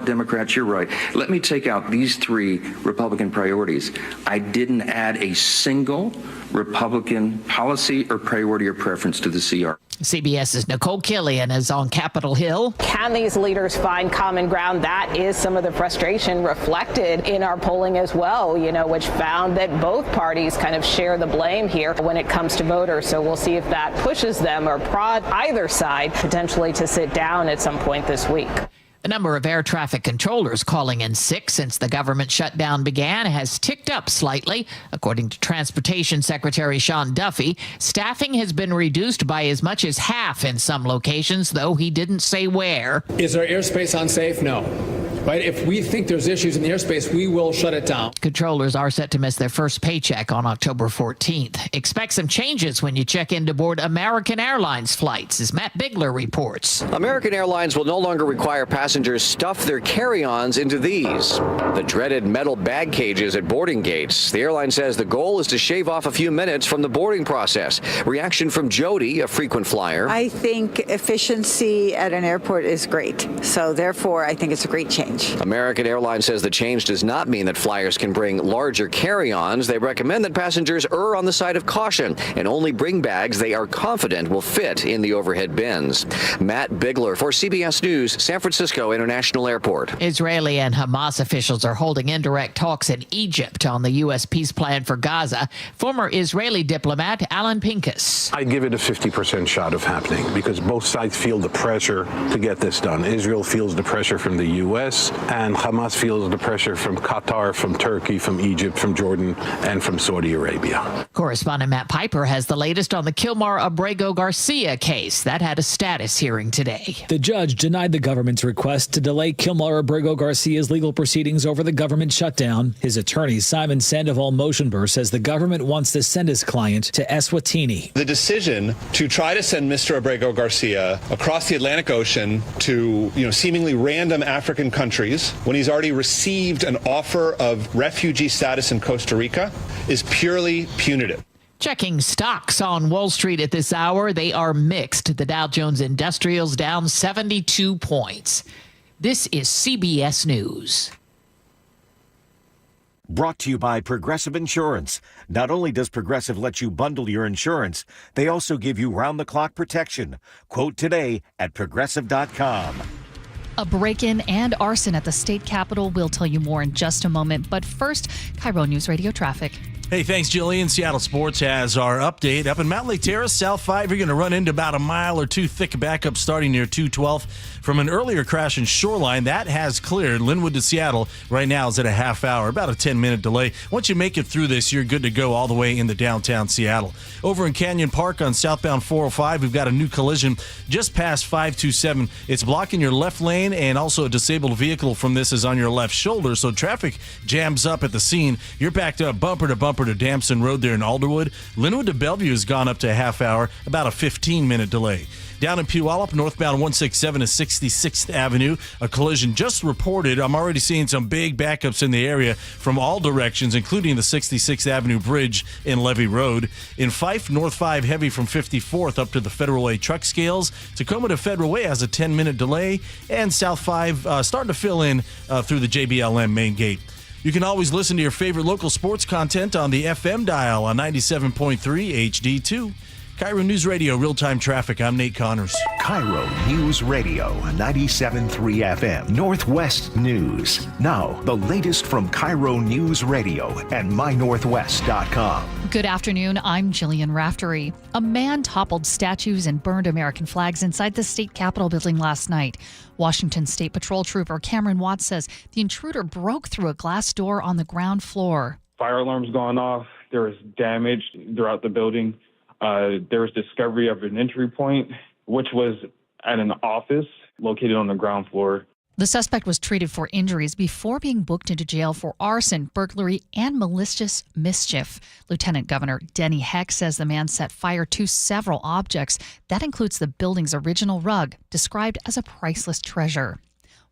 Democrats, you're right. Let me take out these three Republican priorities. I didn't add a single Republican policy or priority or preference to the CR. CBS's Nicole Killian is on Capitol Hill. Can these leaders find common ground? That is some of the frustration reflected in our polling as well, which found that both parties kind of share the blame here when it comes to voters. So we'll see if that pushes them or prod either side potentially to sit down at some point this week. The number of air traffic controllers calling in sick since the government shutdown began has ticked up slightly. According to Transportation Secretary Sean Duffy, staffing has been reduced by as much as half in some locations, though he didn't say where. Is our airspace unsafe? No. Right? If we think there's issues in the airspace, we will shut it down. Controllers are set to miss their first paycheck on October 14th. Expect some changes when you check in to board American Airlines flights, as Matt Bigler reports. American Airlines will no longer require passengers stuff their carry-ons into these, the dreaded metal bag cages at boarding gates. The airline says the goal is to shave off a few minutes from the boarding process. Reaction from Jody, a frequent flyer. I think efficiency at an airport is great. So therefore, I think it's a great change. American Airlines says the change does not mean that flyers can bring larger carry-ons. They recommend that passengers err on the side of caution and only bring bags they are confident will fit in the overhead bins. Matt Bigler for CBS News, San Francisco International Airport. Israeli and Hamas officials are holding indirect talks in Egypt on the U.S. peace plan for Gaza. Former Israeli diplomat Alan Pincus. I give it a 50% shot of happening because both sides feel the pressure to get this done. Israel feels the pressure from the U.S. and Hamas feels the pressure from Qatar, from Turkey, from Egypt, from Jordan, and from Saudi Arabia. Correspondent Matt Piper has the latest on the Kilmar Abrego Garcia case. That had a status hearing today. The judge denied the government's request to delay Kilmar Abrego Garcia's legal proceedings over the government shutdown. His attorney, Simon Sandoval-Motionber, says the government wants to send his client to Eswatini. The decision to try to send Mr. Abrego Garcia across the Atlantic Ocean to, seemingly random African countries when he's already received an offer of refugee status in Costa Rica is purely punitive. Checking stocks on Wall Street at this hour, they are mixed. The Dow Jones Industrials down 72 points. This is CBS News. Brought to you by Progressive Insurance. Not only does Progressive let you bundle your insurance, they also give you round-the-clock protection. Quote today at Progressive.com. A break-in and arson at the state capitol. We'll tell you more in just a moment. But first, KIRO Newsradio traffic. Hey, thanks, Jillian. Seattle Sports has our update. Up in Mountain Lake Terrace, South 5, you're going to run into about a mile or two thick backup starting near 212 from an earlier crash in Shoreline. That has cleared. Linwood to Seattle right now is at a half hour, about a 10-minute delay. Once you make it through this, you're good to go all the way into downtown Seattle. Over in Canyon Park on southbound 405, we've got a new collision just past 527. It's blocking your left lane, and also a disabled vehicle from this is on your left shoulder, so traffic jams up at the scene. You're backed up bumper to bumper to Damson Road there in Alderwood. Linwood to Bellevue has gone up to a half hour, about a 15-minute delay. Down in Puyallup, northbound 167 to 66th Avenue, a collision just reported. I'm already seeing some big backups in the area from all directions, including the 66th Avenue Bridge in Levy Road. In Fife, North 5 heavy from 54th up to the Federal Way truck scales. Tacoma to Federal Way has a 10-minute delay, and South 5 starting to fill in through the JBLM main gate. You can always listen to your favorite local sports content on the FM dial on 97.3 HD2. KIRO News Radio, real-time traffic. I'm Nate Connors. KIRO News Radio, 97.3 FM, Northwest News. Now, the latest from KIRO News Radio and mynorthwest.com. Good afternoon. I'm Jillian Raftery. A man toppled statues and burned American flags inside the state capitol building last night. Washington State Patrol Trooper Cameron Watts says the intruder broke through a glass door on the ground floor. Fire alarms going off. There was damage throughout the building. There was discovery of an entry point, which was at an office located on the ground floor. The suspect was treated for injuries before being booked into jail for arson, burglary, and malicious mischief. Lieutenant Governor Denny Heck says the man set fire to several objects. That includes the building's original rug, described as a priceless treasure.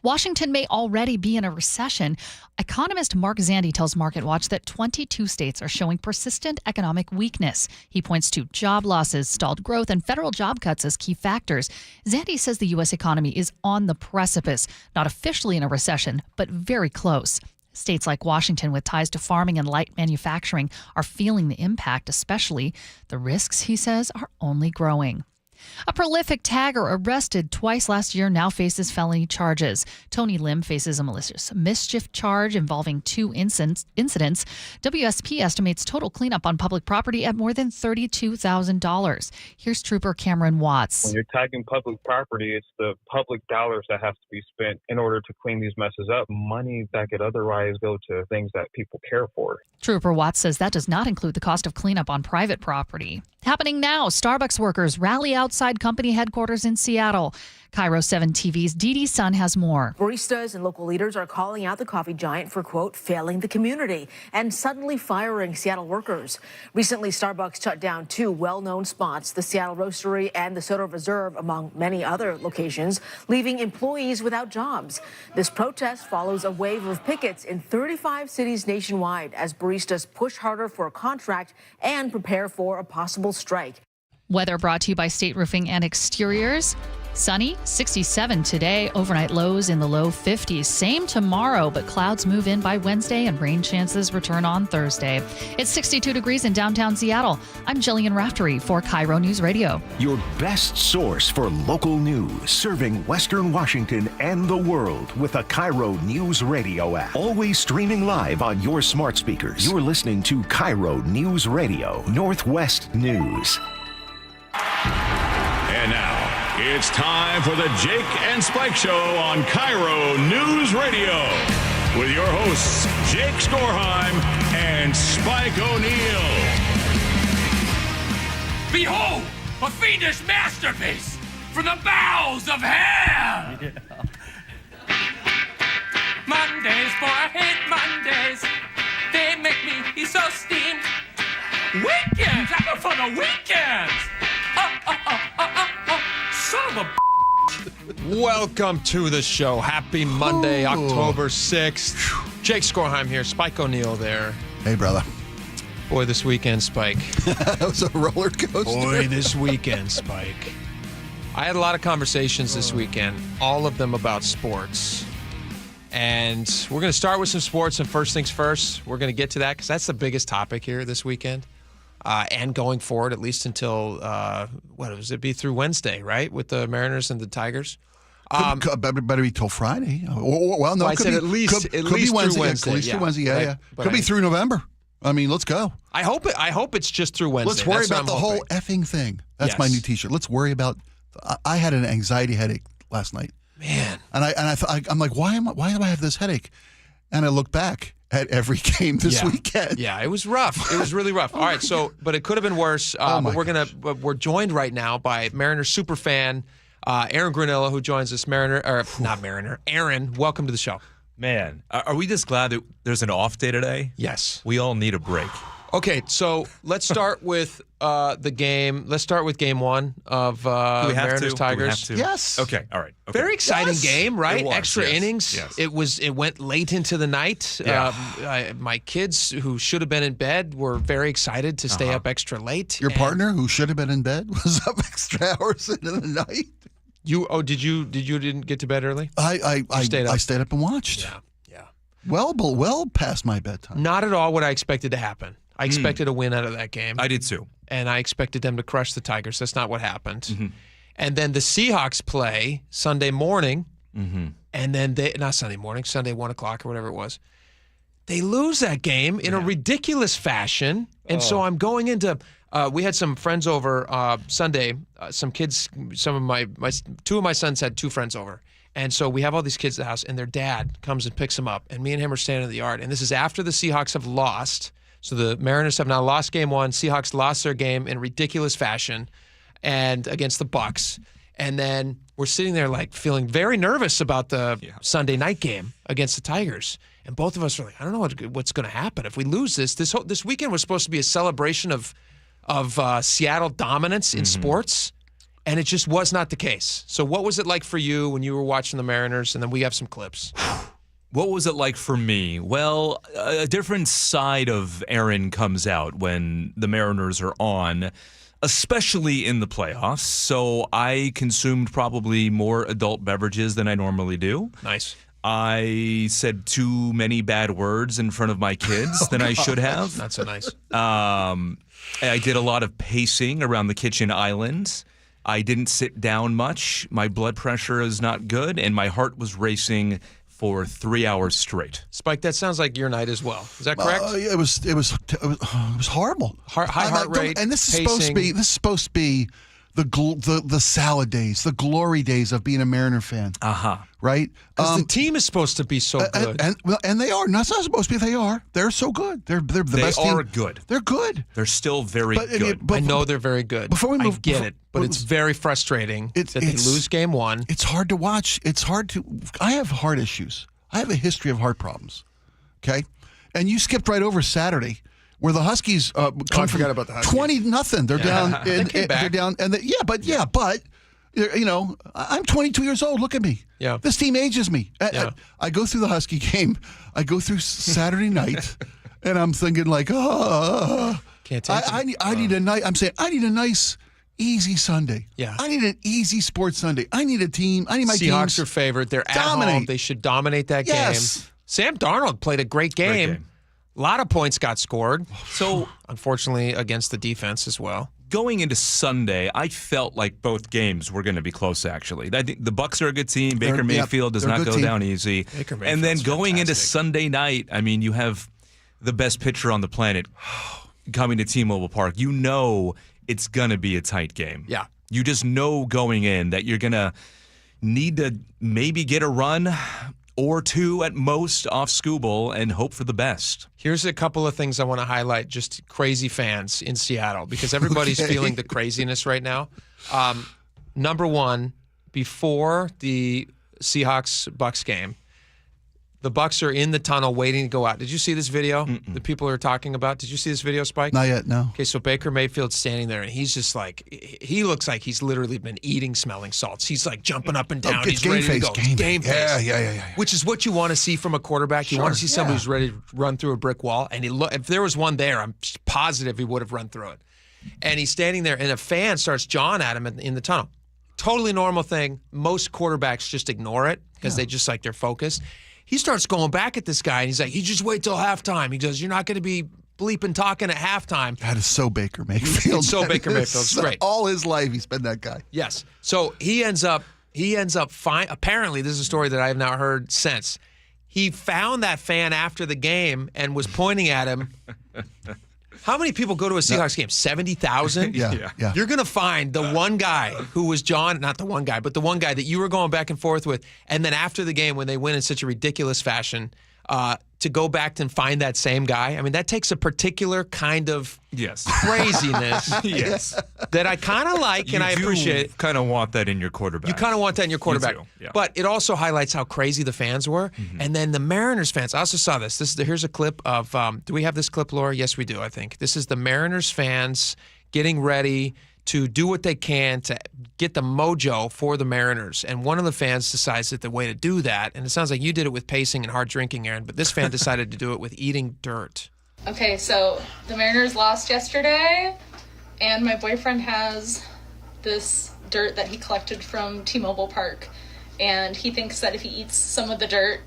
Washington may already be in a recession. Economist Mark Zandi tells MarketWatch that 22 states are showing persistent economic weakness. He points to job losses, stalled growth, and federal job cuts as key factors. Zandi says the U.S. economy is on the precipice, not officially in a recession, but very close. States like Washington with ties to farming and light manufacturing are feeling the impact, especially. The risks, he says, are only growing. A prolific tagger arrested twice last year now faces felony charges. Tony Lim faces a malicious mischief charge involving 2 incidents. WSP estimates total cleanup on public property at more than $32,000. Here's Trooper Cameron Watts. When you're tagging public property, it's the public dollars that have to be spent in order to clean these messes up. Money that could otherwise go to things that people care for. Trooper Watts says that does not include the cost of cleanup on private property. Happening now, Starbucks workers rally outside company headquarters in Seattle. KIRO 7 TV's Dee Sun has more. Baristas and local leaders are calling out the coffee giant for, quote, failing the community and suddenly firing Seattle workers. Recently, Starbucks shut down 2 well-known spots, the Seattle Roastery and the Soda Reserve, among many other locations, leaving employees without jobs. This protest follows a wave of pickets in 35 cities nationwide as baristas push harder for a contract and prepare for a possible strike. Weather brought to you by State Roofing and Exteriors. Sunny, 67 today, overnight lows in the low 50s. Same tomorrow, but clouds move in by Wednesday and rain chances return on Thursday. It's 62 degrees in downtown Seattle. I'm Jillian Raftery for KIRO News Radio. Your best source for local news, serving Western Washington and the world with the KIRO News Radio App. Always streaming live on your smart speakers. You're listening to KIRO News Radio, Northwest News. And now, it's time for the Jake and Spike Show on KIRO News Radio with your hosts, Jake Skorheim and Spike O'Neill. Behold, a fiendish masterpiece from the bowels of hell! Yeah. Mondays, for I hate Mondays. They make me so steamed. Weekends, I go for the weekends! Son of a Welcome to the show. Happy Monday, October 6th. Jake Skorheim here, Spike O'Neill there. Hey, brother. Boy, this weekend, Spike. That was a roller coaster. Boy, this weekend, Spike. I had a lot of conversations this weekend, all of them about sports. And we're going to start with some sports, and first things first, we're going to get to that because that's the biggest topic here this weekend. And going forward, at least until, it'd be through Wednesday, right? With the Mariners and the Tigers. Better be till Friday. Well, no, I said at least be Wednesday. Wednesday. At least through Wednesday, yeah. But could be through November. I mean, let's go. I hope it's just through Wednesday. Let's worry about the whole effing thing. That's my new T-shirt. Let's worry about. I had an anxiety headache last night. Man. And I'm like, why do I have this headache? And I look back at every game this weekend. Yeah, it was rough. It was really rough. All right, but it could have been worse. But we're joined right now by Mariner superfan Aaron Granillo, who joins us. Aaron, welcome to the show. Man, are we just glad that there's an off day today? Yes. We all need a break. Okay, so let's start with the game. Let's start with game 1 of Mariners Tigers. Yes. Okay. All right. Okay. Very exciting game, right? Extra innings. Yes. It went late into the night. Yeah. My kids, who should have been in bed, were very excited to stay up extra late. Your partner, who should have been in bed, was up extra hours into the night. You didn't get to bed early? I stayed up and watched. Yeah. Well past my bedtime. Not at all what I expected to happen. I expected a win out of that game. I did too. And I expected them to crush the Tigers. That's not what happened. Mm-hmm. And then the Seahawks play Sunday morning. Mm-hmm. And then not Sunday morning, Sunday 1 o'clock or whatever it was. They lose that game in a ridiculous fashion. And so I'm going into we had some friends over Sunday. Some kids, two of my sons had 2 friends over. And so we have all these kids at the house, and their dad comes and picks them up. And me and him are standing in the yard. And this is after the Seahawks have lost. So the Mariners have now lost game 1. Seahawks lost their game in ridiculous fashion and against the Bucs. And then we're sitting there like feeling very nervous about the Sunday night game against the Tigers. And both of us are like, I don't know what's going to happen if we lose this. This weekend was supposed to be a celebration of Seattle dominance in sports. And it just was not the case. So what was it like for you when you were watching the Mariners? And then we have some clips. What was it like for me? Well, a different side of Aaron comes out when the Mariners are on, especially in the playoffs. So I consumed probably more adult beverages than I normally do. Nice. I said too many bad words in front of my kids than I should have. Not so nice. I did a lot of pacing around the kitchen island. I didn't sit down much. My blood pressure is not good, and my heart was racing for 3 hours straight. Spike, that sounds like your night as well. Is that correct? It was horrible. High heart rate. And this is pacing. supposed to be the salad days, the glory days of being a Mariner fan. Right? Because the team is supposed to be so good. And they are. Not supposed to be. They are. They're so good. They're the best team. They are good. They're good. They're still very good. I know they're very good. Before we move, I get it, but it's very frustrating that they lose game one. It's hard to watch. It's hard to. I have heart issues. I have a history of heart problems. Okay, and you skipped right over Saturday, where the Huskies I forgot about the Huskies. 20-0. They're down. They came back. They're down. And but you know, I'm 22 years old. Look at me. Yeah. This team ages me. I go through the Husky game. I go through Saturday night, and I'm thinking like, Can't take I need a night. I'm saying I need a nice, easy Sunday. Yeah. I need an easy sports Sunday. I need a team. I need my Seahawks teams are favored. They're at dominate. home. They should dominate that Yes. game. Sam Darnold played a great game. A lot of points got scored. So, unfortunately, against the defense as well. Going into Sunday, I felt like both games were going to be close, actually. I think the Bucs are a good team. Baker Mayfield does not go down easy. And then going into Sunday night, I mean, you have the best pitcher on the planet coming to T-Mobile Park. You know it's going to be a tight game. Yeah. You just know going in that you're going to need to maybe get a run or two at most off Scooble and hope for the best. Here's a couple of things I want to highlight, just crazy fans in Seattle, because everybody's feeling the craziness right now. Number one, before the Seahawks-Bucs game, the Bucs are in the tunnel waiting to go out. Did you see this video that people are talking about? Did you see this video, Spike? Not yet, no. Okay, so Baker Mayfield's standing there, and he's just like, he looks like he's literally been eating smelling salts. He's like jumping up and down. He's ready to go. Game face. Yeah. Which is what you want to see from a quarterback. You want to see somebody who's ready to run through a brick wall. And if there was one there, I'm positive he would have run through it. And he's standing there, and a fan starts jawing at him in the tunnel. Totally normal thing. Most quarterbacks just ignore it because they just like they're focused. He starts going back at this guy, and he's like, "You just wait till halftime." He goes, "You're not going to be bleeping talking at halftime." That is so Baker Mayfield. It's so Baker Mayfield. It's great. All his life, he's been that guy. Yes. So he ends up fine. Apparently, this is a story that I have not heard since. He found that fan after the game and was pointing at him. How many people go to a Seahawks game? 70,000? Yeah. You're going to find the one guy who was not the one guy, but the one guy that you were going back and forth with. And then after the game, when they win in such a ridiculous fashion, to go back and find that same guy. I mean, that takes a particular kind of craziness that I kind of like and I appreciate. You kind of want that in your quarterback. You kind of want that in your quarterback. You do, yeah. But it also highlights how crazy the fans were. And then the Mariners fans. I also saw this. Here's a clip of, do we have this clip, Laura? Yes, we do, I think. This is the Mariners fans getting ready to do what they can to get the mojo for the Mariners. And one of the fans decides that the way to do that, and it sounds like you did it with pacing and hard drinking, Aaron, but this fan decided to do it with eating dirt. Okay, so the Mariners lost yesterday, and my boyfriend has this dirt that he collected from T-Mobile Park, and he thinks that if he eats some of the dirt,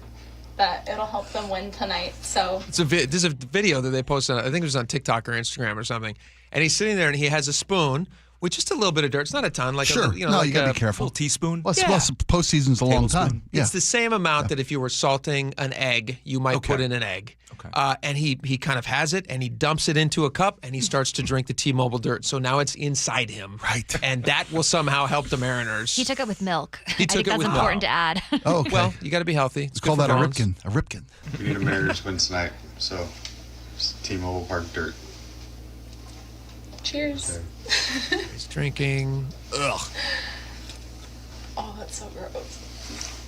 that it'll help them win tonight. So there's a video that they posted, I think it was on TikTok or Instagram or something, and he's sitting there and he has a spoon with just a little bit of dirt. It's not a ton. Like Sure. You you got to be careful. Little teaspoon. Well, postseason's a long time. Yeah. It's the same amount that if you were salting an egg, you might put in an egg. Okay. And he kind of has it, and he dumps it into a cup, and he starts to drink the T-Mobile dirt. So now it's inside him. Right. And that will somehow help the Mariners. He took it with milk. He took it with that's important to add. Oh, okay. Well, you got to be healthy. Let's call that a Ripken. A Ripken. We need a Mariners win tonight, so T-Mobile Park dirt. Cheers. He's drinking. Ugh. Oh, that's so gross.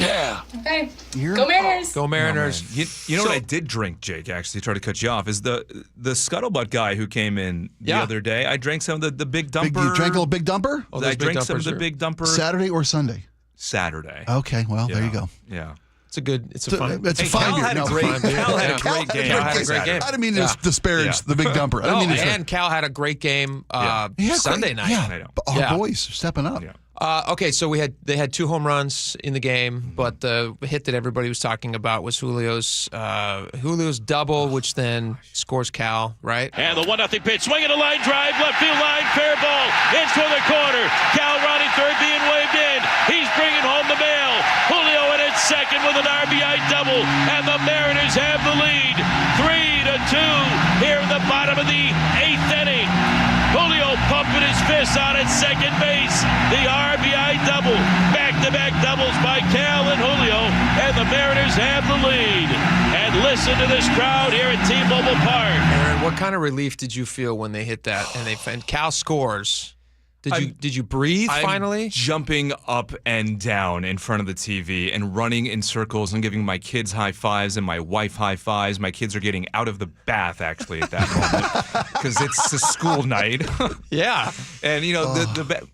Yeah. Okay. You're- Go Mariners. Go Mariners. You know what I did drink, Jake, actually, try to cut you off, is the Scuttlebutt guy who came in the other day. I drank some of the Big Dumper. You drank a little Big Dumper? I drank some of the Big Dumper. Saturday or Sunday? Saturday. Okay, well, there you go. Yeah. It's a fun. It's a fine beer. Cal had a great game. Cal had a great game. I didn't mean to disparage the Big Dumper. I didn't mean to and Cal had a great game Sunday night. Yeah, our boys are stepping up. Okay, so they had 2 home runs in the game, but the hit that everybody was talking about was Julio's double, which then scores Cal, right? And the 1-0 pitch, swing and a line drive, left field line, fair ball, it's for the corner. Cal rounding third, being waved in. He's bringing home the mail. Julio in at second with an RBI double, and the Mariners have the lead, 3-2 here in the bottom of the 8th inning. Julio pumping his fists out at second base. The RBI double. Back-to-back doubles by Cal and Julio. And the Mariners have the lead. And listen to this crowd here at T-Mobile Park. Aaron, what kind of relief did you feel when they hit that and Cal scores? Did you breathe finally? I'm jumping up and down in front of the TV and running in circles and giving my kids high fives and my wife high fives. My kids are getting out of the bath actually at that moment because it's a school night. Yeah, and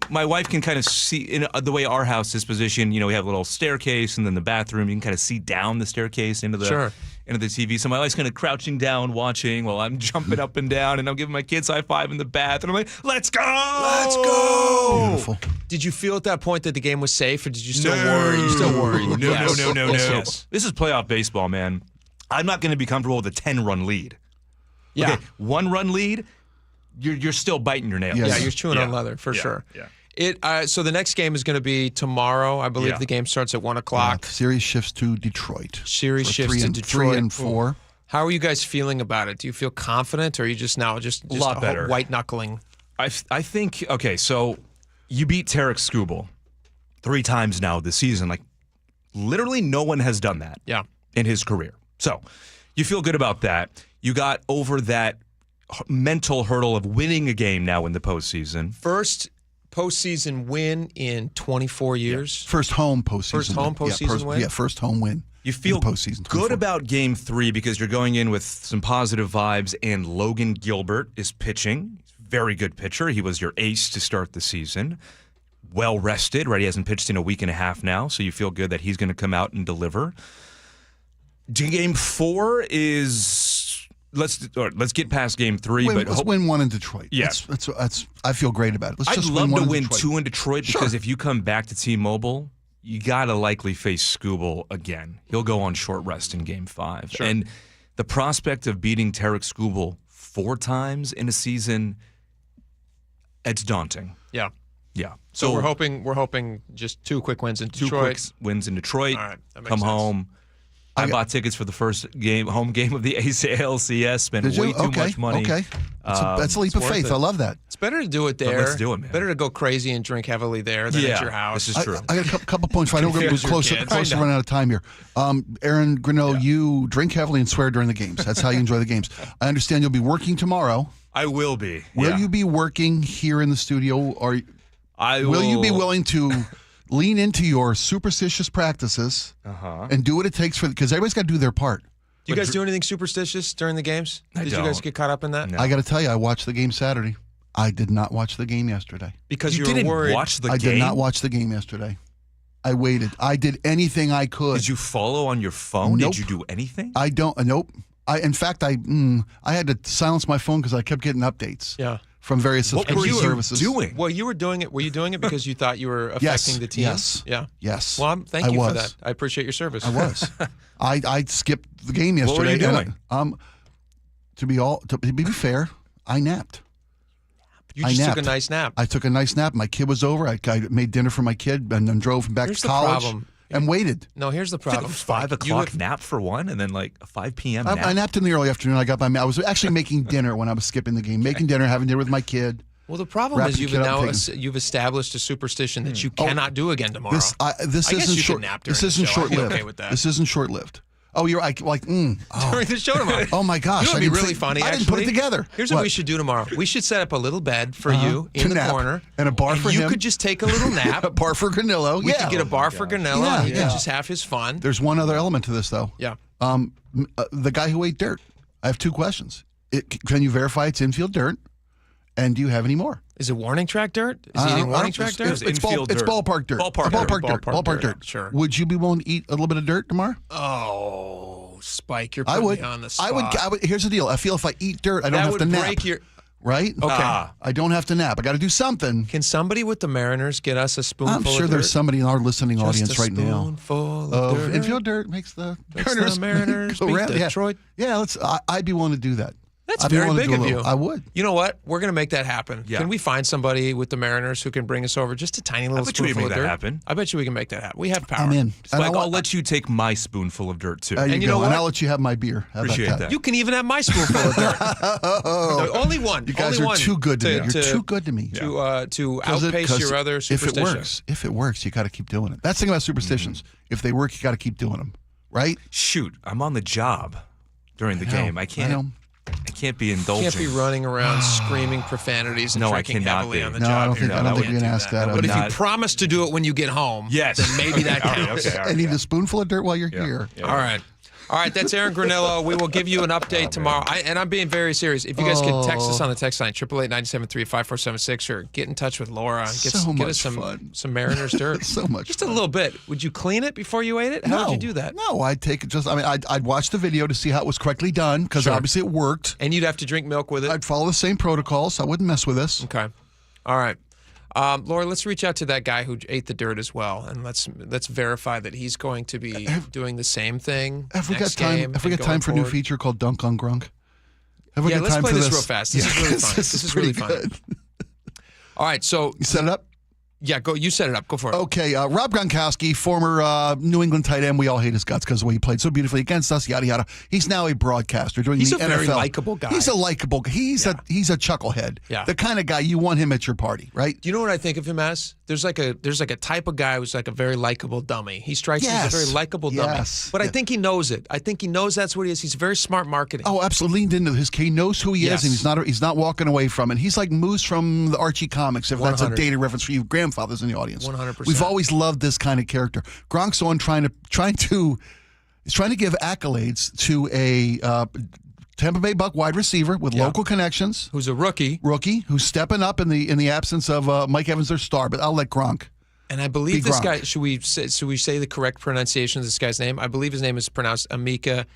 my wife can kind of see in the way our house is positioned. You know, we have a little staircase and then the bathroom. You can kind of see down the staircase into the TV. So my wife's kind of crouching down, watching while I'm jumping up and down, and I'm giving my kids high five in the bath, and I'm like, "Let's go, let's go!" Beautiful. Did you feel at that point that the game was safe, or did you still worry? You still worried? No. Yes. This is playoff baseball, man. I'm not going to be comfortable with a 10-run lead. Yeah, okay, 1-run lead, you're still biting your nails. Yeah, you're chewing on leather for sure. Yeah. So the next game is going to be tomorrow. I believe the game starts at 1:00. Series shifts to Detroit. Series shifts to Detroit. 3 and 4. How are you guys feeling about it? Do you feel confident, or are you just now just a lot better, white knuckling? I think so. You beat Tarek Skubal 3 times now this season. Like literally, no one has done that. In his career. So you feel good about that. You got over that mental hurdle of winning a game now in the postseason. First postseason win in 24 years. First home postseason. First home postseason win. Yeah, first home win. You feel postseason good about Game 3 because you're going in with some positive vibes, and Logan Gilbert is pitching. Very good pitcher. He was your ace to start the season. Well rested, right? He hasn't pitched in a week and a half now, so you feel good that he's going to come out and deliver. Game 4 is let's get past Game 3, let's win 1 in Detroit. Yeah, that's I feel great about it. I'd love to win 2 in Detroit because if you come back to T-Mobile, you got to likely face Skubal again. He'll go on short rest in Game 5. Sure. And the prospect of beating Tarek Skubal 4 times in a season, it's daunting. Yeah. Yeah. So we're hoping just 2 quick wins in Detroit. 2 quick wins in Detroit. All right. That makes come sense. home. I bought tickets for the first home game of the ACLCS. Spent way too much money. Okay. That's a leap of faith. I love that. It's better to do it there. Let's do it, man. Better to go crazy and drink heavily there than at your house. This is true. I got a couple points. I know we're close to running out of time here. Aaron Grinnell, you drink heavily and swear during the games. That's how you enjoy the games. I understand you'll be working tomorrow. I will be. Will you be working here in the studio, or will you be willing to lean into your superstitious practices and do what it takes because everybody's got to do their part. Do you guys do anything superstitious during the games? Did you guys get caught up in that? No. I got to tell you, I watched the game Saturday. I did not watch the game yesterday. Because you didn't were worried. Watch the game? I did not watch the game yesterday. I waited. I did anything I could. Did you follow on your phone? Nope. Did you do anything? I don't. Nope. In fact, I had to silence my phone because I kept getting updates. Yeah. From various subscription services. What were you doing? Well, you were doing it. Were you doing it because you thought you were affecting the team? Yes. Yeah. Yes. Well, thank you for that. I appreciate your service. I was. I skipped the game yesterday. What were you doing? To be fair, I napped. You just took a nice nap. I took a nice nap. My kid was over. I made dinner for my kid and then drove him back to college. The problem. And waited. No, here's the problem. Took a 5 o'clock nap for one, and then like a 5 p.m. nap. I napped in the early afternoon. I was actually making dinner when I was skipping the game. Making dinner, having dinner with my kid. Well, the problem is you've established a superstition that you cannot do again tomorrow. This isn't short-lived. Okay with that. This isn't short-lived. Oh, you're like during the show tomorrow. Oh my gosh, You know, it'd be really funny. I didn't put it together. Here's what we should do tomorrow. We should set up a little bed for you in the nap, corner, and a bar for him. You could just take a little nap. A bar for Granillo. We could get a bar for Granillo. and he could just have his fun. There's one other element to this, though. Yeah. The guy who ate dirt. I have two questions. Can you verify it's infield dirt? And do you have any more? Is it warning track dirt? Is he eating warning track dirt? It's ballpark dirt. Ballpark dirt. Sure. Would you be willing to eat a little bit of dirt tomorrow? Oh, Spike, you're putting me on the spot. I would. Here's the deal. I feel if I eat dirt, I don't have to nap. Break your... Right? Okay. I don't have to nap. I got to do something. Can somebody with the Mariners get us a spoonful of dirt? I'm sure there's somebody in our listening audience right now. Spoonful of dirt. Infield dirt makes the Mariners beat Detroit. Yeah, I'd be willing to do that. That's very big of you. I would. You know what? We're going to make that happen. Yeah. Can we find somebody with the Mariners who can bring us over just a tiny little spoonful of dirt? I bet you we can make that happen. We have power. I'm in. Spike, I'll let you take my spoonful of dirt, too. And you know what? And I'll let you have my beer. Appreciate that. You can even have my spoonful of dirt. No, only one. You guys are too good to me. You're too good to me. To outpace your other superstitions. If it works, you got to keep doing it. That's the thing about superstitions. If they work, you got to keep doing them. Right? Shoot, I'm on the job during the game. I can't be indulging. You can't be running around screaming profanities and drinking heavily on the job. I don't think we can ask that. But if you promise to do it when you get home, then maybe that counts. And eat a spoonful of dirt while you're here. All right. All right, that's Aaron Granillo. We will give you an update tomorrow. And I'm being very serious. If you guys could text us on the text line, 888-973-5476, or get in touch with Laura and get us some Mariners dirt. So much Just a little bit. Would you clean it before you ate it? How would you do that? No, I'd take it I'd watch the video to see how it was correctly done, because obviously it worked. And you'd have to drink milk with it? I'd follow the same protocols. I wouldn't mess with this. Okay. All right. Laura, let's reach out to that guy who ate the dirt as well, and let's verify that he's going to be doing the same thing. Have we got time for a new feature called Dunk on Grunk? Let's play this real fast. This is really fun. This is really fun. All right, so you set it up. Yeah, go. You set it up. Go for it. Okay, Rob Gronkowski, former New England tight end. We all hate his guts because of the way he played so beautifully against us. Yada yada. He's now a broadcaster doing the NFL. He's a very likable guy. He's a likable. He's a chucklehead. Yeah. The kind of guy you want him at your party, right? Do you know what I think of him as? There's like a type of guy who's like a very likable dummy. He strikes me as a very likable dummy. But I think he knows it. I think he knows that's what he is. He's very smart marketing. Oh, absolutely leaned into his. He knows who he is, and he's not walking away from it. He's like Moose from the Archie comics. If that's a dated reference for you grandfathers in the audience. 100%. We've always loved this kind of character. Gronk's on trying to give accolades to a Tampa Bay Buck wide receiver with local connections, who's a rookie who's stepping up in the absence of Mike Evans, their star. But I'll let Gronk. And I believe this guy. Should we say the correct pronunciation of this guy's name? I believe his name is pronounced Emeka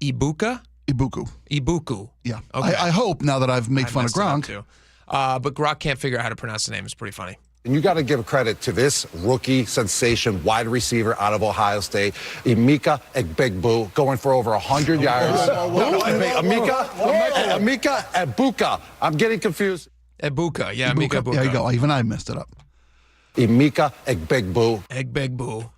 Ibuka. Ibuku. Yeah. Okay. I hope now that I've made fun of Gronk. Too. But Gronk can't figure out how to pronounce the name. It's pretty funny. And you got to give credit to this rookie sensation wide receiver out of Ohio State, Emeka Egbegbu, going for over 100 yards. Emeka Ebuka. I'm getting confused. Ebuka, yeah, Emeka Ebuka. There you go. Even I messed it up. Emeka Egbegbu. Egbegbu.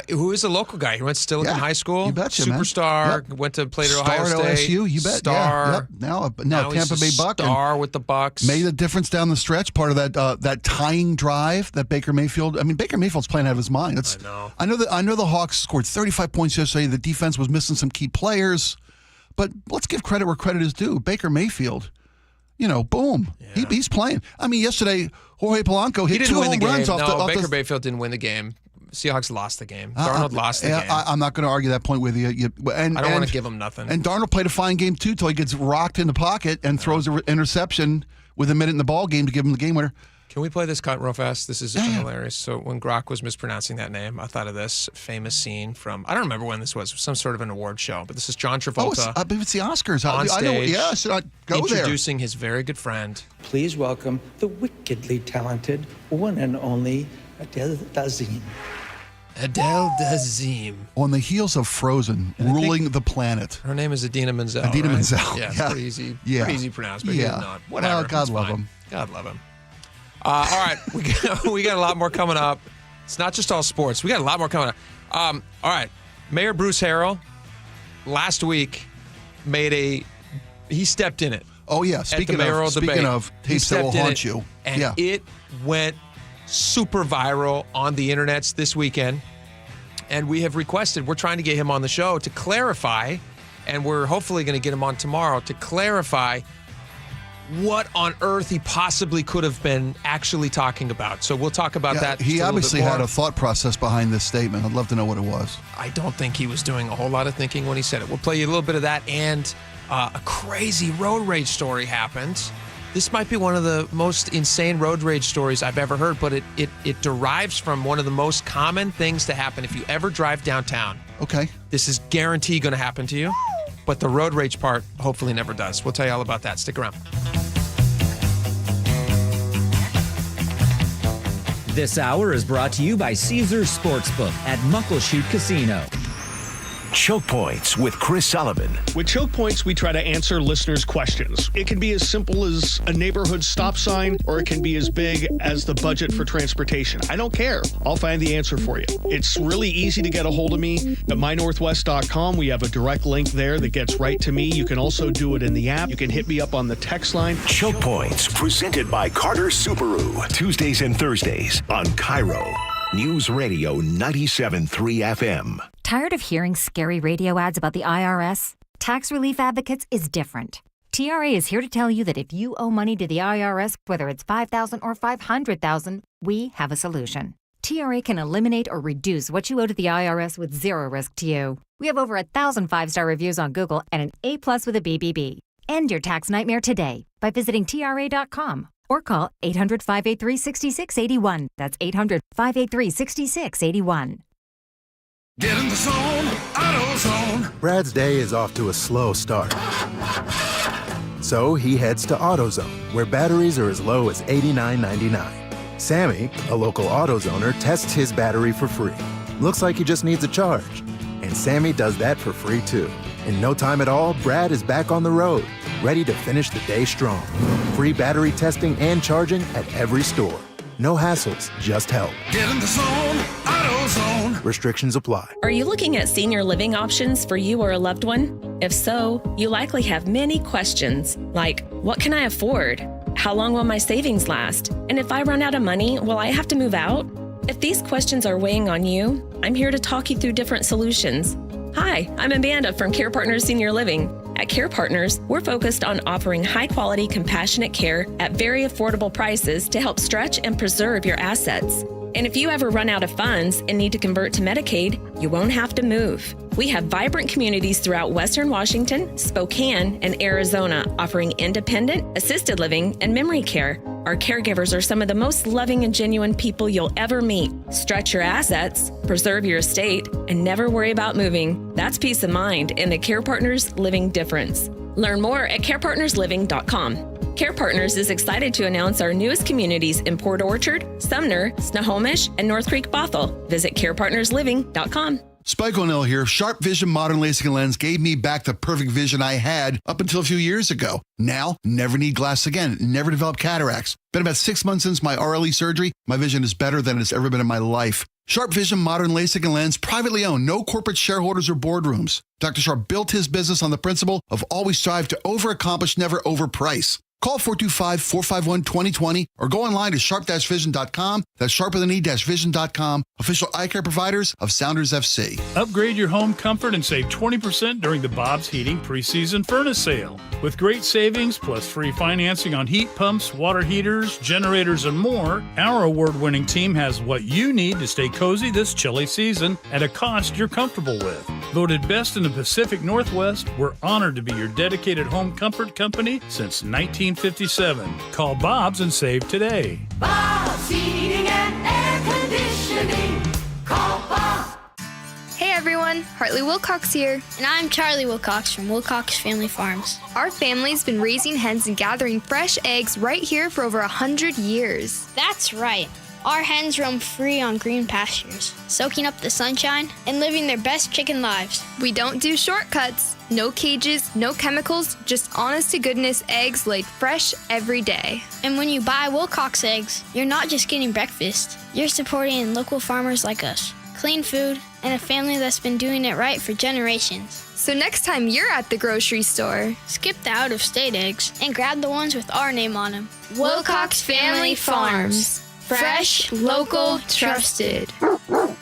Who is a local guy. He went to Stilican High School. You betcha, Superstar. Man. Went to play at Star Ohio State. LSU, you bet. Star. Yeah. Now Tampa Bay Buck. Star with the Bucks. Made a difference down the stretch. Part of that tying drive that Baker Mayfield. I mean, Baker Mayfield's playing out of his mind. I know. I know the Hawks scored 35 points yesterday. The defense was missing some key players, but let's give credit where credit is due. Baker Mayfield. Boom. Yeah. He's playing. I mean, yesterday Jorge Polanco hit 2 home runs off the. Baker Mayfield didn't win the game. Seahawks lost the game. Darnold lost the game. I'm not going to argue that point with you. I don't want to give him nothing. And Darnold played a fine game, too, till he gets rocked in the pocket and throws an interception with a minute in the ball game to give him the game winner. Can we play this cut real fast? This is hilarious. So when Gronk was mispronouncing that name, I thought of this famous scene from, I don't remember when this was, some sort of an award show, but this is John Travolta. I believe it's the Oscars. On stage, go introducing his very good friend. Please welcome the wickedly talented one and only Adele Dazeem. Adele Dazeem. On the heels of Frozen, ruling the planet. Her name is Idina Menzel. Idina Menzel. Yeah, it's pretty easy. Pretty easy pronounced, but he's not. Whatever. Well, God love him. God love him. All right, we got a lot more coming up. It's not just all sports. We got a lot more coming up. All right, Mayor Bruce Harrell last week he stepped in it. Oh yeah, speaking of tapes that will haunt you, and it went super viral on the internets this weekend. And we have requested, we're trying to get him on the show to clarify, and we're hopefully going to get him on tomorrow to clarify what on earth he possibly could have been actually talking about. So we'll talk about that. He obviously had a thought process behind this statement. I'd love to know what it was. I don't think he was doing a whole lot of thinking when he said it. We'll play you a little bit of that, and a crazy road rage story happened. This might be one of the most insane road rage stories I've ever heard, but it derives from one of the most common things to happen if you ever drive downtown. Okay. This is guaranteed going to happen to you, but the road rage part hopefully never does. We'll tell you all about that. Stick around. This hour is brought to you by Caesars Sportsbook at Muckleshoot Casino. Choke Points with Chris Sullivan. With Choke Points, we try to answer listeners' questions. It can be as simple as a neighborhood stop sign, or it can be as big as the budget for transportation. I don't care. I'll find the answer for you. It's really easy to get a hold of me at mynorthwest.com. We have a direct link there that gets right to me. You can also do it in the app. You can hit me up on the text line. Choke Points, presented by Carter Subaru. Tuesdays and Thursdays on KIRO News Radio 97.3 FM. Tired of hearing scary radio ads about the IRS? Tax Relief Advocates is different. TRA is here to tell you that if you owe money to the IRS, whether it's $5,000 or $500,000, we have a solution. TRA can eliminate or reduce what you owe to the IRS with zero risk to you. We have over 1,000 5-star reviews on Google and an A+ with a BBB. End your tax nightmare today by visiting TRA.com or call 800-583-6681. That's 800-583-6681. Get in the zone, AutoZone. Brad's day is off to a slow start. So he heads to AutoZone, where batteries are as low as $89.99. Sammy, a local AutoZoner, tests his battery for free. Looks like he just needs a charge. And Sammy does that for free too. In no time at all, Brad is back on the road, ready to finish the day strong. Free battery testing and charging at every store. No hassles, just help. Get in the zone, AutoZone. Restrictions apply. Are you looking at senior living options for you or a loved one? If so, you likely have many questions, like, what can I afford? How long will my savings last? And if I run out of money, will I have to move out? If these questions are weighing on you, I'm here to talk you through different solutions. Hi, I'm Amanda from Care Partners Senior Living. At Care Partners, we're focused on offering high-quality, compassionate care at very affordable prices to help stretch and preserve your assets. And if you ever run out of funds and need to convert to Medicaid, you won't have to move. We have vibrant communities throughout Western Washington, Spokane, and Arizona offering independent, assisted living, and memory care. Our caregivers are some of the most loving and genuine people you'll ever meet. Stretch your assets, preserve your estate, and never worry about moving. That's peace of mind in the Care Partners Living Difference. Learn more at carepartnersliving.com. Care Partners is excited to announce our newest communities in Port Orchard, Sumner, Snohomish, and North Creek Bothell. Visit carepartnersliving.com. Spike O'Neill here. Sharp Vision Modern LASIK and Lens gave me back the perfect vision I had up until a few years ago. Now, never need glasses again. Never develop cataracts. Been about 6 months since my RLE surgery. My vision is better than it's ever been in my life. Sharp Vision Modern LASIK and Lens, privately owned, no corporate shareholders or boardrooms. Dr. Sharp built his business on the principle of always strive to overaccomplish, never overprice. Call 425-451-2020 or go online to sharp-vision.com. That's sharp-vision.com. Official eye care providers of Sounders FC. Upgrade your home comfort and save 20% during the Bob's Heating preseason furnace sale. With great savings plus free financing on heat pumps, water heaters, generators, and more, our award-winning team has what you need to stay cozy this chilly season at a cost you're comfortable with. Voted best in the Pacific Northwest, we're honored to be your dedicated home comfort company since 1957. Call Bob's and save today. Bob's Heating and Air Conditioning. Call Bob. Hey everyone, Hartley Wilcox here. And I'm Charlie Wilcox from Wilcox Family Farms. Our family's been raising hens and gathering fresh eggs right here for over 100 years. That's right. Our hens roam free on green pastures, soaking up the sunshine and living their best chicken lives. We don't do shortcuts. No cages, no chemicals, just honest-to-goodness eggs laid fresh every day. And when you buy Wilcox eggs, you're not just getting breakfast. You're supporting local farmers like us, clean food, and a family that's been doing it right for generations. So next time you're at the grocery store, skip the out-of-state eggs and grab the ones with our name on them. Wilcox Family Farms. Fresh, local, trusted.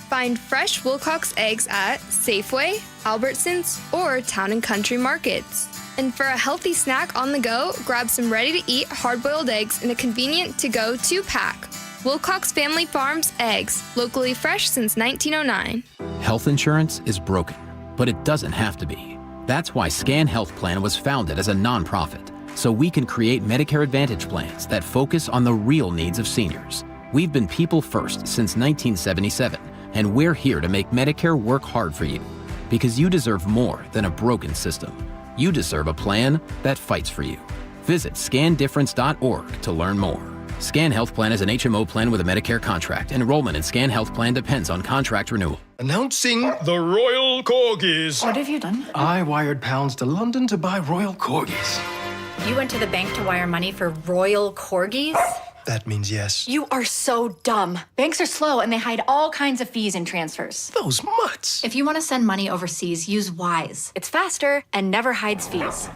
Find fresh Wilcox eggs at Safeway, Albertsons, or Town & Country markets. And for a healthy snack on the go, grab some ready-to-eat hard-boiled eggs in a convenient to-go 2-pack. Wilcox Family Farms eggs, locally fresh since 1909. Health insurance is broken, but it doesn't have to be. That's why Scan Health Plan was founded as a nonprofit, so we can create Medicare Advantage plans that focus on the real needs of seniors. We've been people first since 1977, and we're here to make Medicare work hard for you, because you deserve more than a broken system. You deserve a plan that fights for you. Visit scandifference.org to learn more. Scan Health Plan is an HMO plan with a Medicare contract. Enrollment in Scan Health Plan depends on contract renewal. Announcing the Royal Corgis. What have you done? I wired pounds to London to buy Royal Corgis. You went to the bank to wire money for Royal Corgis? That means yes. You are so dumb. Banks are slow and they hide all kinds of fees and transfers. Those mutts. If you want to send money overseas, use Wise. It's faster and never hides fees.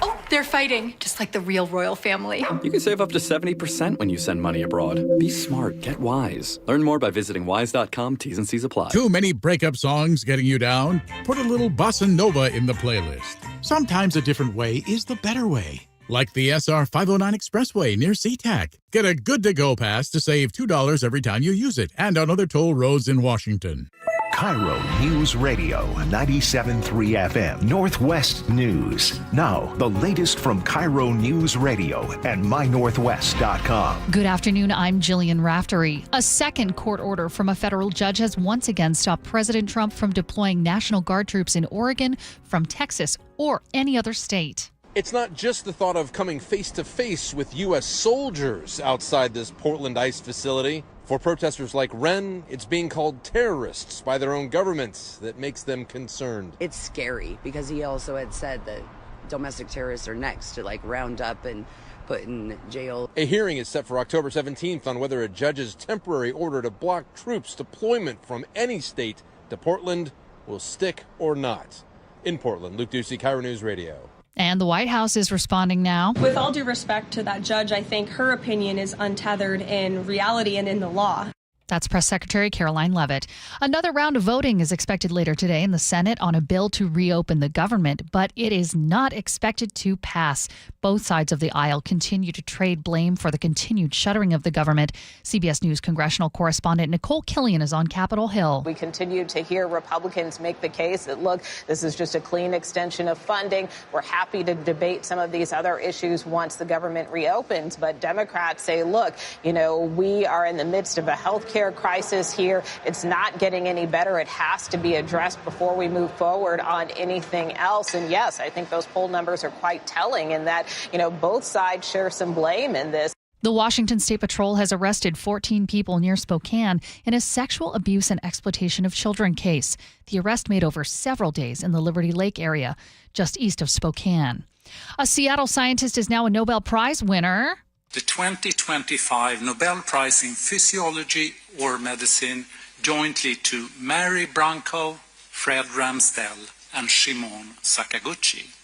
Oh, they're fighting, just like the real royal family. You can save up to 70% when you send money abroad. Be smart. Get Wise. Learn more by visiting wise.com. T's and C's apply. Too many breakup songs getting you down? Put a little bossa nova in the playlist. Sometimes a different way is the better way. Like the SR 509 Expressway near SeaTac. Get a good-to-go pass to save $2 every time you use it, and on other toll roads in Washington. KIRO News Radio, 97.3 FM, Northwest News. Now, the latest from KIRO News Radio and mynorthwest.com. Good afternoon, I'm Jillian Raftery. A second court order from a federal judge has once again stopped President Trump from deploying National Guard troops in Oregon, from Texas, or any other state. It's not just the thought of coming face-to-face with U.S. soldiers outside this Portland ICE facility. For protesters like Wren, it's being called terrorists by their own governments that makes them concerned. It's scary because he also had said that domestic terrorists are next to round up and put in jail. A hearing is set for October 17th on whether a judge's temporary order to block troops deployment from any state to Portland will stick or not. In Portland, Luke Ducey, KIRO News Radio. And the White House is responding now. With all due respect to that judge, I think her opinion is untethered in reality and in the law. That's Press Secretary Caroline Leavitt. Another round of voting is expected later today in the Senate on a bill to reopen the government, but it is not expected to pass. Both sides of the aisle continue to trade blame for the continued shuttering of the government. CBS News congressional correspondent Nicole Killian is on Capitol Hill. We continue to hear Republicans make the case that, look, this is just a clean extension of funding. We're happy to debate some of these other issues once the government reopens. But Democrats say, look, we are in the midst of a health care crisis here. It's not getting any better. It has to be addressed before we move forward on anything else. And yes, I think those poll numbers are quite telling in that, both sides share some blame in this. The Washington State Patrol has arrested 14 people near Spokane in a sexual abuse and exploitation of children case. The arrest made over several days in the Liberty Lake area, just east of Spokane. A Seattle scientist is now a Nobel Prize winner. The 2025 Nobel Prize in Physiology or Medicine jointly to Mary Branco, Fred Ramsdell, and Shimon Sakaguchi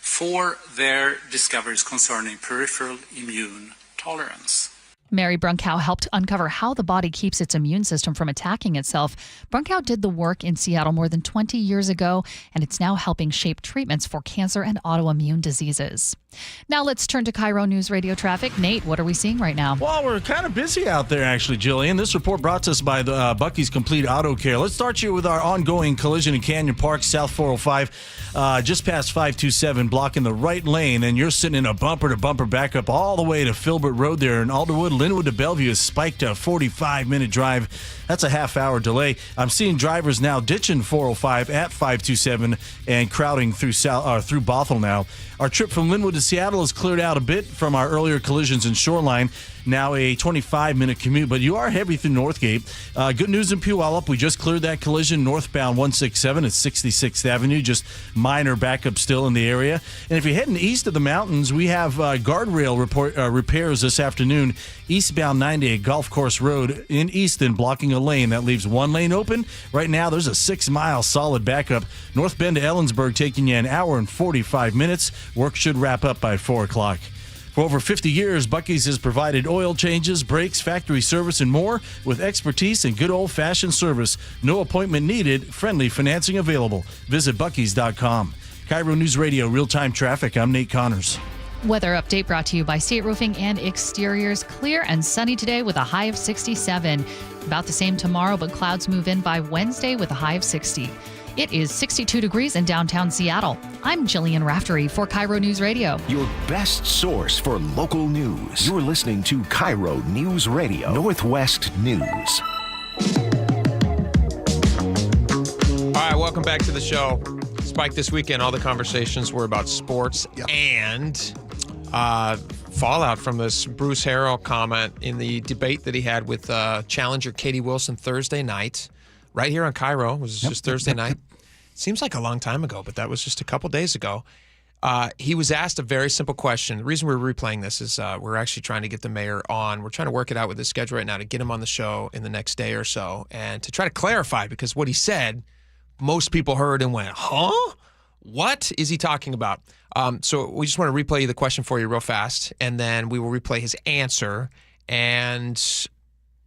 for their discoveries concerning peripheral immune tolerance. Mary Brunkow helped uncover how the body keeps its immune system from attacking itself. Brunkow did the work in Seattle more than 20 years ago, and it's now helping shape treatments for cancer and autoimmune diseases. Now let's turn to KIRO News Radio traffic. Nate, what are we seeing right now? Well, we're kind of busy out there, actually, Jillian. This report brought to us by the Bucky's Complete Auto Care. Let's start you with our ongoing collision in Canyon Park, South 405, just past 527, blocking the right lane, and you're sitting in a bumper-to-bumper backup all the way to Filbert Road there in Alderwood. Linwood to Bellevue is spiked a 45-minute drive. That's a half-hour delay. I'm seeing drivers now ditching 405 at 527 and crowding through Bothell now. Our trip from Linwood to Seattle is cleared out a bit from our earlier collisions in Shoreline. Now a 25-minute commute, but you are heavy through Northgate. Good news in Puyallup. We just cleared that collision northbound 167 at 66th Avenue. Just minor backup still in the area. And if you're heading east of the mountains, we have guardrail repairs this afternoon. Eastbound 90 at Golf Course Road in Easton, blocking a lane. That leaves one lane open. Right now, there's a 6-mile solid backup. North Bend to Ellensburg taking you an hour and 45 minutes. Work should wrap up by 4 o'clock. For over 50 years, Buc-ee's has provided oil changes, brakes, factory service, and more with expertise and good old-fashioned service. No appointment needed, friendly financing available. Visit Buc-ee's.com. KIRO News Radio, real-time traffic. I'm Nate Connors. Weather update brought to you by State Roofing and Exteriors. Clear and sunny today with a high of 67. About the same tomorrow, but clouds move in by Wednesday with a high of 60. It is 62 degrees in downtown Seattle. I'm Jillian Raftery for KIRO News Radio. Your best source for local news. You're listening to KIRO News Radio, Northwest News. All right, welcome back to the show. Spike, this weekend, all the conversations were about sports and fallout from this Bruce Harrell comment in the debate that he had with challenger Katie Wilson Thursday night, right here on KIRO. It was just Thursday night. Seems like a long time ago, but that was just a couple days ago. He was asked a very simple question. The reason we're replaying this is we're actually trying to get the mayor on. We're trying to work it out with his schedule right now to get him on the show in the next day or so and to try to clarify, because what he said, most people heard and went, huh? What is he talking about? So we just want to replay the question for you real fast, and then we will replay his answer, and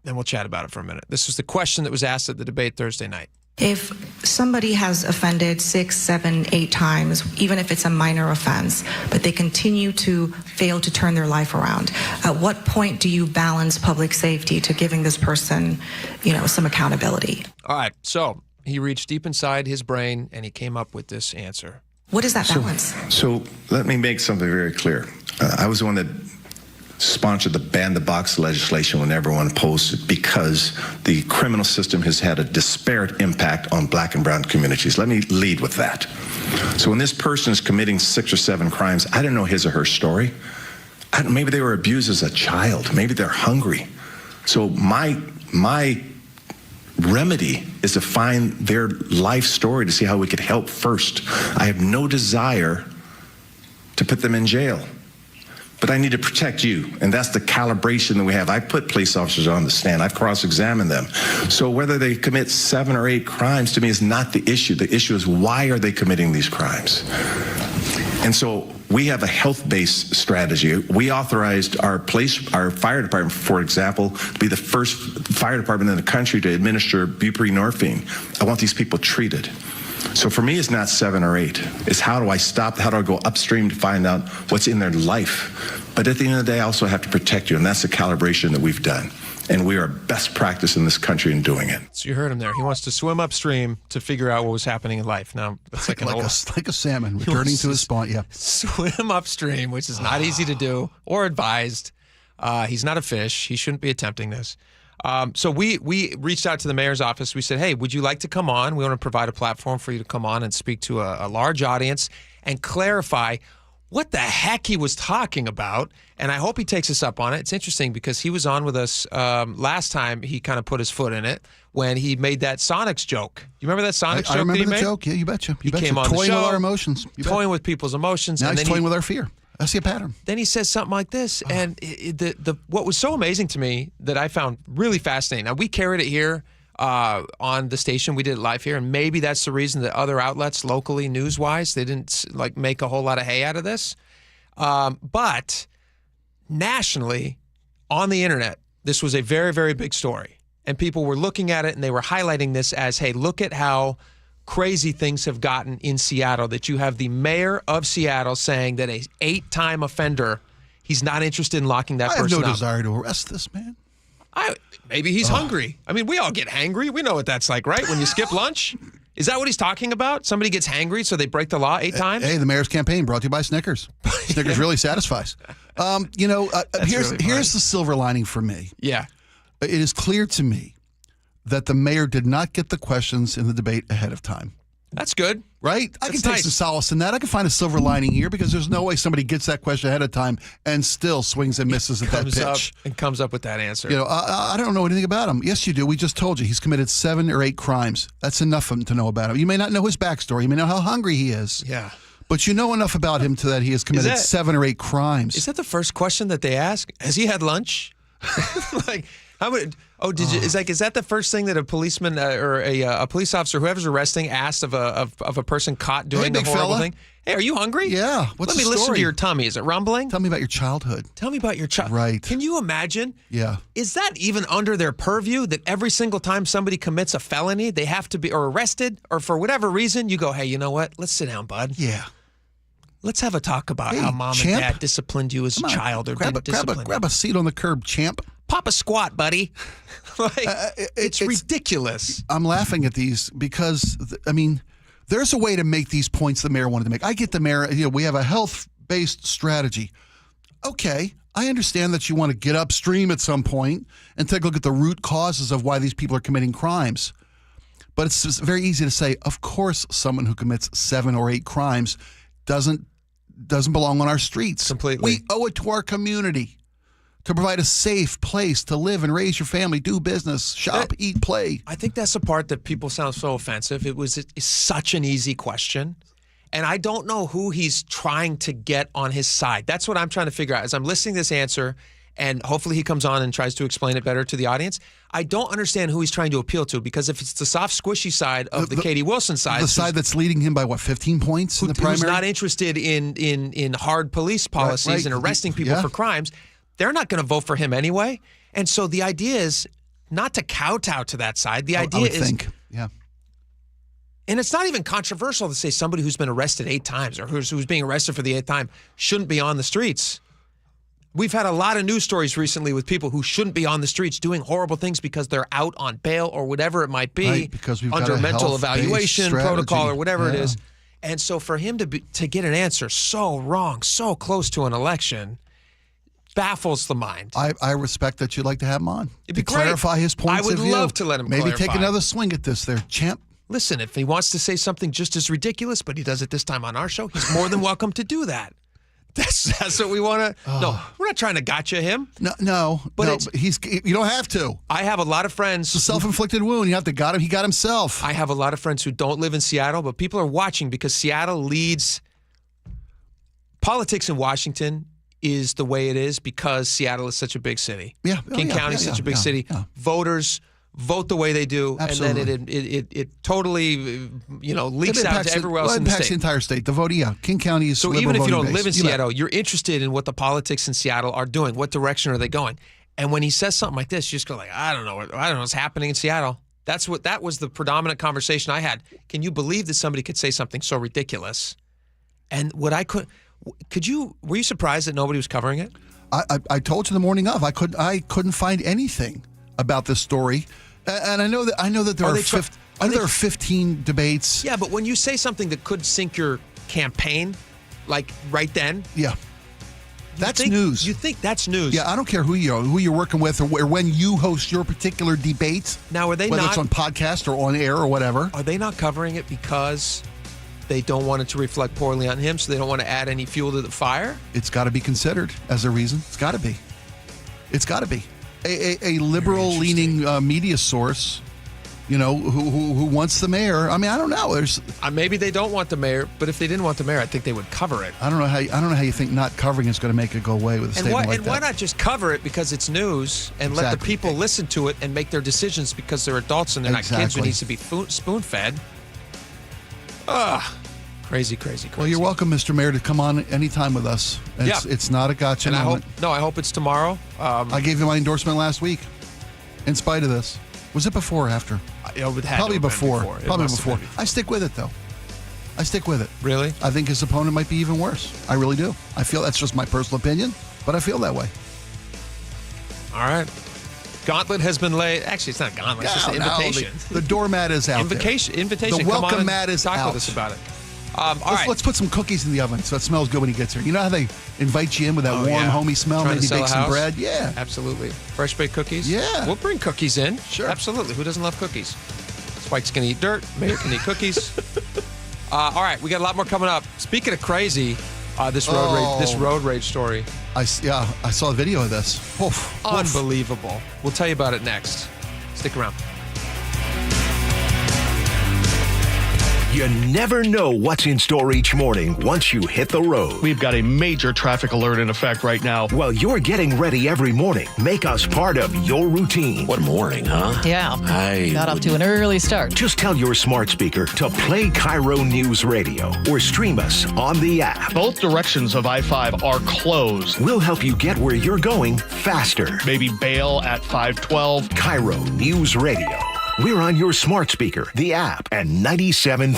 then we'll chat about it for a minute. This was the question that was asked at the debate Thursday night. If somebody has offended 6, 7, 8 times, even if it's a minor offense, but they continue to fail to turn their life around, at what point do you balance public safety to giving this person, some accountability? All right, so he reached deep inside his brain, and he came up with this answer. What is that balance? So let me make something very clear. I was the one that sponsored the ban the box legislation when everyone opposed it, because the criminal system has had a disparate impact on black and brown communities. Let me lead with that. So when this person is committing 6 or 7 crimes, I don't know his or her story. Maybe they were abused as a child. Maybe they're hungry. So my remedy is to find their life story to see how we could help first. I have no desire to put them in jail, but I need to protect you, and that's the calibration that we have. I put police officers on the stand. I've cross-examined them. So whether they commit 7 or 8 crimes to me is not the issue. The issue is, why are they committing these crimes? And so we have a health-based strategy. We authorized our fire department, for example, to be the first fire department in the country to administer buprenorphine. I want these people treated. So for me, it's not 7 or 8. It's how do I stop? How do I go upstream to find out what's in their life? But at the end of the day, I also have to protect you, and that's the calibration that we've done. And we are best practice in this country in doing it. So you heard him there. He wants to swim upstream to figure out what was happening in life. Now, that's like a salmon returning to his spawn. Yeah, swim upstream, which is not easy to do or advised. He's not a fish. He shouldn't be attempting this. So we reached out to the mayor's office. We said, hey, would you like to come on? We want to provide a platform for you to come on and speak to a large audience and clarify what the heck he was talking about. And I hope he takes us up on it. It's interesting because he was on with us last time. He kind of put his foot in it when he made that Sonics joke. You remember that Sonics joke? I remember that he the made? joke. Yeah, you betcha. He came on the show, toying with our emotions. Toying with people's emotions. Now and he's then toying with our fear. I see a pattern. Then he says something like this, and what was so amazing to me that I found really fascinating. Now, we carried it here on the station. We did it live here, and maybe that's the reason that other outlets locally, news-wise, they didn't make a whole lot of hay out of this. But nationally, on the internet, this was a very, very big story, and people were looking at it, and they were highlighting this as, hey, look at how crazy things have gotten in Seattle, that you have the mayor of Seattle saying that a 8-time offender, he's not interested in locking that person up. I have no desire to arrest this man. Maybe he's hungry. I mean, we all get hangry. We know what that's like, right? When you skip lunch? Is that what he's talking about? Somebody gets hangry, so they break the law 8 times? Hey, the mayor's campaign brought to you by Snickers. Snickers really satisfies. Here's the silver lining for me. Yeah. It is clear to me that the mayor did not get the questions in the debate ahead of time. That's good. Right? I can take some solace in that. I can find a silver lining here, because there's no way somebody gets that question ahead of time and still swings and misses at that pitch. And comes up with that answer. I don't know anything about him. Yes, you do. We just told you he's committed 7 or 8 crimes. That's enough to know about him. You may not know his backstory. You may know how hungry he is. Yeah. But you know enough about him that he has committed 7 or 8 crimes. Is that the first question that they ask? Has he had lunch? How would? Oh, did you? Is that the first thing that a policeman or a police officer, whoever's arresting, asked of a person caught doing the horrible fella. thing? Hey, are you hungry? Yeah. What's Let me the listen story? to your tummy. Is it rumbling? Tell me about your childhood. Tell me about your child. Right. Can you imagine? Yeah. Is that even under their purview that every single time somebody commits a felony, they have to be or arrested or for whatever reason, you go, hey, you know what? Let's sit down, bud. Yeah. Let's have a talk about how mom champ. and dad disciplined you as a child or didn't discipline you. Grab a seat on the curb, champ. Pop a squat, buddy. It's ridiculous. I'm laughing at these because, there's a way to make these points the mayor wanted to make. I get the mayor, we have a health-based strategy. Okay, I understand that you want to get upstream at some point and take a look at the root causes of why these people are committing crimes. But it's just very easy to say, of course, someone who commits 7 or 8 crimes doesn't belong on our streets. Completely. We owe it to our community to provide a safe place to live and raise your family, do business, shop, eat, play. I think that's the part that people sound so offensive. It's such an easy question. And I don't know who he's trying to get on his side. That's what I'm trying to figure out as I'm listening to this answer, and hopefully he comes on and tries to explain it better to the audience. I don't understand who he's trying to appeal to, because if it's the soft, squishy side of the Katie Wilson side. The side that's leading him by, 15 points in the primary? Who's not interested in hard police policies and arresting people for crimes. They're not going to vote for him anyway. And so the idea is not to kowtow to that side. The idea is, yeah. And it's not even controversial to say somebody who's been arrested 8 times or who's being arrested for the 8th time shouldn't be on the streets. We've had a lot of news stories recently with people who shouldn't be on the streets doing horrible things because they're out on bail or whatever it might be, right, because we've under got a mental health-based evaluation strategy. protocol or whatever it is. And so for him to get an answer so wrong, so close to an election, baffles the mind. I respect that you'd like to have him on. It'd be to great. clarify his points of view. I would love to let him Maybe clarify. take another swing at this there, champ. Listen, if he wants to say something just as ridiculous, but he does it this time on our show, he's more than welcome to do that. That's what we want to. No, we're not trying to gotcha him. No, but you don't have to. I have a lot of friends. It's a self-inflicted wound. You have to got him. He got himself. I have a lot of friends who don't live in Seattle, but people are watching because Seattle leads. Politics in Washington is the way it is because Seattle is such a big city. Yeah, King County is such a big city. Yeah. Voters vote the way they do, Absolutely. and then it totally leaks out to everywhere else in the impacts state. the entire state. The voting, King County is so liberal even if you voting don't live in base. Seattle, you're interested in what the politics in Seattle are doing. What direction are they going? And when he says something like this, you just go like, I don't know what's happening in Seattle. That was the predominant conversation I had. Can you believe that somebody could say something so ridiculous? And were you surprised that nobody was covering it? I told you the morning of. I couldn't find anything about this story. And I know that there are 15 debates. Yeah, but when you say something that could sink your campaign, like right then, that's news. You think that's news? Yeah, I don't care who you're working with or when you host your particular debate. Now, whether it's on podcast or on air or whatever? Are they not covering it because they don't want it to reflect poorly on him, so they don't want to add any fuel to the fire? It's got to be considered as a reason. It's got to be. It's got to be. A liberal-leaning media source, who wants the mayor. I mean, I don't know. There's maybe they don't want the mayor, but if they didn't want the mayor, I think they would cover it. I don't know how you think not covering is going to make it go away with a statement like that. Why not just cover it because it's news and let the people listen to it and make their decisions because they're adults and they're not kids who needs to be spoon-fed. Crazy. Well, you're welcome, Mr. Mayor, to come on anytime with us. It's not a gotcha and moment. I hope it's tomorrow. I gave you my endorsement last week, in spite of this. Was it before or after? Probably before. Probably before. I stick with it, though. I stick with it. Really? I think his opponent might be even worse. I really do. I feel that's just my personal opinion, but I feel that way. All right. Gauntlet has been laid. Actually, it's not a gauntlet. It's just an invitation. The doormat is out Invitation. The welcome mat is out. Talk with us about it. Let's put some cookies in the oven so it smells good when he gets here. You know how they invite you in with that warm, homey smell? Trying Maybe to bake sell a some house? bread? Yeah. Absolutely. Fresh baked cookies? Yeah. We'll bring cookies in. Sure. Absolutely. Who doesn't love cookies? Spike's going to eat dirt. Mayor can eat cookies. All right. We got a lot more coming up. Speaking of crazy, this road rage story. I saw a video of this. Oof. Unbelievable. We'll tell you about it next. Stick around. You never know what's in store each morning once you hit the road. We've got a major traffic alert in effect right now. Well, you're getting ready every morning. Make us part of your routine. What morning, huh? Yeah. Got off to an early start. Just tell your smart speaker to play KIRO Newsradio or stream us on the app. Both directions of I-5 are closed. We'll help you get where you're going faster. Maybe bail at 512. KIRO Newsradio. We're on your smart speaker, the app, and 97.3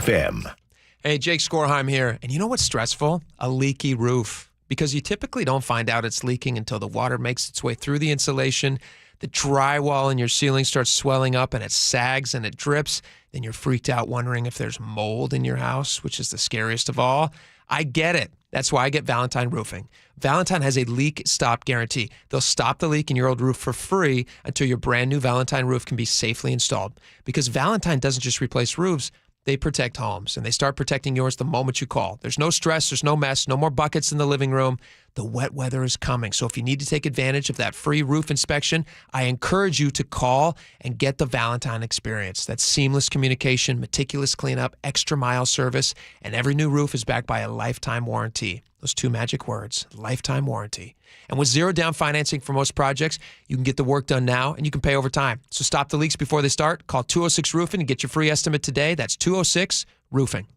FM. Hey, Jake Skorheim here. And you know what's stressful? A leaky roof. Because you typically don't find out it's leaking until the water makes its way through the insulation, the drywall in your ceiling starts swelling up and it sags and it drips. Then you're freaked out wondering if there's mold in your house, which is the scariest of all. I get it. That's why I get Valentine Roofing. Valentine has a leak stop guarantee. They'll stop the leak in your old roof for free until your brand new Valentine roof can be safely installed. Because Valentine doesn't just replace roofs, they protect homes, and they start protecting yours the moment you call. There's no stress, there's no mess, no more buckets in the living room. The wet weather is coming, so if you need to take advantage of that free roof inspection, I encourage you to call and get the Valentine experience. That's seamless communication, meticulous cleanup, extra mile service, and every new roof is backed by a lifetime warranty. Those two magic words, lifetime warranty. And with zero down financing for most projects, you can get the work done now and you can pay over time. So stop the leaks before they start. Call 206 Roofing and get your free estimate today. That's 206 Roofing.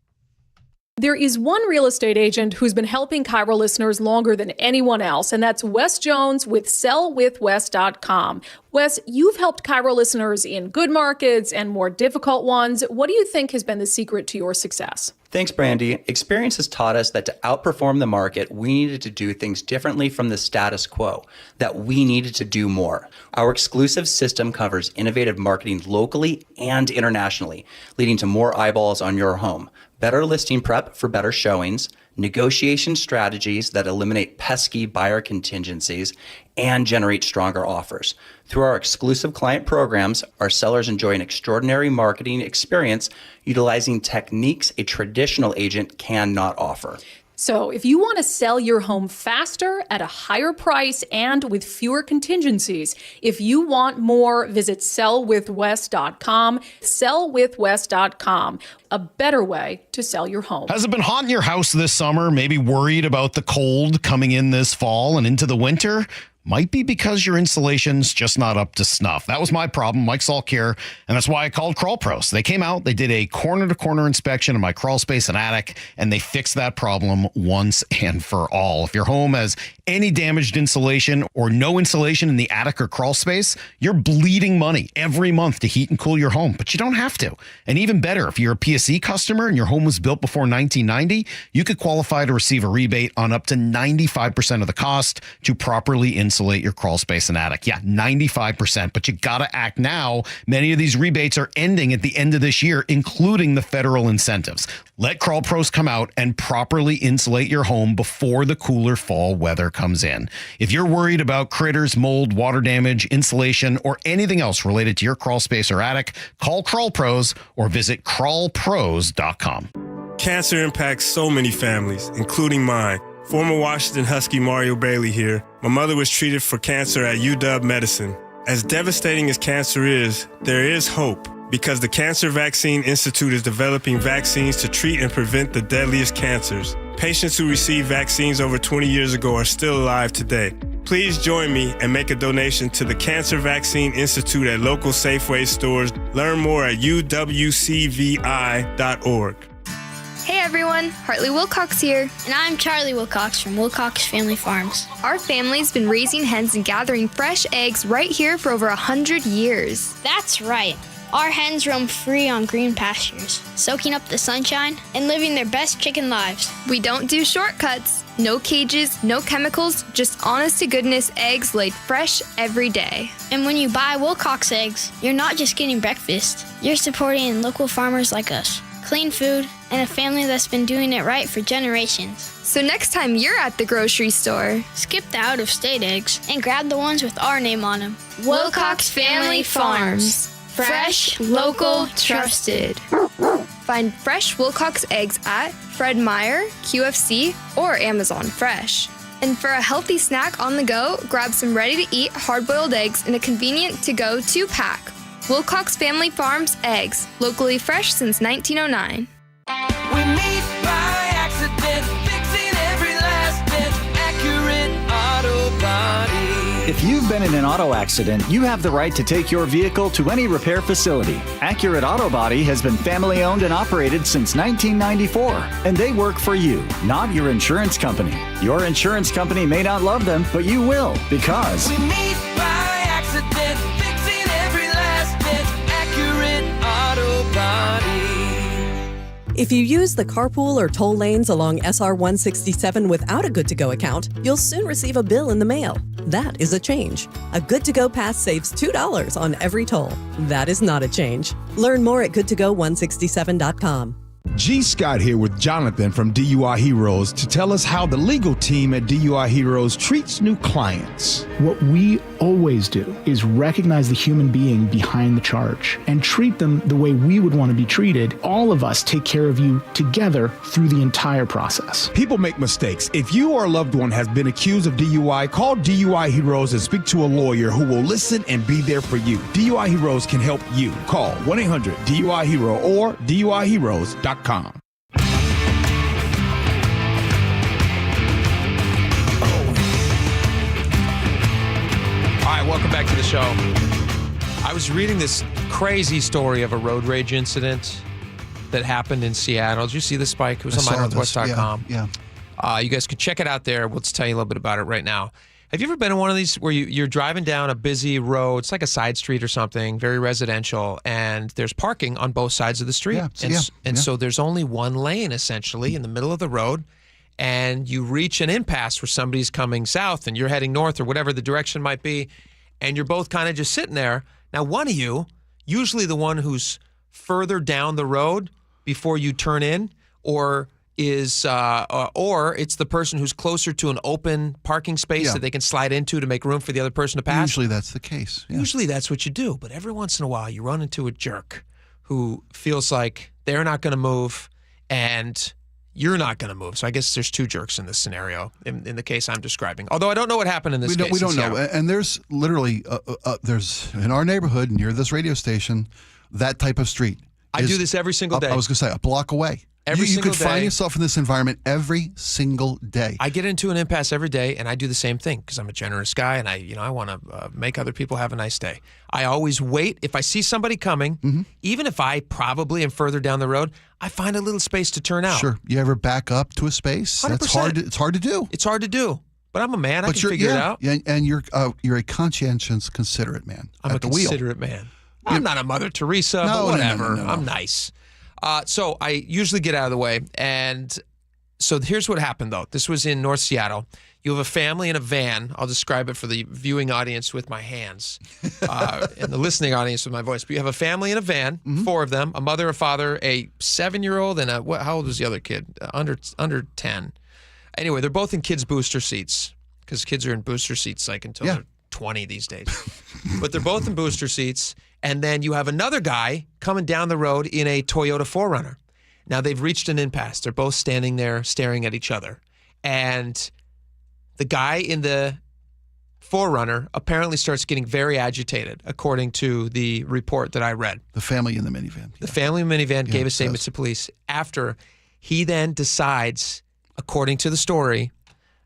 There is one real estate agent who's been helping KIRO listeners longer than anyone else, and that's Wes Jones with sellwithwes.com. Wes, you've helped KIRO listeners in good markets and more difficult ones. What do you think has been the secret to your success? Thanks, Brandy. Experience has taught us that to outperform the market, we needed to do things differently from the status quo, that we needed to do more. Our exclusive system covers innovative marketing locally and internationally, leading to more eyeballs on your home, better listing prep for better showings, negotiation strategies that eliminate pesky buyer contingencies, and generate stronger offers. Through our exclusive client programs, our sellers enjoy an extraordinary marketing experience utilizing techniques a traditional agent cannot offer. So if you want to sell your home faster, at a higher price, and with fewer contingencies, if you want more, visit sellwithwes.com, sellwithwes.com, a better way to sell your home. Has it been hot in your house this summer? Maybe worried about the cold coming in this fall and into the winter? Might be because your insulation's just not up to snuff. That was my problem, Mike Salk here, and that's why I called Crawl Pros. They came out, they did a corner-to-corner inspection of my crawl space and attic, and they fixed that problem once and for all. If your home has any damaged insulation or no insulation in the attic or crawl space, you're bleeding money every month to heat and cool your home, but you don't have to. And even better, if you're a PSE customer and your home was built before 1990, you could qualify to receive a rebate on up to 95% of the cost to properly insulate your crawl space and attic. Yeah, 95%, but you got to act now. Many of these rebates are ending at the end of this year, including the federal incentives. Let Crawl Pros come out and properly insulate your home before the cooler fall weather comes in. If you're worried about critters, mold, water damage, insulation, or anything else related to your crawl space or attic, call Crawl Pros or visit crawlpros.com. Cancer impacts so many families, including mine. Former Washington Husky Mario Bailey here. My mother was treated for cancer at UW Medicine. As devastating as cancer is, there is hope because the Cancer Vaccine Institute is developing vaccines to treat and prevent the deadliest cancers. Patients who received vaccines over 20 years ago are still alive today. Please join me and make a donation to the Cancer Vaccine Institute at local Safeway stores. Learn more at uwcvi.org. Hey everyone, Hartley Wilcox here. And I'm Charlie Wilcox from Wilcox Family Farms. Our family's been raising hens and gathering fresh eggs right here for over 100 years. That's right. Our hens roam free on green pastures, soaking up the sunshine and living their best chicken lives. We don't do shortcuts. No cages, no chemicals, just honest-to-goodness eggs laid fresh every day. And when you buy Wilcox eggs, you're not just getting breakfast. You're supporting local farmers like us. Clean food, and a family that's been doing it right for generations. So next time you're at the grocery store, skip the out-of-state eggs and grab the ones with our name on them. Wilcox Family Farms. Fresh, local, trusted. Find fresh Wilcox eggs at Fred Meyer, QFC, or Amazon Fresh. And for a healthy snack on the go, grab some ready-to-eat hard-boiled eggs in a convenient to-go 2-pack. Wilcox Family Farms eggs, locally fresh since 1909. We meet by accident, fixing every last bit, Accurate Auto Body. If you've been in an auto accident, you have the right to take your vehicle to any repair facility. Accurate Auto Body has been family owned and operated since 1994, and they work for you, not your insurance company. Your insurance company may not love them, but you will, because We meet by accident, fixing every last bit, Accurate Auto Body. If you use the carpool or toll lanes along SR 167 without a Good to Go account, you'll soon receive a bill in the mail. That is a change. A Good to Go pass saves $2 on every toll. That is not a change. Learn more at goodtogo167.com. G. Scott here with Jonathan from DUI Heroes to tell us how the legal team at DUI Heroes treats new clients. What we always do is recognize the human being behind the charge and treat them the way we would want to be treated. All of us take care of you together through the entire process. People make mistakes. If you or a loved one has been accused of DUI, call DUI Heroes and speak to a lawyer who will listen and be there for you. DUI Heroes can help you. Call 1-800-DUI-HERO or DUIHeroes.com. All right, welcome back to the show. I was reading this crazy story of a road rage incident that happened in Seattle. Did you see this, Spike? It was on mynorthwest.com. Yeah. You guys could check it out there. We'll just tell you a little bit about it right now. Have you ever been in one of these where you're driving down a busy road? It's like a side street or something, very residential, and there's parking on both sides of the street. So there's only one lane, essentially, in the middle of the road, and you reach an impasse where somebody's coming south and you're heading north or whatever the direction might be, and you're both kind of just sitting there. Now, one of you, usually the one who's further down the road before you turn in, or it's the person who's closer to an open parking space that they can slide into to make room for the other person to pass. Usually that's the case. Yeah. Usually that's what you do. But every once in a while you run into a jerk who feels like they're not going to move and you're not going to move. So I guess there's two jerks in this scenario in the case I'm describing. Although I don't know what happened in this case. We don't know. And there's literally, there's in our neighborhood near this radio station, that type of street. I do this every single day. I was going to say a block away. You could find yourself in this environment every single day. I get into an impasse every day, and I do the same thing because I'm a generous guy, and I want to make other people have a nice day. I always wait. If I see somebody coming, even if I probably am further down the road, I find a little space to turn out. Sure. You ever back up to a space? 100%. It's hard to do. It's hard to do. But I'm a man. I can figure it out. Yeah, and you're a conscientious, considerate man. I'm a considerate man. I'm not a Mother Teresa, but whatever. No. I'm nice. So I usually get out of the way. And so here's what happened, though. This was in North Seattle. You have a family in a van. I'll describe it for the viewing audience with my hands and the listening audience with my voice. But you have a family in a van, four of them, a mother, a father, a 7-year-old, and how old was the other kid? Under 10. Anyway, they're both in kids' booster seats because kids are in booster seats like until they're 20 these days. But they're both in booster seats. And then you have another guy coming down the road in a Toyota 4Runner. Now, they've reached an impasse. They're both standing there staring at each other. And the guy in the 4Runner apparently starts getting very agitated, according to the report that I read. The family in the minivan. The family in the minivan gave a statement to police after he then decides, according to the story,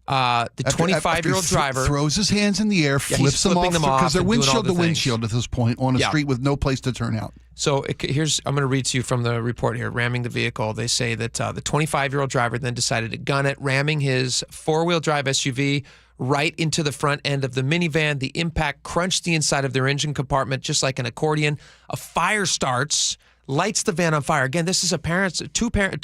the 25-year-old driver throws his hands in the air, flips them off because they're windshield to windshield at this point on a street with no place to turn out. So I'm going to read to you from the report here. Ramming the vehicle, they say that the 25-year-old driver then decided to gun it, ramming his four-wheel drive SUV right into the front end of the minivan. The impact crunched the inside of their engine compartment just like an accordion. A fire starts, lights the van on fire. Again, this is a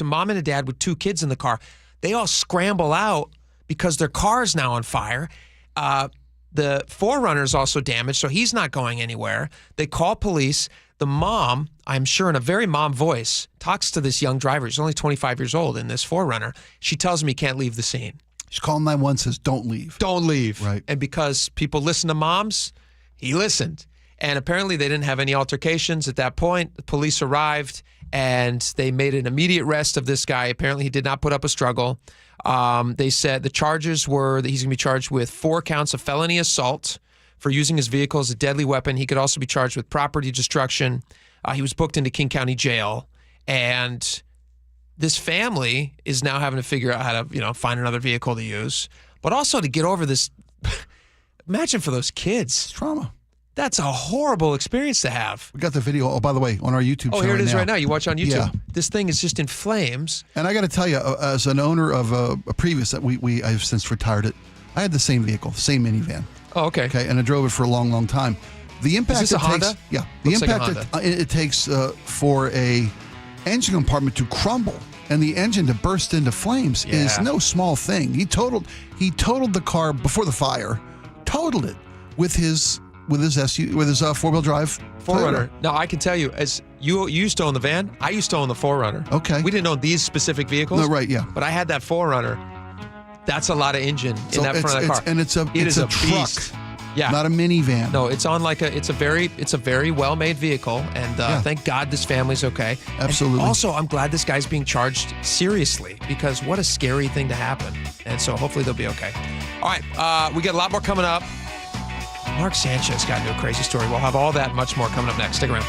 mom and a dad with two kids in the car. They all scramble out because their car is now on fire. The 4Runner is also damaged, so he's not going anywhere. They call police. The mom, I'm sure in a very mom voice, talks to this young driver. He's only 25 years old in this 4Runner. She tells him he can't leave the scene. She called 911, says, don't leave. Don't leave. Right. And because people listen to moms, he listened. And apparently they didn't have any altercations at that point. The police arrived, and they made an immediate arrest of this guy. Apparently he did not put up a struggle. They said the charges were that he's going to be charged with 4 counts of felony assault for using his vehicle as a deadly weapon. He could also be charged with property destruction. He was booked into King County Jail, and this family is now having to figure out how to, find another vehicle to use, but also to get over this. Imagine for those kids. It's trauma. That's a horrible experience to have. We got the video, by the way, on our YouTube channel. Oh, here it is now. right now. You watch on YouTube. Yeah. This thing is just in flames. And I got to tell you, as an owner of a previous that I've since retired it, I had the same vehicle, the same minivan. Oh, okay. Okay, and I drove it for a long, long time. The impact is this it a takes, Honda? yeah, the Looks like a impact Honda. it takes for a engine compartment to crumble and the engine to burst into flames is no small thing. He totaled the car before the fire, totaled it with his four-wheel drive 4Runner. Now, I can tell you, as you used to own the van, I used to own the 4Runner. Okay. We didn't own these specific vehicles. No, right, yeah. But I had that 4Runner. That's a lot of engine in that front of the car. And it's a truck. Beast. Yeah. Not a minivan. No, it's on it's a very well-made vehicle, and thank God this family's okay. Absolutely. And also, I'm glad this guy's being charged seriously, because what a scary thing to happen. And so hopefully they'll be okay. All right, we got a lot more coming up. Mark Sanchez got into a crazy story. We'll have all that and much more coming up next. Stick around.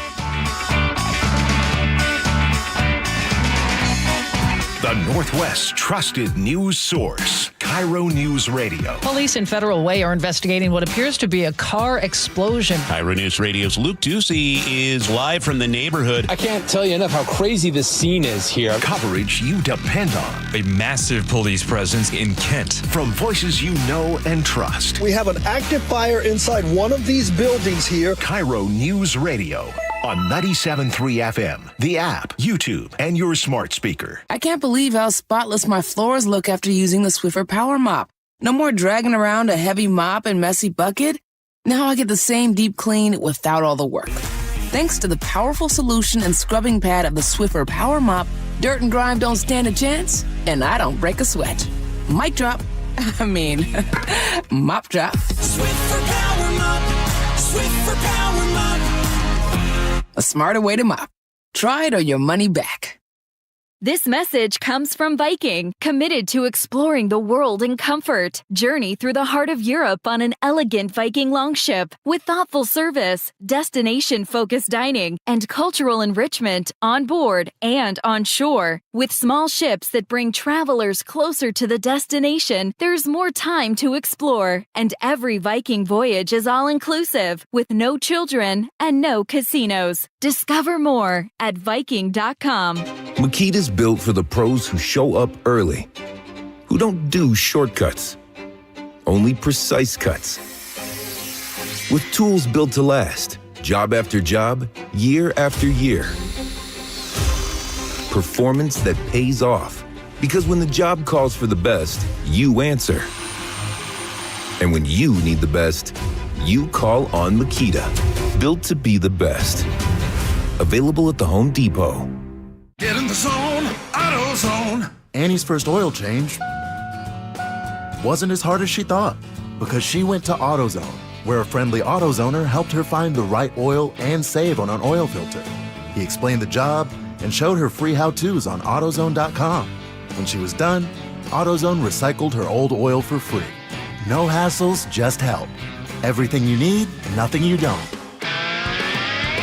The Northwest's trusted news source, KIRO Newsradio. Police in Federal Way are investigating what appears to be a car explosion. KIRO News Radio's Luke Ducey is live from the neighborhood. I can't tell you enough how crazy this scene is here. Coverage you depend on. A massive police presence in Kent. From voices you know and trust. We have an active fire inside one of these buildings here. KIRO News Radio on 97.3 FM, the app, YouTube, and your smart speaker. I can't believe how spotless my floors look after using the Swiffer Power Mop. No more dragging around a heavy mop and messy bucket. Now I get the same deep clean without all the work. Thanks to the powerful solution and scrubbing pad of the Swiffer Power Mop, dirt and grime don't stand a chance, and I don't break a sweat. Mic drop. Mop drop. Swiffer Power Mop. Swiffer Power Mop. A smarter way to mop. Try it or your money back. This message comes from Viking, committed to exploring the world in comfort. Journey through the heart of Europe on an elegant Viking longship with thoughtful service, destination-focused dining, and cultural enrichment on board and on shore. With small ships that bring travelers closer to the destination, there's more time to explore. And every Viking voyage is all-inclusive, with no children and no casinos. Discover more at Viking.com. Makita's built for the pros who show up early, who don't do shortcuts, only precise cuts. With tools built to last, job after job, year after year. Performance that pays off, because when the job calls for the best, you answer. And when you need the best, you call on Makita. Built to be the best. Available at the Home Depot. Get in the zone, AutoZone. Annie's first oil change wasn't as hard as she thought, because she went to AutoZone, where a friendly AutoZoner helped her find the right oil and save on an oil filter. He explained the job and showed her free how-tos on AutoZone.com. When she was done, AutoZone recycled her old oil for free. No hassles, just help. Everything you need, nothing you don't.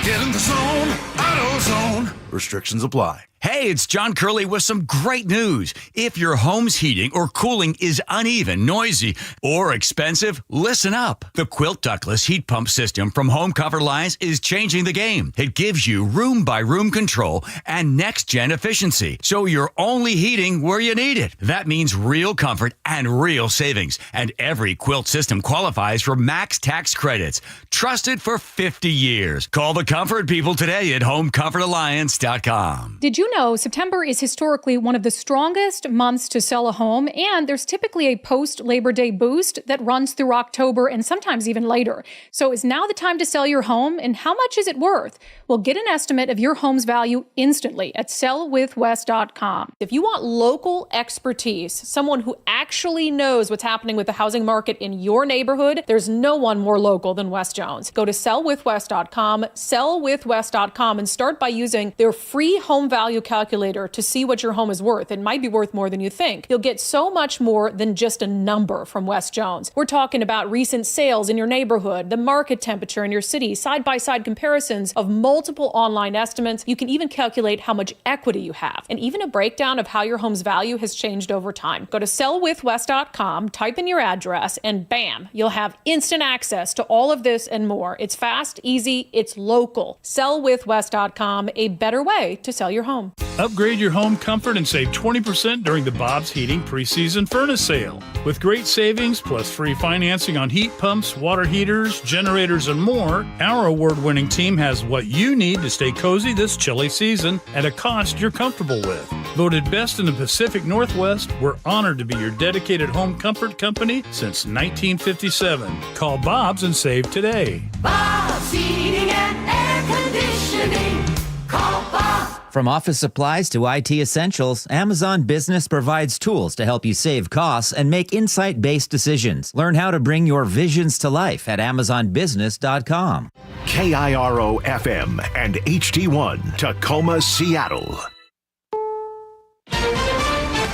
Get in the zone, AutoZone. Restrictions apply. Hey, it's John Curley with some great news. If your home's heating or cooling is uneven, noisy, or expensive, listen up. The Quilt Ductless Heat Pump System from Home Comfort Alliance is changing the game. It gives you room-by-room control and next-gen efficiency, so you're only heating where you need it. That means real comfort and real savings, and every Quilt system qualifies for max tax credits. Trusted for 50 years. Call the comfort people today at homecomfortalliance.com. Did you know September is historically one of the strongest months to sell a home, and there's typically a post-Labor Day boost that runs through October and sometimes even later. So is now the time to sell your home, and how much is it worth? Well, get an estimate of your home's value instantly at sellwithwest.com. If you want local expertise, someone who actually knows what's happening with the housing market in your neighborhood, there's no one more local than Wes Jones. Go to sellwithwest.com, sellwithwest.com, and start by using their free home value value calculator to see what your home is worth. It might be worth more than you think. You'll get so much more than just a number from Wes Jones. We're talking about recent sales in your neighborhood, the market temperature in your city, side-by-side comparisons of multiple online estimates. You can even calculate how much equity you have, and even a breakdown of how your home's value has changed over time. Go to sellwithwes.com, type in your address, and bam, you'll have instant access to all of this and more. It's fast, easy, it's local. Sellwithwes.com, a better way to sell your home. Upgrade your home comfort and save 20% during the Bob's Heating preseason furnace sale. With great savings plus free financing on heat pumps, water heaters, generators, and more, our award-winning team has what you need to stay cozy this chilly season at a cost you're comfortable with. Voted best in the Pacific Northwest, we're honored to be your dedicated home comfort company since 1957. Call Bob's and save today. Bob's Heating and Air Conditioning. Call Bob. From office supplies to IT essentials, Amazon Business provides tools to help you save costs and make insight-based decisions. Learn how to bring your visions to life at AmazonBusiness.com. KIRO FM and HD1 Tacoma, Seattle.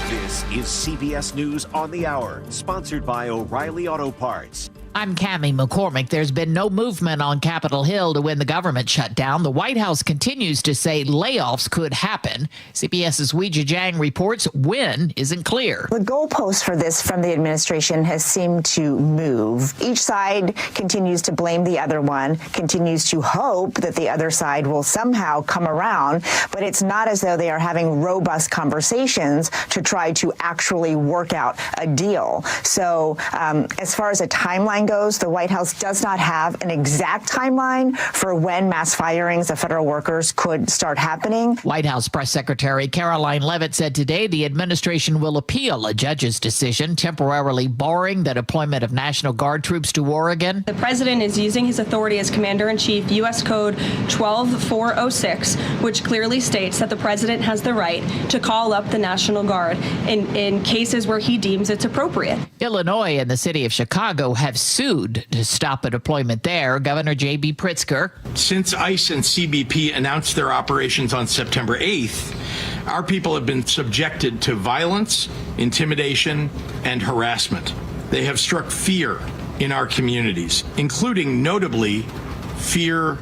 This is CBS News on the Hour, sponsored by O'Reilly Auto Parts. I'm Cammie McCormick. There's been no movement on Capitol Hill to win the government shutdown. The White House continues to say layoffs could happen. CBS's Weijia Jiang reports when isn't clear. The goalpost for this from the administration has seemed to move. Each side continues to blame the other one, continues to hope that the other side will somehow come around, but it's not as though they are having robust conversations to try to actually work out a deal. So as far as a timeline goes, the White House does not have an exact timeline for when mass firings of federal workers could start happening. White House Press Secretary Caroline Leavitt said today the administration will appeal a judge's decision temporarily barring the deployment of National Guard troops to Oregon. The president is using his authority as Commander-in-Chief, U.S. Code 12406, which clearly states that the president has the right to call up the National Guard in cases where he deems it's appropriate. Illinois and the city of Chicago have sued to stop a deployment there. Governor J.B. Pritzker. Since ICE and CBP announced their operations on September 8th, our people have been subjected to violence, intimidation, and harassment. They have struck fear in our communities, including notably fear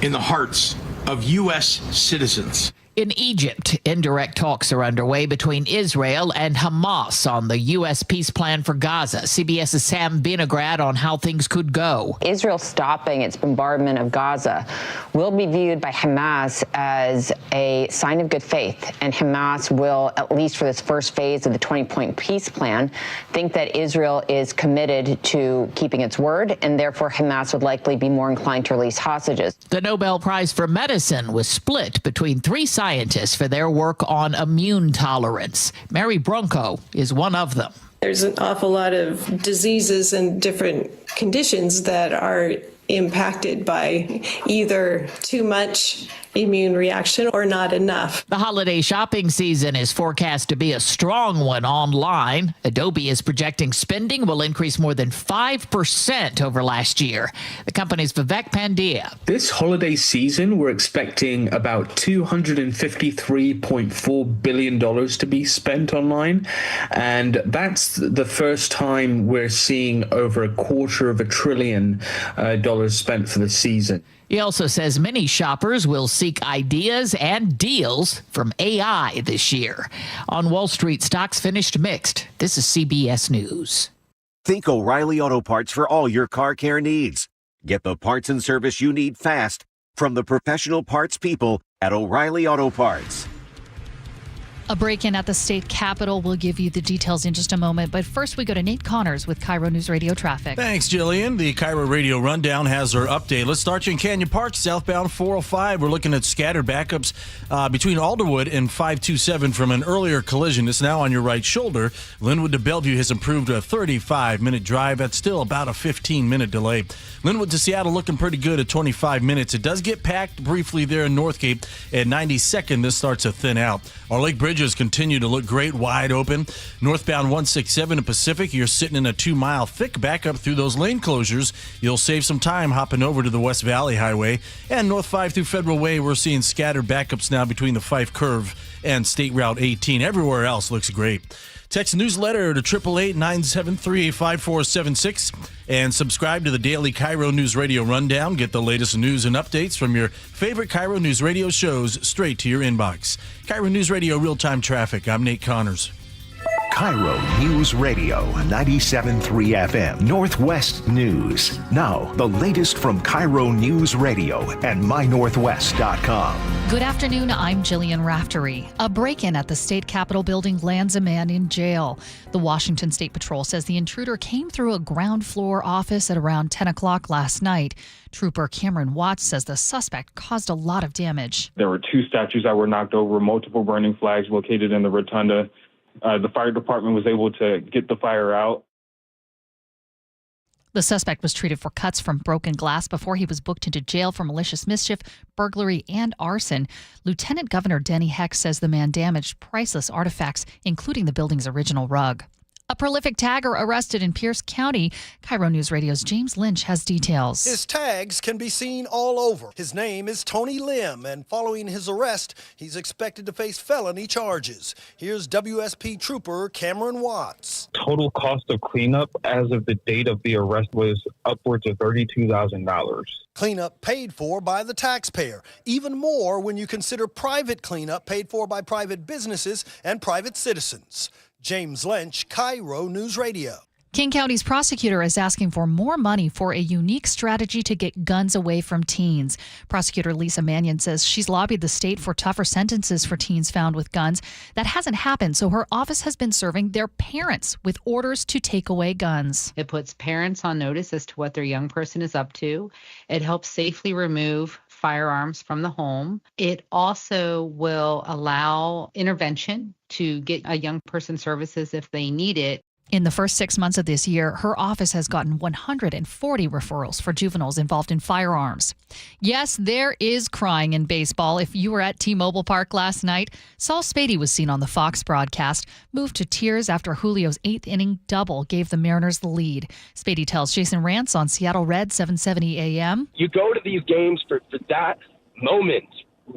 in the hearts of U.S. citizens. In Egypt, indirect talks are underway between Israel and Hamas on the U.S. peace plan for Gaza. CBS's Sam Vinograd on how things could go. Israel stopping its bombardment of Gaza will be viewed by Hamas as a sign of good faith, and Hamas will, at least for this first phase of the 20-point peace plan, think that Israel is committed to keeping its word, and therefore Hamas would likely be more inclined to release hostages. The Nobel Prize for Medicine was split between three scientists for their work on immune tolerance. Mary Bronco is one of them. There's an awful lot of diseases and different conditions that are impacted by either too much immune reaction or not enough. The holiday shopping season is forecast to be a strong one online. Adobe is projecting spending will increase more than 5% over last year. The company's Vivek Pandya. This holiday season, we're expecting about $253.4 billion to be spent online. And that's the first time we're seeing over $250 billion spent for the season. He also says many shoppers will seek ideas and deals from AI this year. On Wall Street, stocks finished mixed. This is CBS News. Think O'Reilly Auto Parts for all your car care needs. Get the parts and service you need fast from the professional parts people at O'Reilly Auto Parts. A break-in at the state capitol. We'll give you the details in just a moment. But first, we go to Nate Connors with KIRO News Radio Traffic. Thanks, Jillian. The KIRO Radio Rundown has our update. Let's start you in Canyon Park, southbound 405. We're looking at scattered backups between Alderwood and 527 from an earlier collision. It's now on your right shoulder. Linwood to Bellevue has improved to a 35-minute drive. That's still about a 15-minute delay. Linwood to Seattle looking pretty good at 25 minutes. It does get packed briefly there in Northgate. At 92nd, this starts to thin out. Our Lake Bridge bridges continue to look great, wide open. Northbound 167 in Pacific, you're sitting in a 2-mile thick backup through those lane closures. You'll save some time hopping over to the West Valley Highway. And North 5 through Federal Way, we're seeing scattered backups now between the Fife Curve and State Route 18. Everywhere else looks great. Text newsletter to 888-973-5476 and subscribe to the daily KIRO News Radio Rundown. Get the latest news and updates from your favorite KIRO News Radio shows straight to your inbox. KIRO News Radio Real-Time Traffic. I'm Nate Connors. KIRO News Radio 97.3 FM Northwest News. Now, the latest from KIRO News Radio and mynorthwest.com. Good afternoon, I'm Jillian Raftery. A break-in at the state capitol building lands a man in jail. The Washington State Patrol says the intruder came through a ground floor office at around 10 o'clock last night. Trooper Cameron Watts says the suspect caused a lot of damage. There were 2 statues that were knocked over, multiple burning flags located in the rotunda. The fire department was able to get the fire out. The suspect was treated for cuts from broken glass before he was booked into jail for malicious mischief, burglary, and arson. Lieutenant Governor Denny Heck says the man damaged priceless artifacts, including the building's original rug. A prolific tagger arrested in Pierce County. KIRO News Radio's James Lynch has details. His tags can be seen all over. His name is Tony Lim, and following his arrest, he's expected to face felony charges. Here's WSP Trooper Cameron Watts. Total cost of cleanup as of the date of the arrest was upwards of $32,000. Cleanup paid for by the taxpayer. Even more when you consider private cleanup paid for by private businesses and private citizens. James Lynch, KIRO News Radio. King County's prosecutor is asking for more money for a unique strategy to get guns away from teens. Prosecutor Lisa Mannion says she's lobbied the state for tougher sentences for teens found with guns. That hasn't happened, so her office has been serving their parents with orders to take away guns. It puts parents on notice as to what their young person is up to. It helps safely remove firearms from the home. It also will allow intervention to get a young person services if they need it. In the first 6 months of this year, her office has gotten 140 referrals for juveniles involved in firearms. Yes, there is crying in baseball. If you were at T-Mobile Park last night, Saul Spady was seen on the Fox broadcast, moved to tears after Julio's 8th inning double gave the Mariners the lead. Spady tells Jason Rantz on Seattle Red 770 AM. You go to these games for that moment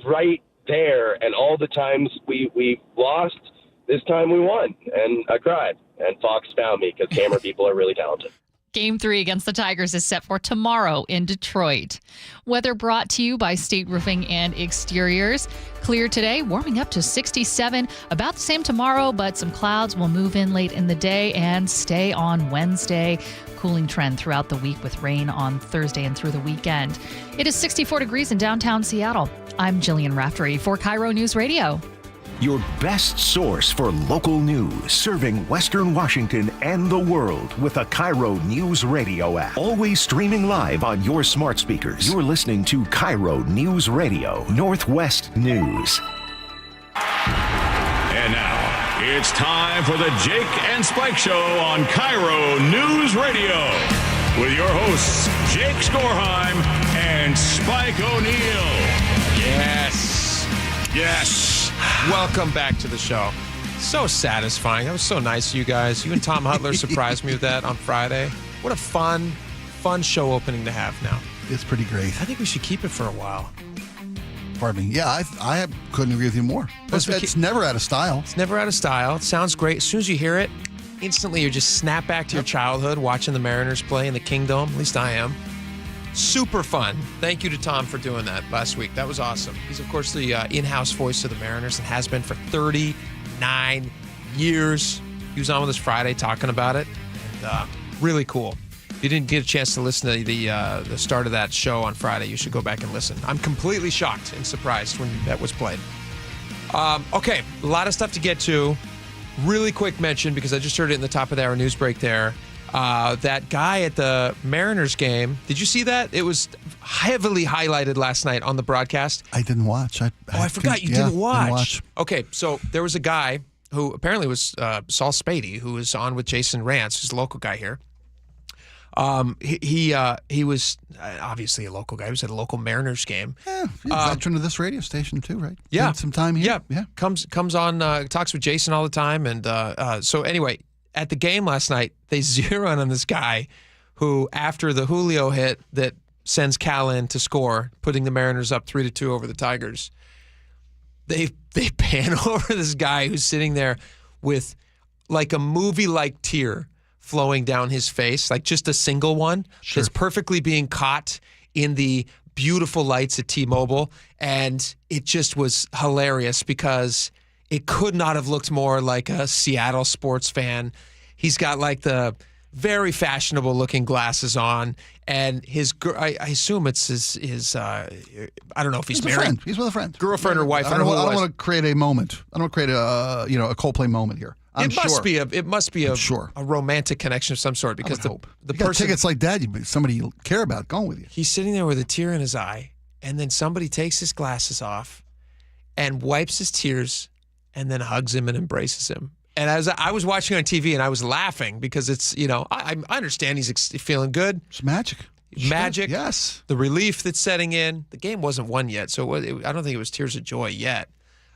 right there, and all the times we lost, this time we won, and I cried. And Fox found me because camera people are really talented. Game 3 against the Tigers is set for tomorrow in Detroit. Weather brought to you by State Roofing and Exteriors. Clear today, warming up to 67. About the same tomorrow, but some clouds will move in late in the day and stay on Wednesday. Cooling trend throughout the week with rain on Thursday and through the weekend. It is 64 degrees in downtown Seattle. I'm Jillian Raftery for KIRO News Radio. Your best source for local news, serving Western Washington and the world with a KIRO News Radio app. Always streaming live on your smart speakers. You're listening to KIRO News Radio, Northwest News. And now, it's time for the Jake and Spike Show on KIRO News Radio. With your hosts, Jake Skorheim and Spike O'Neill. Yes. Welcome back to the show. So satisfying. That was so nice of you guys. You and Tom Hutler surprised me with that on Friday. What a fun show opening to have now. It's pretty great. I think we should keep it for a while. Pardon me. Yeah, I couldn't agree with you more. It's never out of style. It's never out of style. It sounds great. As soon as you hear it, instantly you just snap back to your childhood watching the Mariners play in the Kingdome. At least I am. Super fun. Thank you to Tom for doing that last week. That was awesome. He's, of course, the in-house voice of the Mariners and has been for 39 years. He was on with us Friday talking about it. And really cool. If you didn't get a chance to listen to the start of that show on Friday, you should go back and listen. I'm completely shocked and surprised when that was played. Okay, a lot of stuff to get to. Really quick mention, because I just heard it in the top of the hour news break there. That guy at the Mariners game, did you see that? It was heavily highlighted last night on the broadcast. I didn't watch. I forgot you didn't watch. Okay, so there was a guy who apparently was Saul Spady, who was on with Jason Rantz, who's a local guy here. He was obviously a local guy. He was at a local Mariners game. Yeah, he's a veteran of this radio station too, right? Yeah, Spent some time here. Yeah. Comes on, talks with Jason all the time, and so anyway, at the game last night, they zero in on this guy who, after the Julio hit that sends Cal in to score, putting the Mariners up 3-2 over the Tigers. They pan over this guy who's sitting there with like a movie-like tear flowing down his face, like just a single one that's perfectly being caught in the beautiful lights at T-Mobile. And it just was hilarious because it could not have looked more like a Seattle sports fan. He's got like the very fashionable looking glasses on, and I assume it's his I don't know if he's married. He's with a friend. Girlfriend or wife. I don't want to create a moment. I don't want to create a Coldplay moment here. It must be a romantic connection of some sort because the you got person tickets like that, somebody you care about going with you. He's sitting there with a tear in his eye, and then somebody takes his glasses off and wipes his tears and then hugs him and embraces him. And as I was watching on TV and I was laughing because it's, I understand he's feeling good. It's magic. Magic. Yes. The relief that's setting in. The game wasn't won yet, so I don't think it was tears of joy yet.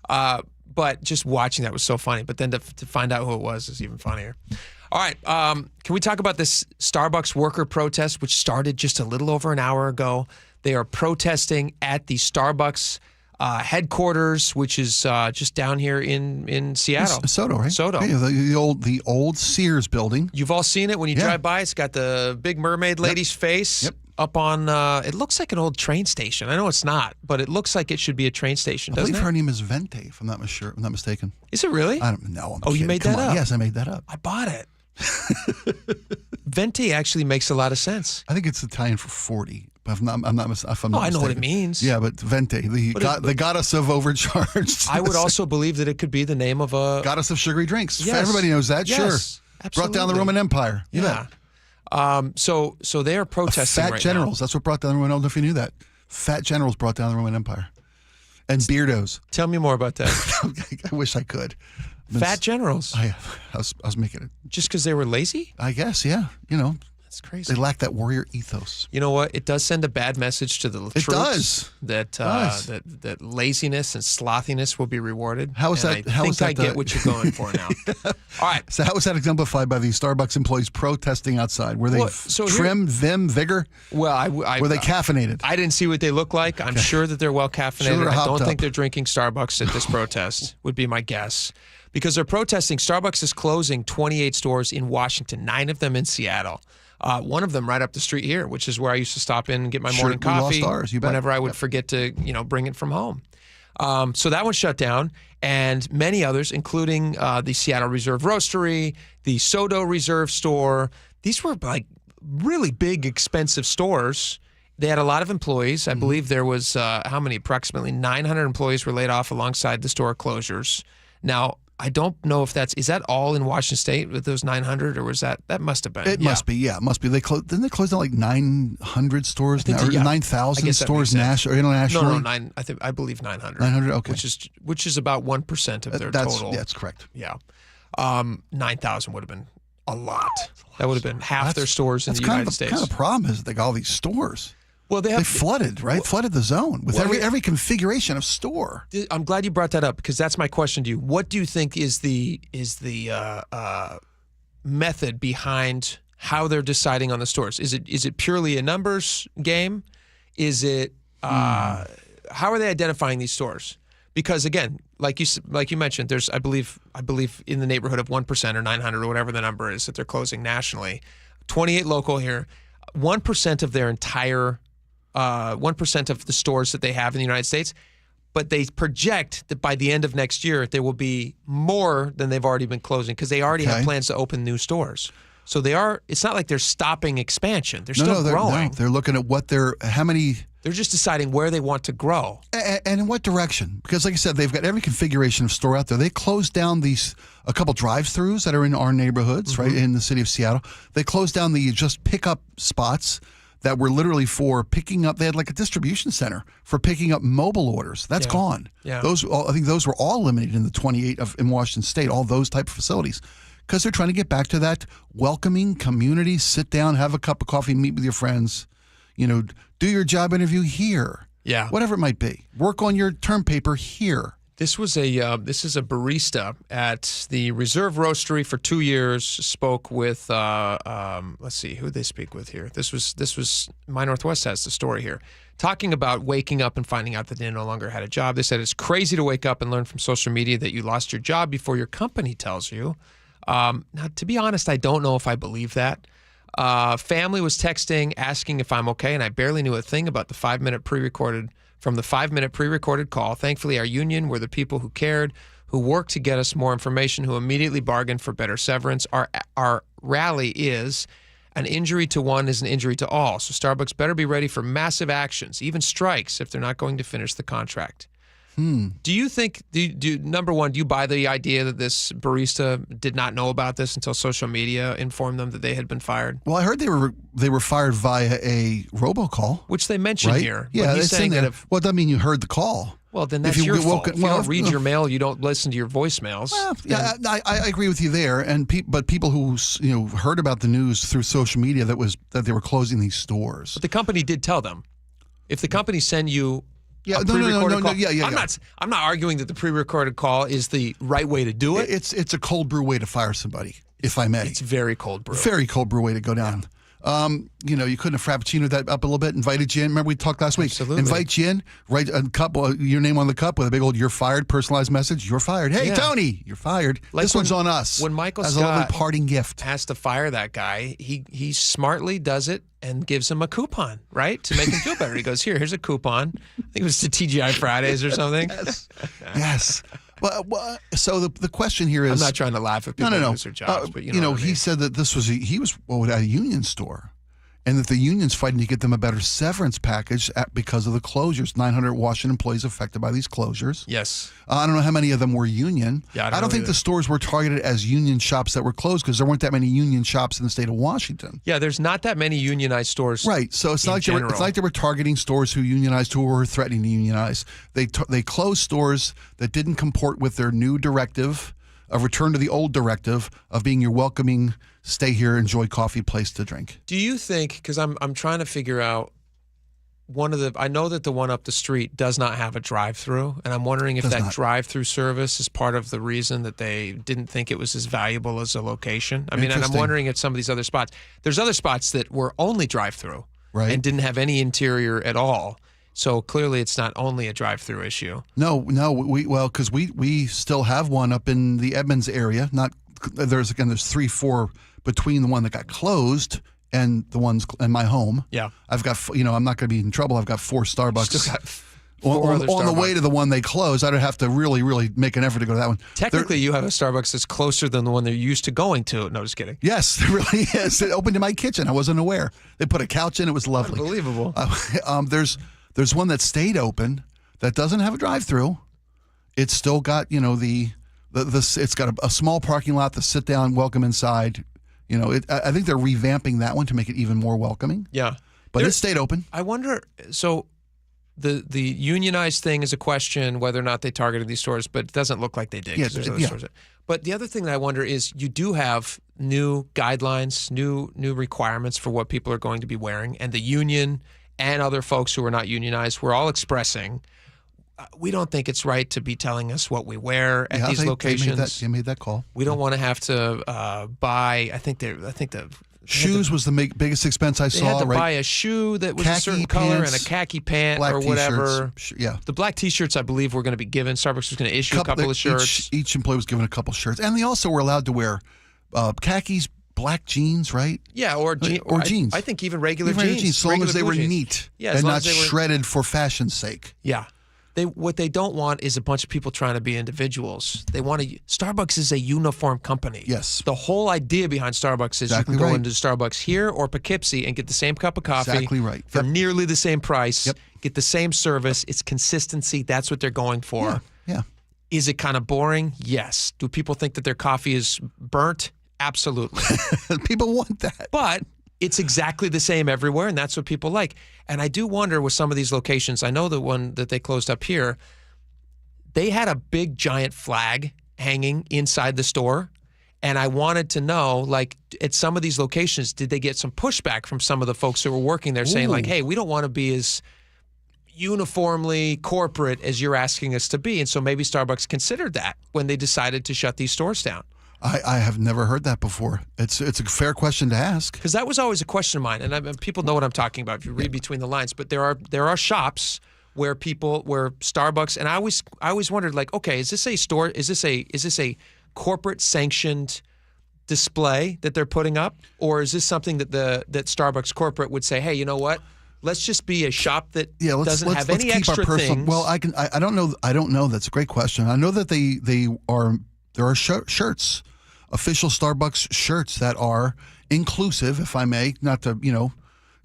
But just watching that was so funny. But then to find out who it was is even funnier. All right. Can we talk about this Starbucks worker protest, which started just a little over an hour ago? They are protesting at the Starbucks headquarters, which is just down here in Seattle. SoDo, right? SoDo. Yeah, the old Sears building. You've all seen it when you drive by. It's got the big mermaid lady's face up on, it looks like an old train station. I know it's not, but it looks like it should be a train station, doesn't it? I believe her name is Vente, if I'm not mistaken. Is it really? I don't know. You made that up? Yes, I made that up. I bought it. Vente actually makes a lot of sense. I think it's Italian for 40. If I'm not I know mistaken. what it means. Yeah, but Vente, the goddess of overcharged. I would also believe that it could be the name of a goddess of sugary drinks. Yes. Everybody knows that. Yes, sure. absolutely. Brought down the Roman Empire. Yeah. So they are protesting Fat generals. That's what brought down the Roman. I don't know if you knew that. Fat generals brought down the Roman Empire. And beardos. Tell me more about that. I wish I could. Fat generals. I was making it. Just because they were lazy? I guess, yeah. That's crazy. They lack that warrior ethos. You know what? It does send a bad message to the troops. Does. That laziness and slothiness will be rewarded. How is that? I get what you're going for now. All right. So how was that exemplified by these Starbucks employees protesting outside? Were they vigor? Well, were they caffeinated? I didn't see what they look like. I'm sure that they're well caffeinated. I don't think they're drinking Starbucks at this protest, would be my guess. Because they're protesting. Starbucks is closing 28 stores in Washington, 9 of them in Seattle. One of them right up the street here, which is where I used to stop in and get my morning coffee lost ours, you bet. whenever I would forget to, bring it from home. So that one shut down, and many others, including the Seattle Reserve Roastery, the SoDo Reserve Store. These were like really big, expensive stores. They had a lot of employees. I believe there was approximately 900 employees were laid off alongside the store closures. Now, I don't know if is that all in Washington State with those 900, or was that must have been? It must be, yeah, it must be. Didn't they close down like 900 stores, or 9,000 stores internationally? No, I believe 900. 900, okay. Which is about 1% of their total. That's correct. Yeah, 9,000 would have been a lot. That would have been half their stores in the United States. That's kind of the problem is they got all these stores. Well, they flooded, right? Flooded the zone with every configuration of store. I'm glad you brought that up because that's my question to you. What do you think is the method behind how they're deciding on the stores? Is it purely a numbers game? Is it how are they identifying these stores? Because again, like you mentioned, there's I believe in the neighborhood of 1% or 900 or whatever the number is that they're closing nationally. 28 local here. 1% of their entire 1% of the stores that they have in the United States, but they project that by the end of next year, there will be more than they've already been closing because they already have plans to open new stores. So it's not like they're stopping expansion. They're still growing. They're looking at how many. They're just deciding where they want to grow. And in what direction. Because like I said, they've got every configuration of store out there. They closed down a couple drive-thrus that are in our neighborhoods, right, in the city of Seattle. They closed down the just pickup spots that were literally for picking up. They had like a distribution center for picking up mobile orders. That's gone. Yeah. I think those were all eliminated in the 28 in Washington State, all those type of facilities. because they're trying to get back to that welcoming community, sit down, have a cup of coffee, meet with your friends, do your job interview here. Yeah. Whatever it might be. Work on your term paper here. This is a barista at the Reserve Roastery for 2 years. Spoke with let's see who they speak with here. This was My Northwest has the story here, talking about waking up and finding out that they no longer had a job. They said it's crazy to wake up and learn from social media that you lost your job before your company tells you. Now, to be honest, I don't know if I believe that. Family was texting asking if I'm okay, and I barely knew a thing about the 5-minute pre-recorded. From the 5-minute pre-recorded call, thankfully our union were the people who cared, who worked to get us more information, who immediately bargained for better severance. Our rally is an injury to one is an injury to all. So Starbucks better be ready for massive actions, even strikes, if they're not going to finish the contract. Do you think, number one, do you buy the idea that this barista did not know about this until social media informed them that they had been fired? Well, I heard they were fired via a robocall, which they mentioned right? here. Yeah, but he's it's saying in there. that Well, that means you heard the call. Well, then that's your fault. If you don't read your mail, you don't listen to your voicemails. Well, yeah, I agree with you there. But people who heard about the news through social media that they were closing these stores. But the company did tell them. If the company send you Yeah, a no, pre-recorded call. yeah. I'm not arguing that the pre-recorded call is the right way to do it. It's a cold brew way to fire somebody, if I may. It's very cold brew. Very cold brew way to go down. You couldn't have frappuccinoed that up a little bit, invited you in. Remember we talked last week? Absolutely. Invite you in, write a cup, your name on the cup with a big old "you're fired" personalized message. You're fired. Hey, Yeah. Tony, you're fired. Like this one's on us. When Michael as Scott a lovely parting gift has to fire that guy, he smartly does it and gives him a coupon, right, to make him feel better. He goes, here's a coupon. I think it was to TGI Fridays or something. Yes. Well, so the question here is, I'm not trying to laugh at people who lose their jobs, but you know what I mean. he said that he was at a union store, and that the union's fighting to get them a better severance package because of the closures. 900 Washington employees affected by these closures. Yes. I don't know how many of them were union. Yeah, I don't think the stores were targeted as union shops that were closed because there weren't that many union shops in the state of Washington. Yeah, there's not that many unionized stores. Right. So it's not like they were targeting stores who unionized, who were threatening to unionize. They closed stores that didn't comport with their new directive, a return to the old directive of being your welcoming, stay here, enjoy coffee place to drink. Do you think, because I'm trying to figure out, I know that the one up the street does not have a drive-through, and I'm wondering if that drive-through service is part of the reason that they didn't think it was as valuable as a location. I mean, and I'm wondering if some of these other spots, there's other spots that were only drive-through, right, and didn't have any interior at all. So clearly, it's not only a drive-through issue. No, because we still have one up in the Edmonds area. There's 3-4 between the one that got closed and the ones in my home. Yeah, I've got I'm not going to be in trouble. I've got 4 Starbucks. Still got 4 other on the Starbucks. way to the one they closed. I'd have to really, really make an effort to go to that one. Technically, you have a Starbucks that's closer than the one they're used to going to. No, just kidding. Yes, it really is. It opened in my kitchen. I wasn't aware. They put a couch in. It was lovely. Unbelievable. There's one that stayed open that doesn't have a drive-through. It's still got it's got a small parking lot, the sit down, welcome inside. I think they're revamping that one to make it even more welcoming. Yeah, but it stayed open. I wonder. So the unionized thing is a question whether or not they targeted these stores, but it doesn't look like they did. Yeah, there's other stores. But the other thing that I wonder is you do have new guidelines, new requirements for what people are going to be wearing, and the union and other folks who are not unionized, we're all expressing. We don't think it's right to be telling us what we wear at these locations. They made that call. We don't want to have to buy. I think the shoes was the biggest expense I saw. They had to buy a shoe that was khaki a certain color pants, and a khaki pant black or whatever. T-shirts. Yeah, the black T-shirts I believe were going to be given. Starbucks was going to issue a couple of shirts. Each employee was given a couple shirts, and they also were allowed to wear khakis, black jeans, right? Yeah, or jeans. I think even regular jeans. So long as they were neat and not shredded for fashion's sake. Yeah. What they don't want is a bunch of people trying to be individuals. They want Starbucks is a uniform company. Yes. The whole idea behind Starbucks is you can go into Starbucks here or Poughkeepsie and get the same cup of coffee. Exactly right. For nearly the same price. Yep. Get the same service. It's consistency. That's what they're going for. Yeah. Is it kind of boring? Yes. Do people think that their coffee is burnt? Absolutely. People want that. But it's exactly the same everywhere, and that's what people like. And I do wonder with some of these locations, I know the one that they closed up here, they had a big giant flag hanging inside the store, And I wanted to know, like, at some of these locations, did they get some pushback from some of the folks who were working there saying, like, hey, we don't want to be as uniformly corporate as you're asking us to be. And so maybe Starbucks considered that when they decided to shut these stores down. I have never heard that before. It's a fair question to ask. Because that was always a question of mine. And people know what I'm talking about if you read between the lines. But there are shops where Starbucks, and I always wondered, like, okay, is this a corporate sanctioned display that they're putting up, or is this something that Starbucks corporate would say, hey, you know what? Let's just be a shop that doesn't have any extra things. Well, I don't know. I don't know. That's a great question. I know that there are shirts, official Starbucks shirts that are inclusive, if I may, not to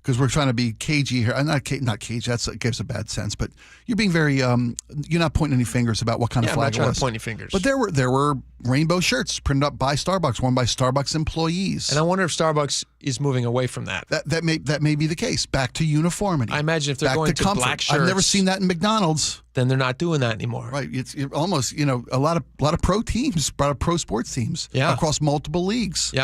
because we're trying to be cagey here. Not cagey. That gives a bad sense. But you're being very. You're not pointing any fingers about what kind of flag it was. I'm not trying to point any fingers. But there were rainbow shirts printed up by Starbucks, worn by Starbucks employees. And I wonder if Starbucks is moving away from that. That may be the case. Back to uniformity. I imagine if they're going to black shirts. I've never seen that in McDonald's. Then they're not doing that anymore. Right. It's almost a lot of pro teams, pro sports teams across multiple leagues.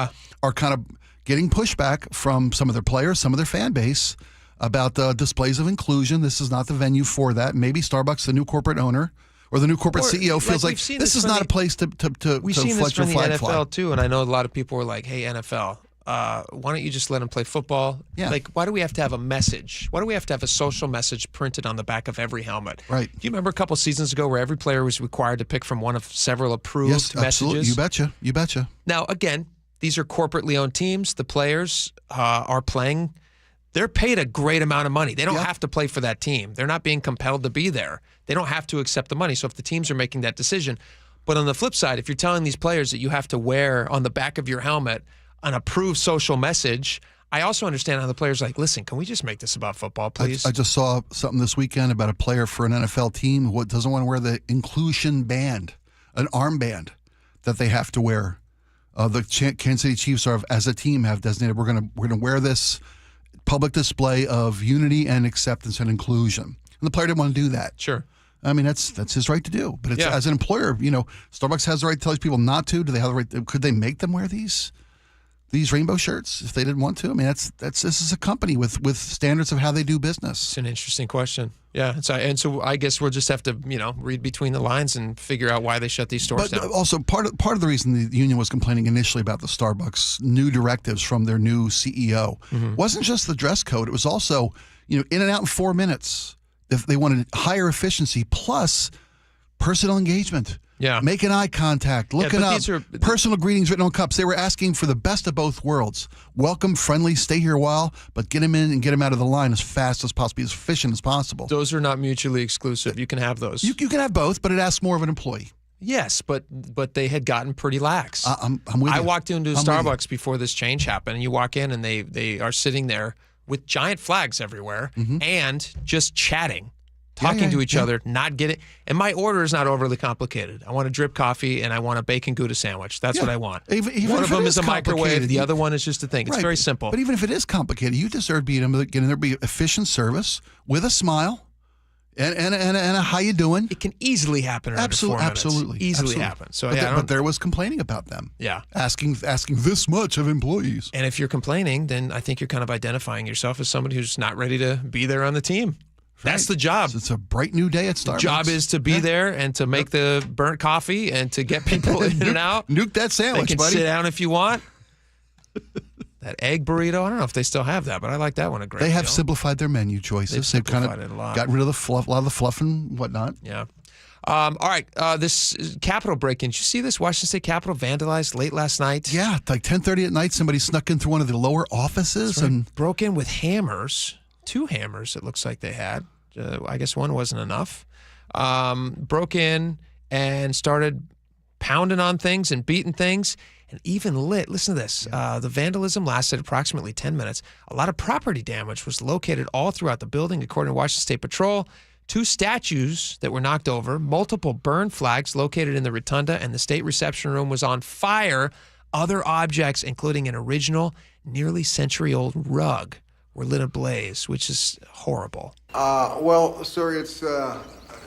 Are kind of getting pushback from some of their players, some of their fan base about the displays of inclusion. This is not the venue for that. Maybe Starbucks, the new corporate owner or the new corporate CEO, feels like this is not a place to We've seen this from the NFL fly. too, and I know a lot of people were like, hey, NFL, why don't you just let them play football? Yeah. Like, why do we have to have a message? Why do we have to have a social message printed on the back of every helmet? Right. Do you remember a couple seasons ago where every player was required to pick from one of several approved messages? Absolutely. You betcha. Now, again, these are corporately owned teams. The players are playing. They're paid a great amount of money. They don't have to play for that team. They're not being compelled to be there. They don't have to accept the money. So if the teams are making that decision. But on the flip side, if you're telling these players that you have to wear on the back of your helmet an approved social message, I also understand how the players are like, listen, can we just make this about football, please? I just saw something this weekend about a player for an NFL team who doesn't want to wear the inclusion band, an armband that they have to wear. The Kansas City Chiefs as a team have designated we're going to wear this public display of unity and acceptance and inclusion. And the player didn't want to do that. Sure. I mean, that's his right to do. But as an employer, Starbucks has the right to tell these people not to. Do they have the right? Could they make them wear these rainbow shirts if they didn't want to? I mean, this is a company with standards of how they do business. It's an interesting question. Yeah, and so I guess we'll just have to read between the lines and figure out why they shut these stores down. But also part of the reason the union was complaining initially about the Starbucks new directives from their new CEO wasn't just the dress code. It was also in and out in 4 minutes. If they wanted higher efficiency plus personal engagement. Yeah. Making eye contact, looking up, personal greetings written on cups. They were asking for the best of both worlds. Welcome, friendly, stay here a while, but get them in and get them out of the line as fast as possible, as efficient as possible. Those are not mutually exclusive. You can have those. You can have both, but it asks more of an employee. Yes, but they had gotten pretty lax. I'm with you. I walked into a Starbucks before this change happened, and you walk in, and they are sitting there with giant flags everywhere and just chatting. Talking to each other, not getting. And my order is not overly complicated. I want a drip coffee and I want a bacon Gouda sandwich. That's what I want. Even one of them is a microwave. The other one is just a thing. It's very simple. But even if it is complicated, you deserve to get in there, be efficient service with a smile and a how you doing. It can easily happen in under 4 minutes. Absolutely. Easily happen. So but there was complaining about them. Yeah. Asking this much of employees. And if you're complaining, then I think you're kind of identifying yourself as somebody who's not ready to be there on the team. That's the job. It's a bright new day at Starbucks. The job is to be there and to make the burnt coffee and to get people in and out. Nuke that sandwich, buddy. They can sit down if you want. That egg burrito, I don't know if they still have that, but I like that one a great deal. They have simplified their menu choices. They've kind of it a lot. Gotten rid of a lot of the fluff and whatnot. Yeah. All right. This Capitol break-in. Did you see this? Washington State Capitol vandalized late last night. Yeah, like 10:30 at night. Somebody snuck in through one of the lower offices and broke in with hammers. 2 hammers. It looks like they had. I guess one wasn't enough. Broke in and started pounding on things and beating things and even lit. Listen to this. The vandalism lasted approximately 10 minutes. A lot of property damage was located all throughout the building, according to Washington State Patrol. 2 statues that were knocked over, multiple burn flags located in the rotunda, and the state reception room was on fire. Other objects, including an original, nearly century-old rug, were lit ablaze, which is horrible. Well, sir, it's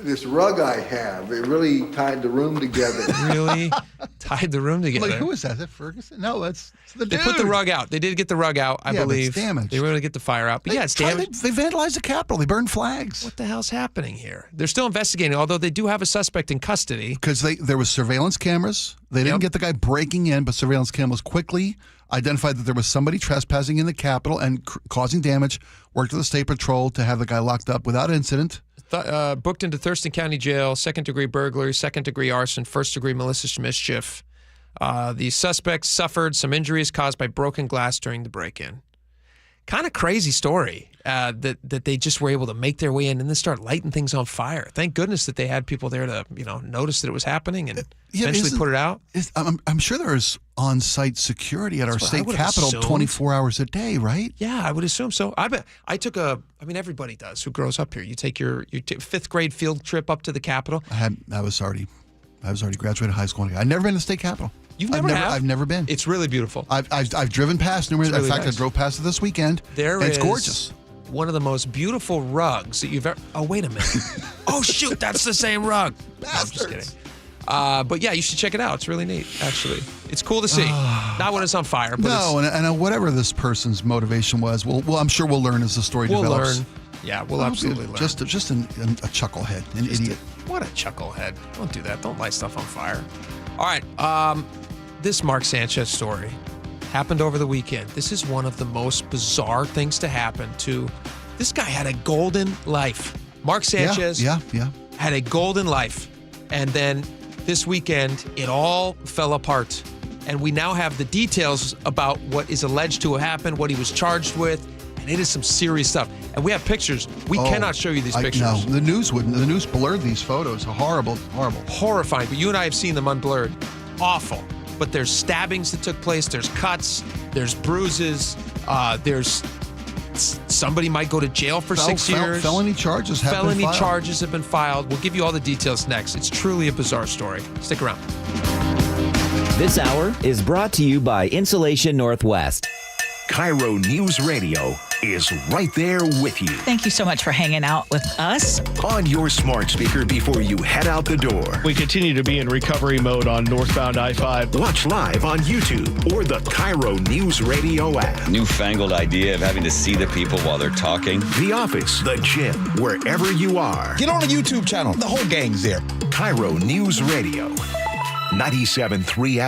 this rug I have, it really tied the room together. Really tied the room together. Like, who is that? Is that Ferguson? No, it's the dude. They put the rug out. They did get the rug out, I believe. But it's damaged. They were able to get the fire out. But yeah, it's damaged. They vandalized the Capitol. They burned flags. What the hell's happening here? They're still investigating, although they do have a suspect in custody. Because there was surveillance cameras. They didn't get the guy breaking in, but surveillance cameras quickly identified that there was somebody trespassing in the Capitol and causing damage, worked with the State Patrol to have the guy locked up without incident. Booked into Thurston County Jail, second-degree burglary, second-degree arson, first-degree malicious mischief. The suspects suffered some injuries caused by broken glass during the break-in. Kind of crazy story that they just were able to make their way in and then start lighting things on fire. Thank goodness that they had people there to notice that it was happening and eventually put it out. I'm sure there's on-site security at our state capitol 24 hours a day, right? Yeah, I would assume so. I took everybody does who grows up here. You take your fifth grade field trip up to the Capitol. I was already graduated high school. I've never been to the state capitol. I've never been. It's really beautiful. I've driven past numerous. Really in fact, nice. I drove past it this weekend. It's gorgeous. One of the most beautiful rugs that you've ever. Oh, wait a minute. Oh, shoot, that's the same rug. No, I'm just kidding. But yeah, you should check it out. It's really neat, actually. It's cool to see. Not when it's on fire. But and whatever this person's motivation was, well, I'm sure we'll learn as the story develops. Learn. Yeah, we'll absolutely learn. Just a chucklehead, an idiot. What a chucklehead. Don't do that. Don't light stuff on fire. All right. This Mark Sanchez story happened over the weekend. This is one of the most bizarre things to happen to. This guy had a golden life. Mark Sanchez had a golden life. And then this weekend, it all fell apart. And we now have the details about what is alleged to have happened, what he was charged with. And it is some serious stuff. And we have pictures. We cannot show you these pictures. No, the news wouldn't. The news blurred these photos. Horrible. Horrifying. But you and I have seen them unblurred. Awful. But there's stabbings that took place. There's cuts. There's bruises. There's somebody might go to jail for 6 years. Felony charges have been filed. Charges have been filed. We'll give you all the details next. It's truly a bizarre story. Stick around. This hour is brought to you by Insulation Northwest. KIRO News Radio is right there with you. Thank you so much for hanging out with us. On your smart speaker before you head out the door. We continue to be in recovery mode on northbound I-5. Watch live on YouTube or the KIRO News Radio app. Newfangled idea of having to see the people while they're talking. The office, the gym, wherever you are. Get on the YouTube channel. The whole gang's there. KIRO News Radio. 97.3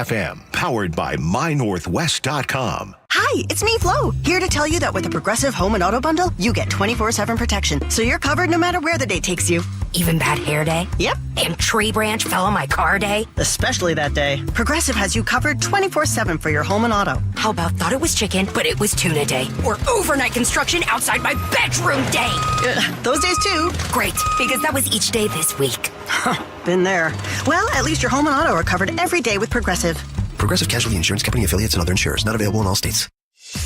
FM, powered by MyNorthwest.com. Hi, it's me, Flo, here to tell you that with the Progressive Home and Auto Bundle, you get 24/7 protection, so you're covered no matter where the day takes you. Even bad hair day? Yep. And tree branch fell on my car day? Especially that day. Progressive has you covered 24/7 for your home and auto. How about thought it was chicken, but it was tuna day? Or overnight construction outside my bedroom day? Those days too. Great, because that was each day this week. Been there. Well, at least your home and auto are covered every day with Progressive. Progressive Casualty Insurance Company affiliates and other insurers. Not available in all states.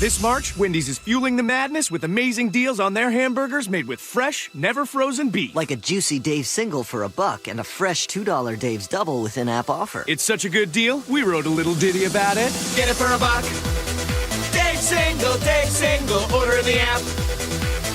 This March, Wendy's is fueling the madness with amazing deals on their hamburgers made with fresh, never frozen beef. Like a juicy Dave's single for $1 and a fresh $2 Dave's double with in-app offer. It's such a good deal, we wrote a little ditty about it. Get it for $1. Dave's single, order in the app.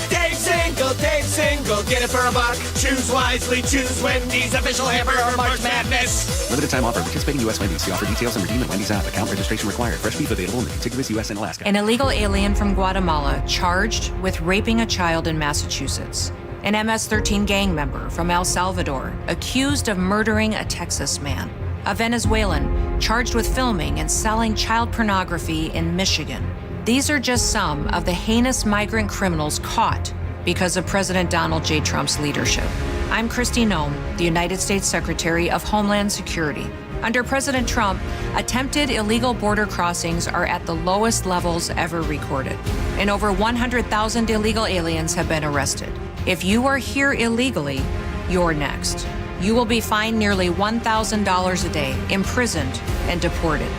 Dave's single, get it for $1. Choose wisely, choose Wendy's official hamburger March Madness. Limited time offer. Participating U.S. Wendy's. See offer details and redeem at Wendy's app. Account registration required. Fresh beef available in the contiguous U.S. and Alaska. An illegal alien from Guatemala charged with raping a child in Massachusetts. An MS-13 gang member from El Salvador accused of murdering a Texas man. A Venezuelan charged with filming and selling child pornography in Michigan. These are just some of the heinous migrant criminals caught because of President Donald J. Trump's leadership. I'm Kristi Noem, the United States Secretary of Homeland Security. Under President Trump, attempted illegal border crossings are at the lowest levels ever recorded, and over 100,000 illegal aliens have been arrested. If you are here illegally, you're next. You will be fined nearly $1,000 a day, imprisoned, and deported.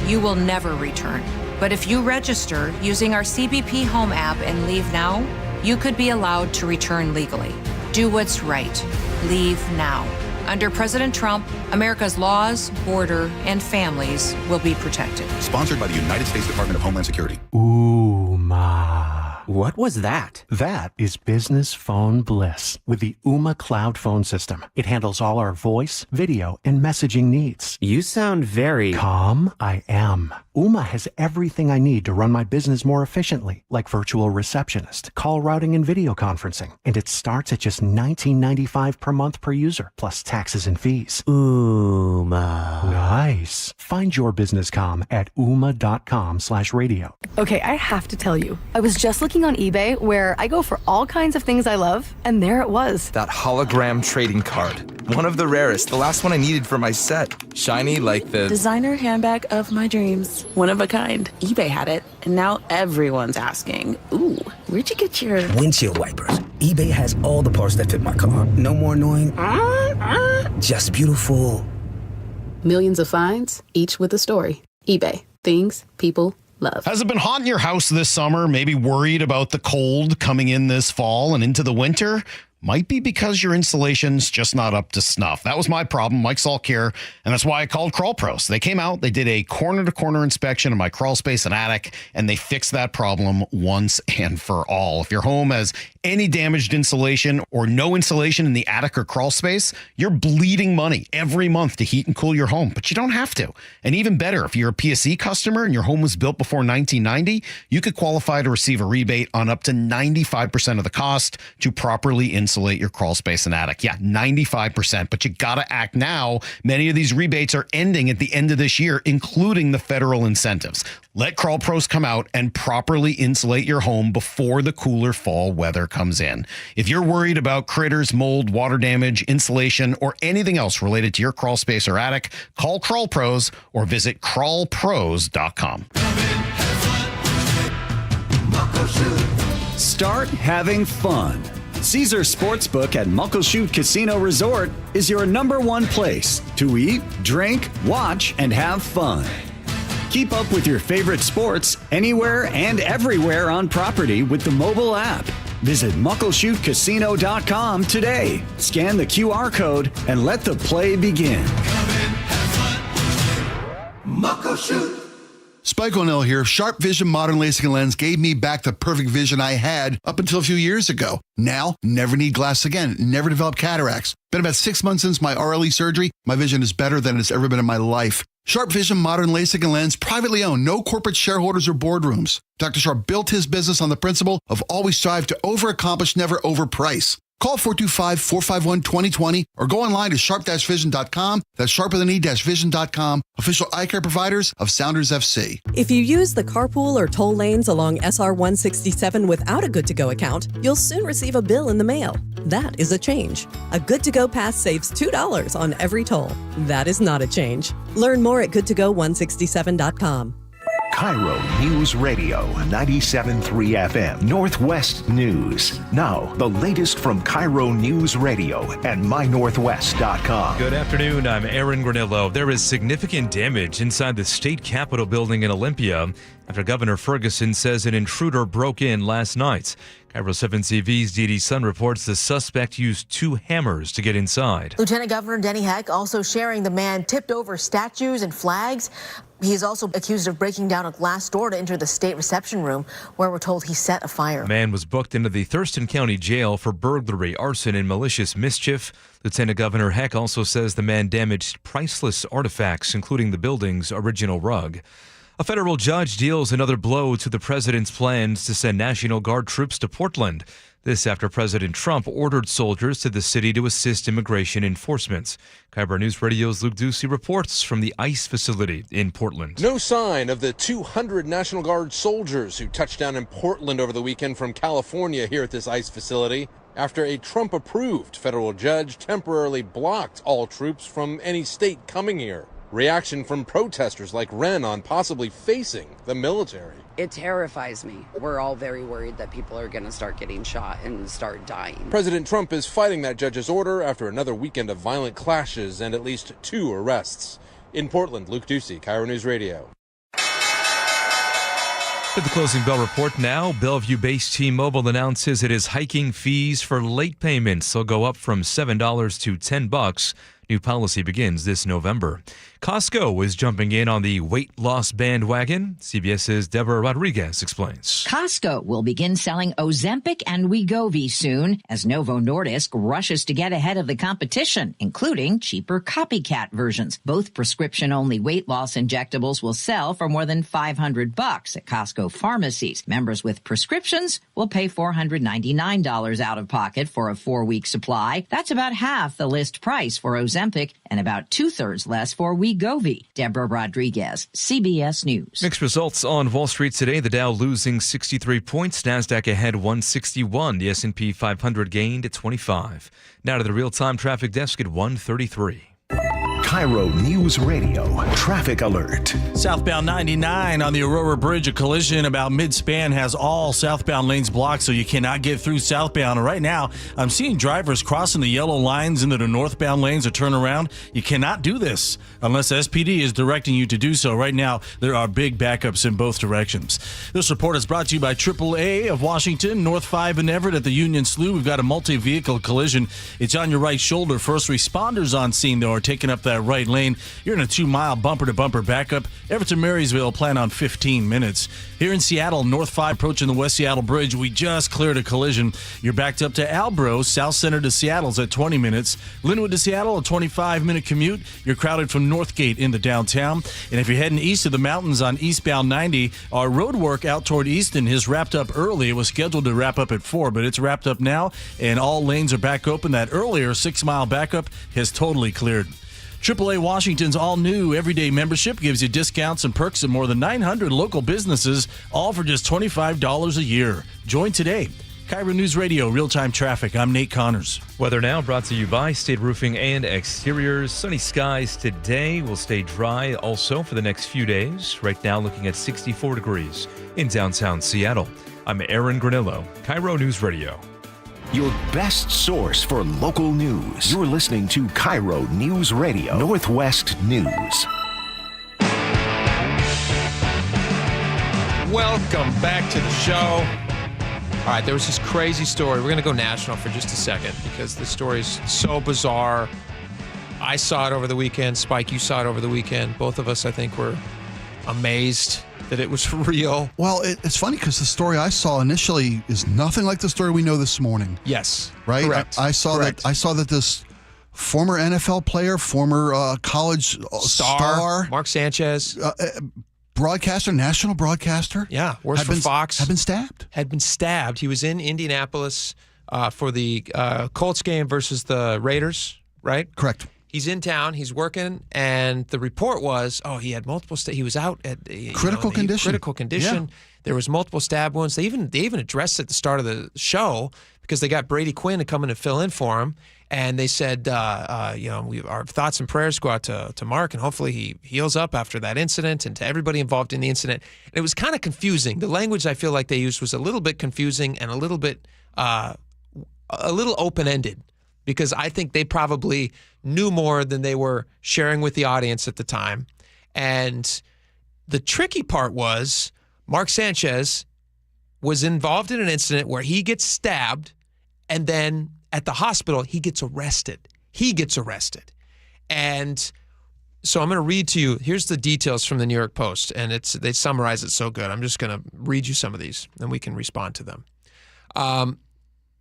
You will never return. But if you register using our CBP Home app and leave now, you could be allowed to return legally. Do what's right. Leave now. Under President Trump, America's laws, border, and families will be protected. Sponsored by the United States Department of Homeland Security. Ooh, ma. What was that? That is business phone bliss with the Ooma Cloud Phone System. It handles all our voice, video, and messaging needs. You sound very... Calm, I am. Ooma has everything I need to run my business more efficiently, like virtual receptionist, call routing, and video conferencing. And it starts at just $19.95 per month per user, plus taxes and fees. Ooma. Nice. Find your business comm at ooma.com/radio. Okay, I have to tell you, I was just looking on eBay where I go for all kinds of things I love, and there it was. That hologram trading card. One of the rarest, the last one I needed for my set. Shiny like the... designer handbag of my dreams. One of a kind. eBay had it, and now everyone's asking, ooh, where'd you get your... windshield wipers. eBay has all the parts that fit my car. No more annoying... just beautiful. Millions of finds, each with a story. eBay. Things people love. Has it been hot in your house this summer? Maybe worried about the cold coming in this fall and into the winter? Might be because your insulation's just not up to snuff. That was my problem, Mike Salk here, and that's why I called Crawl Pros. They came out, they did a corner-to-corner inspection of my crawl space and attic, and they fixed that problem once and for all. If your home has any damaged insulation or no insulation in the attic or crawl space, you're bleeding money every month to heat and cool your home, but you don't have to. And even better, if you're a PSE customer and your home was built before 1990, you could qualify to receive a rebate on up to 95% of the cost to properly insulate your crawl space and attic. Yeah, 95%, but you gotta act now. Many of these rebates are ending at the end of this year, including the federal incentives. Let Crawl Pros come out and properly insulate your home before the cooler fall weather comes in. If you're worried about critters, mold, water damage, insulation, or anything else related to your crawl space or attic, call Crawl Pros or visit crawlpros.com. Start having fun. Caesar Sportsbook at Muckleshoot Casino Resort is your #1 place to eat, drink, watch, and have fun. Keep up with your favorite sports anywhere and everywhere on property with the mobile app. Visit MuckleshootCasino.com today. Scan the QR code and let the play begin. Muckleshoot. Spike O'Neill here. Sharp Vision Modern LASIK and Lens gave me back the perfect vision I had up until a few years ago. Now, never need glasses again. Never develop cataracts. Been about 6 months since my RLE surgery. My vision is better than it's ever been in my life. Sharp Vision Modern LASIK and Lens, privately owned, no corporate shareholders or boardrooms. Dr. Sharp built his business on the principle of always strive to overaccomplish, never overprice. Call 425-451-2020 or go online to sharp-vision.com. That's sharp-vision.com. Official eye care providers of Sounders FC. If you use the carpool or toll lanes along SR 167 without a Good2Go account, you'll soon receive a bill in the mail. That is a change. A Good2Go pass saves $2 on every toll. That is not a change. Learn more at good2go167.com. KIRO News Radio 97.3 FM Northwest News. Now, the latest from KIRO News Radio and mynorthwest.com. Good afternoon. I'm Aaron Granillo. There is significant damage inside the state capitol building in Olympia after Governor Ferguson says an intruder broke in last night. KIRO 7CV's Dee Sun reports the suspect used 2 hammers to get inside. Lieutenant Governor Denny Heck also sharing the man tipped over statues and flags. He is also accused of breaking down a glass door to enter the state reception room, where we're told he set a fire. The man was booked into the Thurston County Jail for burglary, arson, and malicious mischief. Lieutenant Governor Heck also says the man damaged priceless artifacts, including the building's original rug. A federal judge deals another blow to the president's plans to send National Guard troops to Portland. This after President Trump ordered soldiers to the city to assist immigration enforcement. KIRO News Radio's Luke Ducey reports from the ICE facility in Portland. No sign of the 200 National Guard soldiers who touched down in Portland over the weekend from California here at this ICE facility after a Trump-approved federal judge temporarily blocked all troops from any state coming here. Reaction from protesters like Ren on possibly facing the military. It terrifies me. We're all very worried that people are going to start getting shot and start dying. President Trump is fighting that judge's order after another weekend of violent clashes and at least 2 arrests. In Portland, Luke Ducey, KIRO News Radio. With the closing bell report now, Bellevue-based T-Mobile announces it is hiking fees for late payments. They'll go up from $7 to $10 New policy begins this November. Costco is jumping in on the weight loss bandwagon. CBS's Deborah Rodriguez explains. Costco will begin selling Ozempic and Wegovy soon as Novo Nordisk rushes to get ahead of the competition, including cheaper copycat versions. Both prescription-only weight loss injectables will sell for more than $500 at Costco pharmacies. Members with prescriptions will pay $499 out of pocket for a 4-week supply. That's about half the list price for Ozempic and about 2/3 less for Wegovy. Deborah Rodriguez, CBS News. Mixed results on Wall Street today. The Dow losing 63 points. NASDAQ ahead 161. The S&P 500 gained at 25. Now to the real-time traffic desk at 1:33. KIRO News Radio Traffic Alert. Southbound 99 on the Aurora Bridge, a collision about mid-span has all southbound lanes blocked, so you cannot get through southbound. And right now, I'm seeing drivers crossing the yellow lines into the northbound lanes or turn around. You cannot do this unless SPD is directing you to do so. Right now, there are big backups in both directions. This report is brought to you by AAA of Washington, North 5 and Everett at the Union Slough. We've got a multi-vehicle collision. It's on your right shoulder. First responders on scene, though, are taking up that right lane. You're in a 2-mile bumper-to-bumper backup. Everett to Marysville plan on 15 minutes. Here in Seattle, North 5 approaching the West Seattle Bridge, we just cleared a collision. You're backed up to Albro. South Center to Seattle's at 20 minutes. Linwood to Seattle, a 25-minute commute. You're crowded from Northgate into downtown. And if you're heading east of the mountains on eastbound 90, our road work out toward Easton has wrapped up early. It was scheduled to wrap up at 4, but it's wrapped up now, and all lanes are back open. That earlier 6-mile backup has totally cleared. AAA Washington's all-new everyday membership gives you discounts and perks at more than 900 local businesses, all for just $25 a year. Join today. KIRO News Radio, real-time traffic. I'm Nate Connors. Weather now brought to you by State Roofing and Exteriors. Sunny skies today will stay dry also for the next few days. Right now looking at 64 degrees in downtown Seattle. I'm Aaron Granillo, KIRO News Radio. Your best source for local news. You're listening to KIRO News Radio, Northwest News. Welcome back to the show. All right, there was this crazy story. We're going to go national for just a second because the story is so bizarre. I saw it over the weekend. Spike, you saw it over the weekend. Both of us, I think, were amazed that it was real. Well, it's funny because the story I saw initially is nothing like the story we know this morning. Yes, right. Correct. I saw that this former NFL player, former college star, Mark Sanchez, broadcaster, national broadcaster. Yeah, works for Fox. Had been stabbed. Had been stabbed. He was in Indianapolis for the Colts game versus the Raiders. Right. Correct. He's in town. He's working, and the report was, he had multiple. He was out at critical condition. Critical condition. Yeah. There was multiple stab wounds. They even addressed it at the start of the show because they got Brady Quinn to come in and fill in for him, and they said, our thoughts and prayers go out to Mark, and hopefully he heals up after that incident, and to everybody involved in the incident. And it was kind of confusing. The language I feel like they used was a little bit confusing and a little open-ended. Because I think they probably knew more than they were sharing with the audience at the time. And the tricky part was Mark Sanchez was involved in an incident where he gets stabbed, and then at the hospital, he gets arrested. And so I'm going to read to you. Here's the details from the New York Post, and they summarize it so good. I'm just going to read you some of these, and we can respond to them.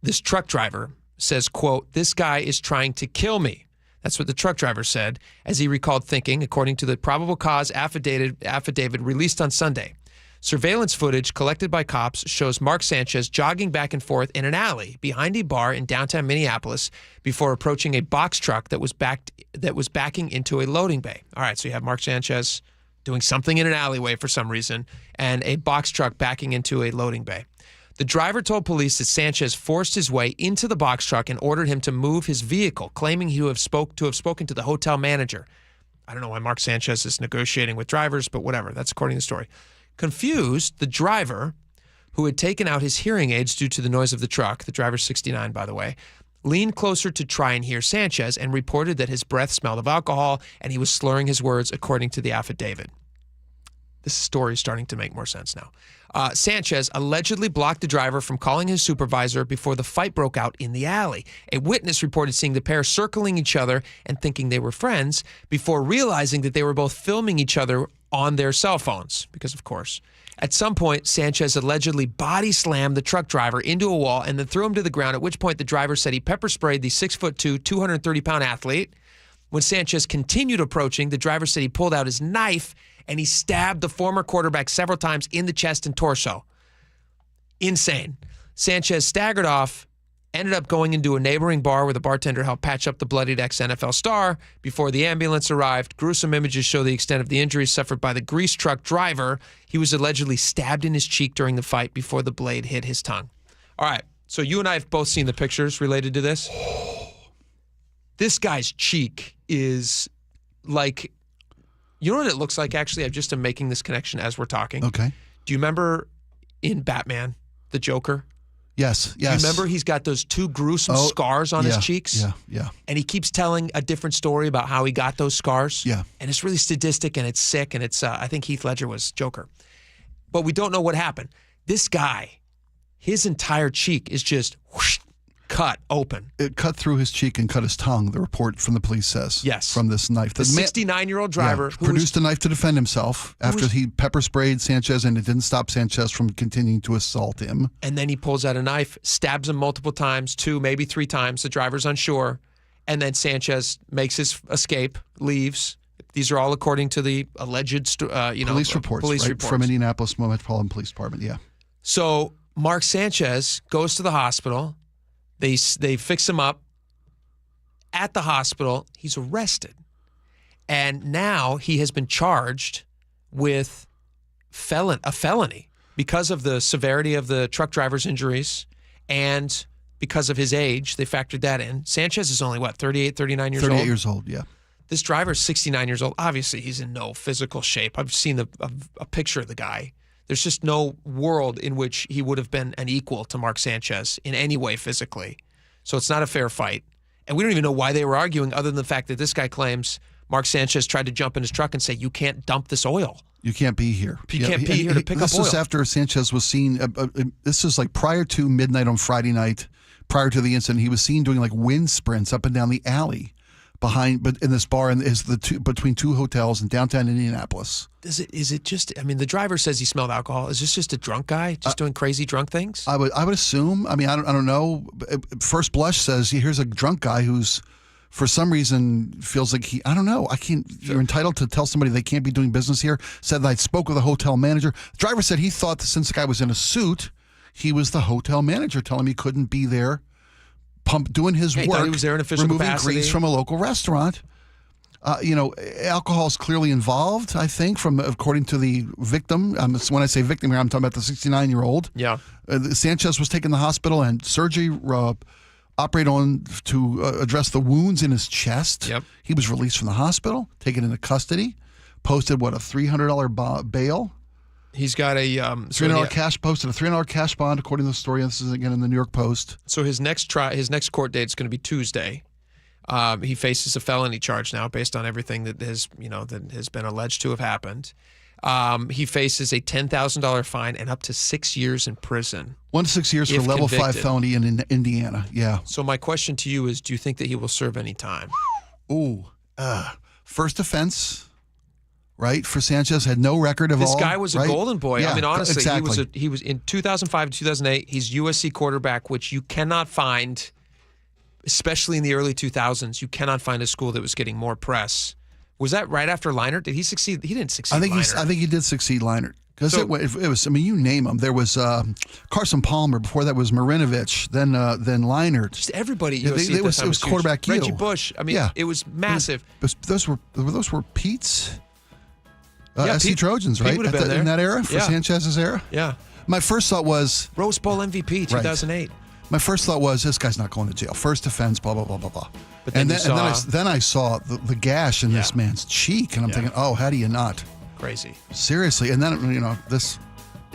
This truck driver says, quote, "This guy is trying to kill me." That's what the truck driver said, as he recalled thinking, according to the probable cause affidavit released on Sunday. Surveillance footage collected by cops shows Mark Sanchez jogging back and forth in an alley behind a bar in downtown Minneapolis before approaching a box truck that was backing into a loading bay. All right, so you have Mark Sanchez doing something in an alleyway for some reason, and a box truck backing into a loading bay. The driver told police that Sanchez forced his way into the box truck and ordered him to move his vehicle, claiming to have spoken to the hotel manager. I don't know why Mark Sanchez is negotiating with drivers, but whatever. That's according to the story. Confused, the driver, who had taken out his hearing aids due to the noise of the truck, the driver's 69, by the way, leaned closer to try and hear Sanchez and reported that his breath smelled of alcohol and he was slurring his words, according to the affidavit. This story is starting to make more sense now. Sanchez allegedly blocked the driver from calling his supervisor before the fight broke out in the alley. A witness reported seeing the pair circling each other and thinking they were friends before realizing that they were both filming each other on their cell phones, because of course. At some point, Sanchez allegedly body slammed the truck driver into a wall and then threw him to the ground, at which point the driver said he pepper sprayed the 6'2", 230-pound athlete. When Sanchez continued approaching, the driver said he pulled out his knife and he stabbed the former quarterback several times in the chest and torso. Insane. Sanchez staggered off, ended up going into a neighboring bar where the bartender helped patch up the bloodied ex-NFL star before the ambulance arrived. Gruesome images show the extent of the injuries suffered by the grease truck driver. He was allegedly stabbed in his cheek during the fight before the blade hit his tongue. All right, so you and I have both seen the pictures related to this. This guy's cheek is like... You know what it looks like, actually? I just am making this connection as we're talking. Okay. Do you remember in Batman, the Joker? Yes. Do you remember he's got those two gruesome scars on his cheeks? Yeah. And he keeps telling a different story about how he got those scars. Yeah. And it's really sadistic and it's sick and it's, I think Heath Ledger was Joker. But we don't know what happened. This guy, his entire cheek is just whoosh, cut open. It cut through his cheek and cut his tongue, the report from the police says. Yes. From this knife. The 69-year-old driver who produced a knife to defend himself after he pepper sprayed Sanchez, and it didn't stop Sanchez from continuing to assault him. And then he pulls out a knife, stabs him multiple times, 2, maybe 3 times. The driver's unsure. And then Sanchez makes his escape, leaves. These are all according to the alleged, police reports from Indianapolis Metropolitan Police Department, yeah. So Mark Sanchez goes to the hospital. They fix him up. At the hospital, he's arrested. And now he has been charged with a felony because of the severity of the truck driver's injuries and because of his age. They factored that in. Sanchez is only, 38, 39 years old? 38 years old, yeah. This driver's 69 years old. Obviously, he's in no physical shape. I've seen a picture of the guy. There's just no world in which he would have been an equal to Mark Sanchez in any way physically. So it's not a fair fight. And we don't even know why they were arguing other than the fact that this guy claims Mark Sanchez tried to jump in his truck and say, you can't dump this oil. You can't be here. You can't be here to pick up oil. This is after Sanchez was seen, this is like prior to midnight on Friday night, prior to the incident, he was seen doing like wind sprints up and down the alley but in this bar between 2 hotels in downtown Indianapolis. Is it just, I mean, the driver says he smelled alcohol. Is this just a drunk guy just doing crazy drunk things? I would assume. I mean, I don't know. First blush says here's a drunk guy who's for some reason feels like I don't know. You're entitled to tell somebody they can't be doing business here. Said that I spoke with a hotel manager. The driver said he thought that since the guy was in a suit, he was the hotel manager telling him he couldn't be there doing his work. He was there in official removing capacity. grease from a local restaurant. Alcohol is clearly involved, I think, according to the victim. When I say victim here, I'm talking about the 69-year-old. Yeah. Sanchez was taken to the hospital and surgery operated on to address the wounds in his chest. Yep. He was released from the hospital, taken into custody, posted, a $300 bail? He's got a $300 cash posted, a $300 cash bond, according to the story. This is again in the New York Post. So his next court date is going to be Tuesday. He faces a felony charge now, based on everything that has been alleged to have happened. He faces a $10,000 fine and up to 6 years in prison. 1 to 6 years for level 5 felony in Indiana. Yeah. So my question to you is: do you think that he will serve any time? Ooh, first offense. Right, for Sanchez, had no record of this all. This guy was a golden boy. Yeah, I mean, honestly, exactly. he was in 2005 to 2008. He's USC quarterback, which you cannot find, especially in the early 2000s. You cannot find a school that was getting more press. Was that right after Leinart? Did he succeed? He didn't succeed. I think he did succeed Leinart because it was. I mean, you name them. There was Carson Palmer. Before that was Marinovich. Then Leinart. Just everybody. At USC it was quarterback. Reggie Bush. I mean, it was massive. Those were Pete's. Yeah, SC Trojans, right? Pete been there. In that era, for Sanchez's era? Yeah. My first thought was... Rose Bowl MVP, 2008. Right. My first thought was, this guy's not going to jail. First offense, blah, blah, blah, blah, blah. But then then I saw the gash in this man's cheek, and I'm thinking, oh, how do you not? Crazy. Seriously. And then,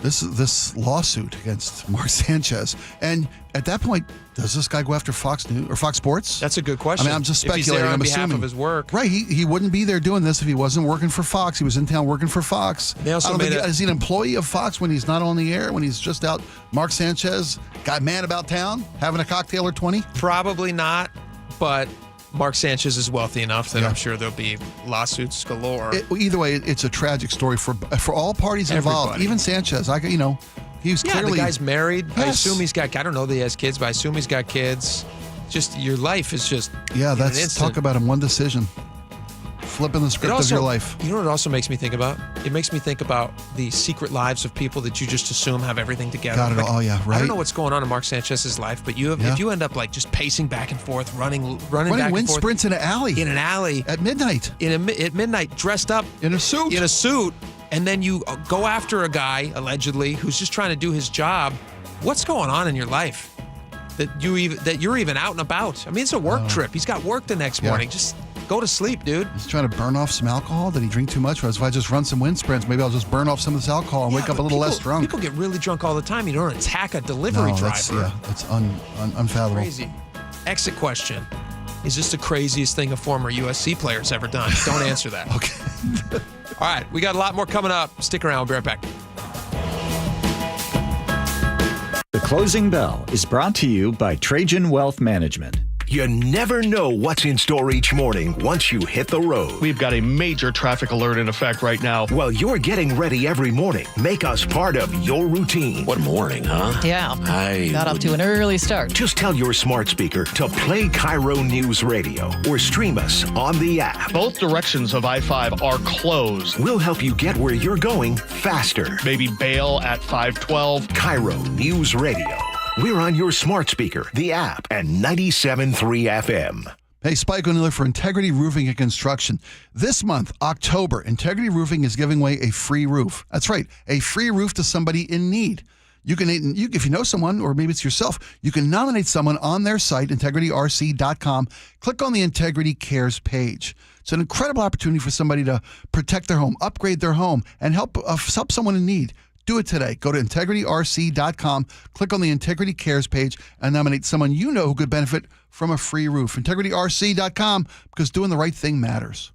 this lawsuit against Mark Sanchez. And at that point, does this guy go after Fox News or Fox Sports? That's a good question. I mean, I'm just If he's speculating. there on I'm behalf assuming of his work. Right. He wouldn't be there doing this if he wasn't working for Fox. He was in town working for Fox. They also I don't think made is he an employee of Fox when he's not on the air, when he's just out? Mark Sanchez, guy mad about town, having a cocktail or 20? Probably not, but Mark Sanchez is wealthy enough that I'm sure there'll be lawsuits galore. Either way, it's a tragic story for all parties involved. Everybody. Even Sanchez. He's clearly the guy's married. Yes. I assume he's got. I don't know that he has kids, but I assume he's got kids. Just your life is just That's talk about in one decision, flipping the script of your life. You know what it also makes me think about? It makes me think about the secret lives of people that you just assume have everything together. Got it all. Yeah, right. I don't know what's going on in Mark Sanchez's life, but if you end up like just pacing back and forth, running back wind and forth sprints in an alley at midnight, at midnight, dressed up in a suit. And then you go after a guy, allegedly, who's just trying to do his job. What's going on in your life that you're even out and about? I mean, it's a work trip. He's got work the next morning. Just go to sleep, dude. He's trying to burn off some alcohol. Did he drink too much? If I just run some wind sprints, maybe I'll just burn off some of this alcohol and wake up a little less drunk. People get really drunk all the time. You don't attack a delivery driver. That's unfathomable. Crazy. Exit question. Is this the craziest thing a former USC player's ever done? Don't answer that. Okay. All right, we got a lot more coming up. Stick around. We'll be right back. The Closing Bell is brought to you by Trajan Wealth Management. You never know what's in store each morning once you hit the road. We've got a major traffic alert in effect right now. Well, you're getting ready every morning. Make us part of your routine. What morning, huh? Yeah. Got off to an early start. Just tell your smart speaker to play KIRO News Radio or stream us on the app. Both directions of I-5 are closed. We'll help you get where you're going faster. Maybe bail at 512. KIRO News Radio. We're on your smart speaker, the app, and 97.3 FM. Hey, Spike O'Neill for Integrity Roofing and Construction. This month, October, Integrity Roofing is giving away a free roof. That's right, a free roof to somebody in need. If you know someone, or maybe it's yourself, you can nominate someone on their site, integrityrc.com. Click on the Integrity Cares page. It's an incredible opportunity for somebody to protect their home, upgrade their home, and help someone in need. Do it today. Go to integrityrc.com, click on the Integrity Cares page, and nominate someone you know who could benefit from a free roof. integrityrc.com, because doing the right thing matters.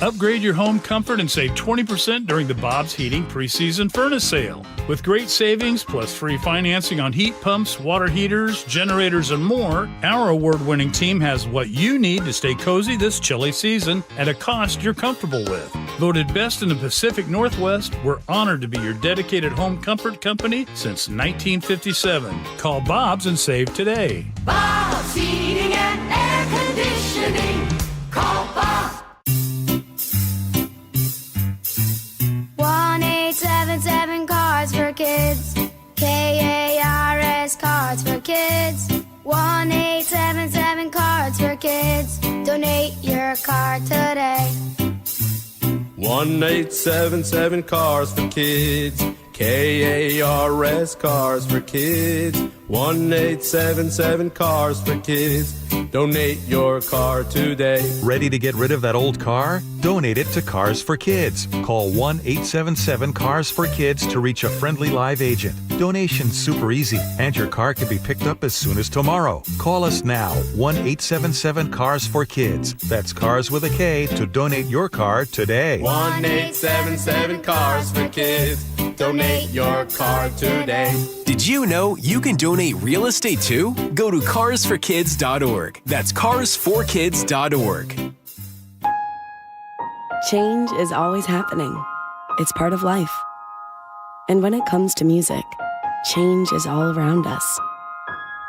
Upgrade your home comfort and save 20% during the Bob's Heating preseason furnace sale. With great savings plus free financing on heat pumps, water heaters, generators, and more, our award-winning team has what you need to stay cozy this chilly season at a cost you're comfortable with. Voted best in the Pacific Northwest, we're honored to be your dedicated home comfort company since 1957. Call Bob's and save today. Bob's Heating and Air Conditioning. Call Bob. 1-877 Cards for Kids. KARS Cards for Kids. 1-877 Cards for Kids. Donate your card today. 1-877 Cars for Kids. KARS Cars for Kids. 1-877 Cars for Kids. Donate your car today. Ready to get rid of that old car? Donate it to Cars for Kids. Call 1-877-CARS-FOR-KIDS to reach a friendly live agent. Donation's super easy, and your car can be picked up as soon as tomorrow. Call us now, 1-877-CARS-FOR-KIDS. That's Cars with a K to donate your car today. 1-877 Cars for Kids. Donate your car today. Did you know you can donate real estate too? Go to carsforkids.org. That's carsforkids.org. Change is always happening. It's part of life. And when it comes to music, change is all around us.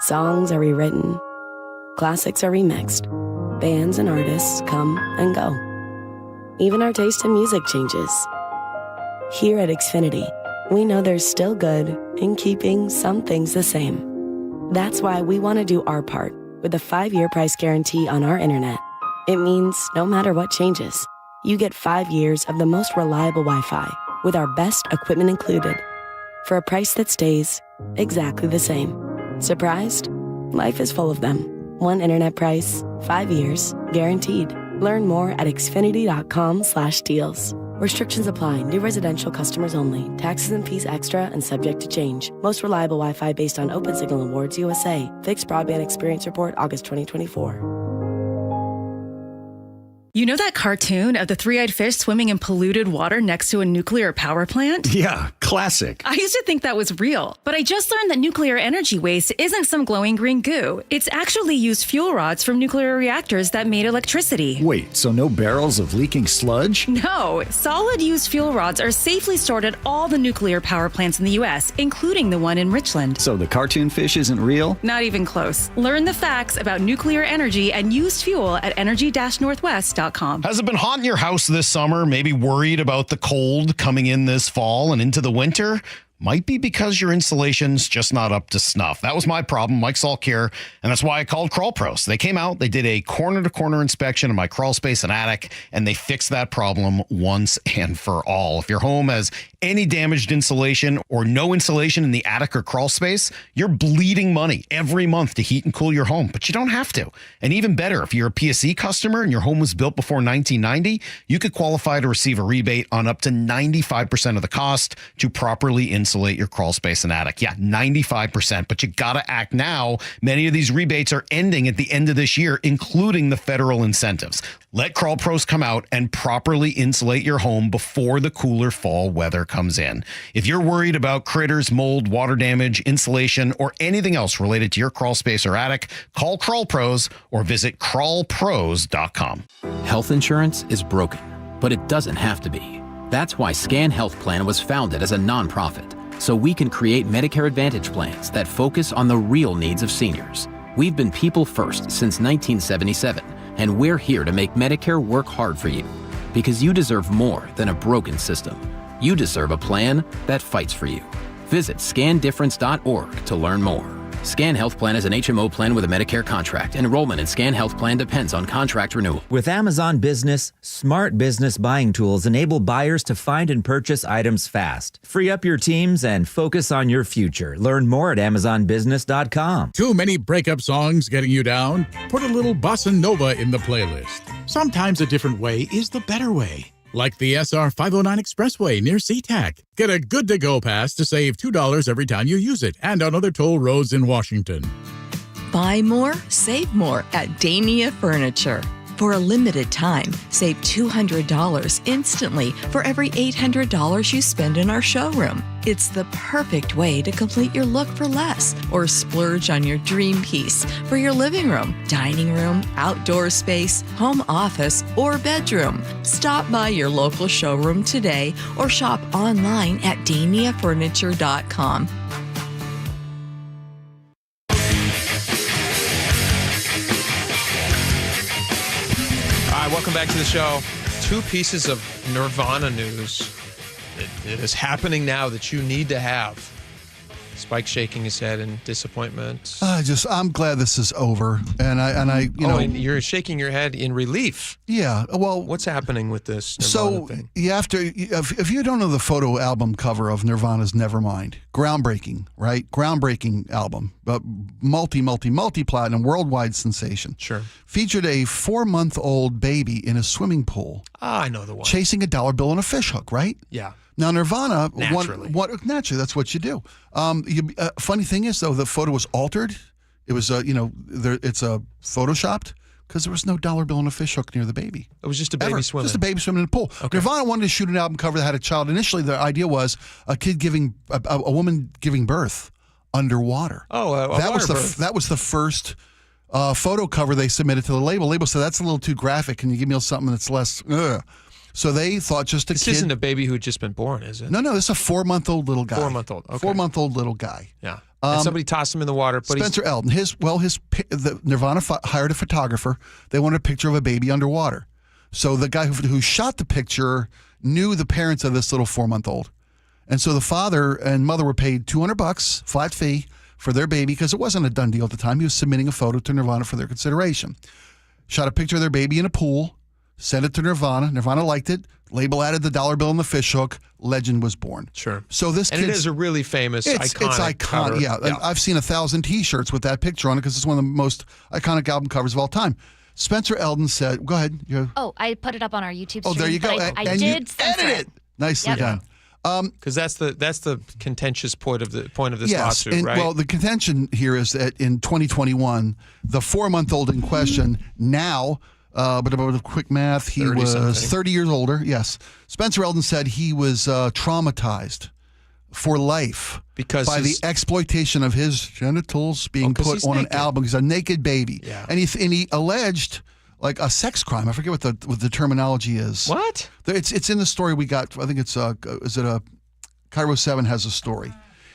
Songs are rewritten. Classics are remixed. Bands and artists come and go. Even our taste in music changes. Here at Xfinity, we know there's still good in keeping some things the same. That's why we want to do our part with a 5-year price guarantee on our internet. It means no matter what changes, you get 5 years of the most reliable Wi-Fi with our best equipment included for a price that stays exactly the same. Surprised? Life is full of them. One internet price, 5 years, guaranteed. Learn more at Xfinity.com/deals. Restrictions apply. New residential customers only. Taxes and fees extra and subject to change. Most reliable Wi-Fi based on Open Signal Awards USA. Fixed Broadband Experience Report, August 2024. You know that cartoon of the three-eyed fish swimming in polluted water next to a nuclear power plant? Yeah, classic. I used to think that was real, but I just learned that nuclear energy waste isn't some glowing green goo. It's actually used fuel rods from nuclear reactors that made electricity. Wait, so no barrels of leaking sludge? No, solid used fuel rods are safely stored at all the nuclear power plants in the U.S., including the one in Richland. So the cartoon fish isn't real? Not even close. Learn the facts about nuclear energy and used fuel at energy-northwest.com. Has it been hot in your house this summer? Maybe worried about the cold coming in this fall and into the winter? Might be because your insulation's just not up to snuff. That was my problem, Mike Salk here, and that's why I called Crawl Pros. They came out, they did a corner-to-corner inspection of my crawl space and attic, and they fixed that problem once and for all. If your home has any damaged insulation or no insulation in the attic or crawl space, you're bleeding money every month to heat and cool your home, but you don't have to. And even better, if you're a PSE customer and your home was built before 1990, you could qualify to receive a rebate on up to 95% of the cost to properly insulate your crawl space and attic. Yeah, 95%, but you gotta act now. Many of these rebates are ending at the end of this year, including the federal incentives. Let Crawl Pros come out and properly insulate your home before the cooler fall weather comes in. If you're worried about critters, mold, water damage, insulation, or anything else related to your crawl space or attic, call Crawl Pros or visit crawlpros.com. Health insurance is broken, but it doesn't have to be. That's why Scan Health Plan was founded as a nonprofit, so we can create Medicare Advantage plans that focus on the real needs of seniors. We've been people first since 1977, and we're here to make Medicare work hard for you, because you deserve more than a broken system. You deserve a plan that fights for you. Visit scandifference.org to learn more. Scan Health Plan is an HMO plan with a Medicare contract. Enrollment in Scan Health Plan depends on contract renewal. With Amazon Business, smart business buying tools enable buyers to find and purchase items fast. Free up your teams and focus on your future. Learn more at amazonbusiness.com. Too many breakup songs getting you down? Put a little bossa nova in the playlist. Sometimes a different way is the better way. Like the SR 509 Expressway near SeaTac. Get a good-to-go pass to save $2 every time you use it, and on other toll roads in Washington. Buy more, save more at Dania Furniture. For a limited time, save $200 instantly for every $800 you spend in our showroom. It's the perfect way to complete your look for less or splurge on your dream piece for your living room, dining room, outdoor space, home office, or bedroom. Stop by your local showroom today or shop online at daniafurniture.com. Welcome back to the show. Two pieces of Nirvana news that is happening now that you need to have. Spike shaking his head in disappointment. I'm glad this is over, and and you're shaking your head in relief. Yeah, well, what's happening with this Nirvana thing? You have to, if you don't know the photo album cover of Nirvana's Nevermind, groundbreaking, right? Groundbreaking album, but multi-platinum, worldwide sensation. Sure. Featured a 4-month-old baby in a swimming pool. I know the one. Chasing a dollar bill on a fishhook, right? Yeah. Now, Nirvana, naturally, naturally, that's what you do. Funny thing is, though, the photo was altered. It was, it's photoshopped because there was no dollar bill on a fishhook near the baby. It was just a baby swimming. Just a baby swimming in a pool. Okay. Nirvana wanted to shoot an album cover that had a child. Initially, the idea was a woman giving birth underwater. That was the first photo cover they submitted to the label. The label said, that's a little too graphic. Can you give me something that's less? Ugh. So they thought just a kid. This isn't a baby who had just been born, is it? No, this is a 4-month-old little guy. 4-month-old, okay. 4-month-old little guy. Yeah. And somebody tossed him in the water. But Spencer Elton. The Nirvana hired a photographer. They wanted a picture of a baby underwater. So the guy who shot the picture knew the parents of this little 4-month-old. And so the father and mother were paid $200 flat fee for their baby because it wasn't a done deal at the time. He was submitting a photo to Nirvana for their consideration. Shot a picture of their baby in a pool. Sent it to Nirvana. Nirvana liked it. Label added the dollar bill and the fishhook. Legend was born. Sure. So this and it is a really famous, iconic. It's iconic. Cover. Yeah. I've seen 1,000 T-shirts with that picture on it because it's one of the most iconic album covers of all time. Spencer Eldon said, go ahead. Oh, I put it up on our YouTube stream. Oh, there you go. I and did you censor edit it. Nicely done. Because that's the contentious point of this yes, lawsuit, and, right? Well, the contention here is that in 2021, the 4-month-old in question now, but about a quick math, he was 30 years older. Yes. Spencer Eldon said he was traumatized for life by the exploitation of his genitals being put on an album. He's a naked baby. Yeah. And he alleged like a sex crime. I forget what the terminology is. What? It's in the story we got. I think it's KIRO 7 has a story.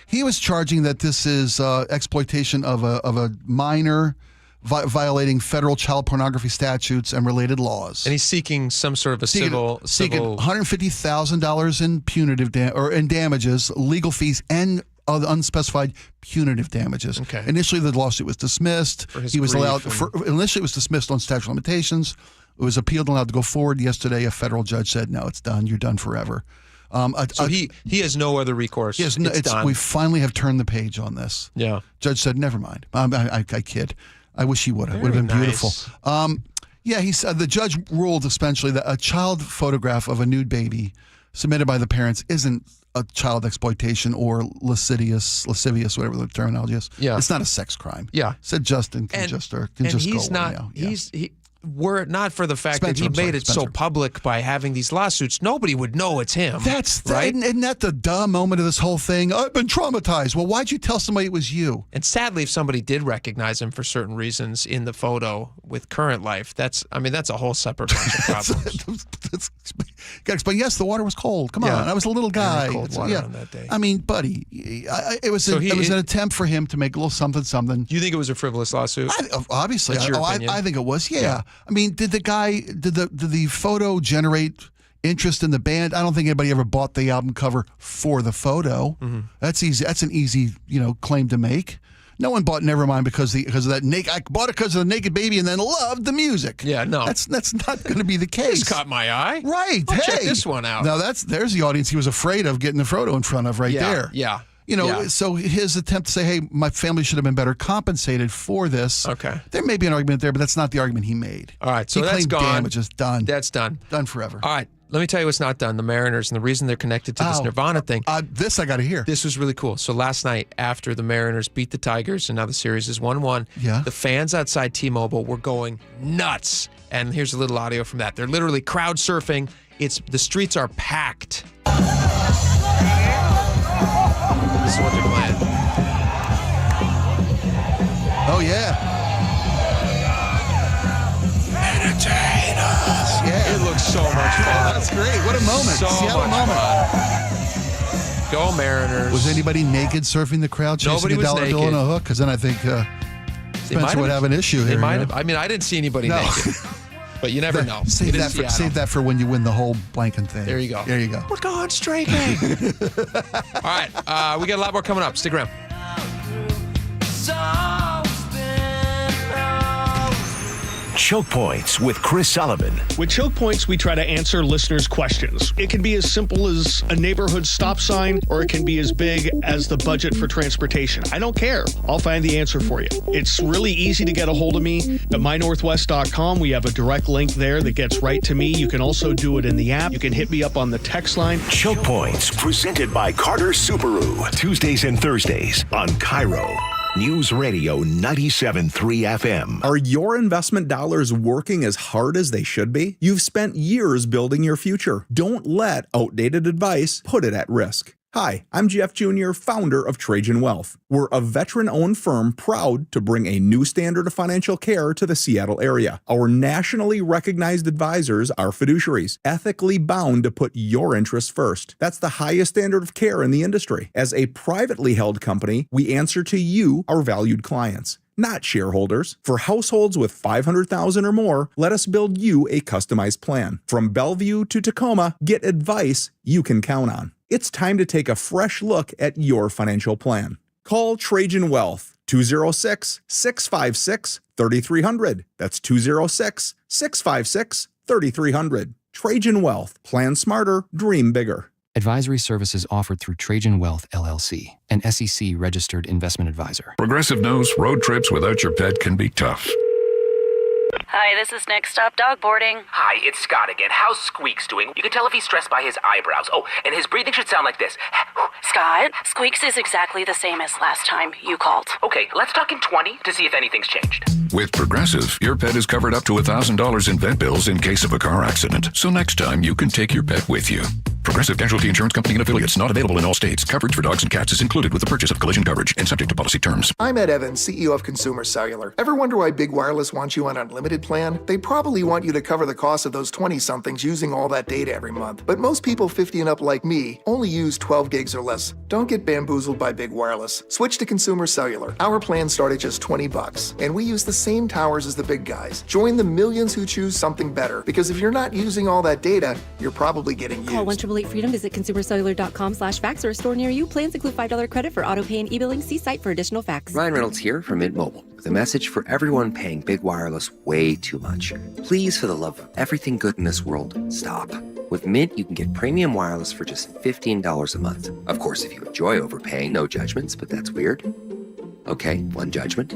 He was charging that this is exploitation of a minor, violating federal child pornography statutes and related laws. And he's seeking some sort of a civil $150,000 in punitive damages, legal fees, and unspecified punitive damages. Okay. Initially, the lawsuit was dismissed. He was initially it was dismissed on statute of limitations. It was appealed and allowed to go forward. Yesterday, a federal judge said, "No, it's done. You're done forever." So he has no other recourse. It's done. We finally have turned the page on this. Yeah. Judge said, "Never mind." I kid. I wish he would have. Would have been beautiful. He said the judge ruled essentially that a child photograph of a nude baby submitted by the parents isn't a child exploitation or lascivious, whatever the terminology is. Yeah. It's not a sex crime. Yeah. Said Justin can just go away now. Yeah. Were it not for the fact that he made it so public by having these lawsuits, nobody would know it's him. Right? Isn't that the dumb moment of this whole thing? I've been traumatized. Well, why'd you tell somebody it was you? And sadly, if somebody did recognize him for certain reasons in the photo with current life, that's a whole separate bunch of problems. Got to explain. Yes, the water was cold. Come on, I was a little guy. Cold water on that day. I mean, buddy, it was an attempt for him to make a little something. Do you think it was a frivolous lawsuit? Obviously, That's your opinion? I think it was. Yeah. I mean, did the photo generate interest in the band? I don't think anybody ever bought the album cover for the photo. Mm-hmm. That's easy. That's an easy, claim to make. No one bought Nevermind because of that naked. I bought it because of the naked baby and then loved the music. Yeah, no, that's not going to be the case. This caught my eye. Right. Check this one out. Now there's the audience he was afraid of getting the photo in front of there. Yeah. So his attempt to say, hey, my family should have been better compensated for this. Okay. There may be an argument there, but that's not the argument he made. All right, so he that's claimed gone. Damages done. That's done. Done forever. All right, let me tell you what's not done. The Mariners, and the reason they're connected to this Nirvana thing. This I got to hear. This was really cool. So last night, after the Mariners beat the Tigers, and now the series is 1-1, the fans outside T-Mobile were going nuts. And here's a little audio from that. They're literally crowd surfing. The streets are packed. This is what they're playing. Oh, yeah. Entertain us. Yeah. It looks so much fun. That's great. What a moment. So Seattle much moment. Fun. Go Mariners. Was anybody naked surfing the crowd, chasing Nobody a was dollar bill on naked. a hook? Because then I think Spencer would have an issue here. They might have. I mean, I didn't see anybody naked. But you never know. Save that for when you win the whole blanket thing. There you go. There you go. We're going streaking. All right. We got a lot more coming up. Stick around. Choke Points with Chris Sullivan. With Choke Points, we try to answer listeners' questions. It can be as simple as a neighborhood stop sign, or it can be as big as the budget for transportation. I don't care. I'll find the answer for you. It's really easy to get a hold of me at mynorthwest.com. We have a direct link there that gets right to me. You can also do it in the app. You can hit me up on the text line. Choke Points, presented by Carter Subaru. Tuesdays and Thursdays on KIRO Newsradio 97.3 FM. Are your investment dollars working as hard as they should be? You've spent years building your future. Don't let outdated advice put it at risk. Hi, I'm Jeff Jr., founder of Trajan Wealth. We're a veteran-owned firm proud to bring a new standard of financial care to the Seattle area. Our nationally recognized advisors are fiduciaries, ethically bound to put your interests first. That's the highest standard of care in the industry. As a privately held company, we answer to you, our valued clients, not shareholders. For households with $500,000 or more, let us build you a customized plan. From Bellevue to Tacoma, get advice you can count on. It's time to take a fresh look at your financial plan. Call Trajan Wealth, 206-656-3300. That's 206-656-3300. Trajan Wealth. Plan smarter, dream bigger. Advisory services offered through Trajan Wealth, LLC, an SEC-registered investment advisor. Progressive knows road trips without your pet can be tough. Hi, this is Next Stop Dog Boarding. Hi, it's Scott again. How's Squeaks doing? You can tell if he's stressed by his eyebrows. Oh, and his breathing should sound like this. Scott, Squeaks is exactly the same as last time you called. Okay, let's talk in 20 to see if anything's changed. With Progressive, your pet is covered up to $1,000 in vet bills in case of a car accident. So next time, you can take your pet with you. Progressive Casualty Insurance Company and affiliates, not available in all states. Coverage for dogs and cats is included with the purchase of collision coverage and subject to policy terms. I'm Ed Evans, CEO of Consumer Cellular. Ever wonder why Big Wireless wants you on an unlimited plan? They probably want you to cover the cost of those 20-somethings using all that data every month. But most people 50 and up like me only use 12 gigs or less. Don't get bamboozled by Big Wireless. Switch to Consumer Cellular. Our plans start at just $20, and we use the same towers as the big guys. Join the millions who choose something better, because if you're not using all that data, you're probably getting used. Call 1-888-FREEDOM, visit consumercellular.com/facts or a store near you. Plans include $5 credit for auto pay and e-billing. See site for additional facts. Ryan Reynolds here from Mint Mobile with a message for everyone paying Big Wireless way too much. Please, for the love of everything good in this world, stop. With Mint, you can get premium wireless for just $15 a month. Of course, if you enjoy overpaying, no judgments, but that's weird. Okay, one judgment.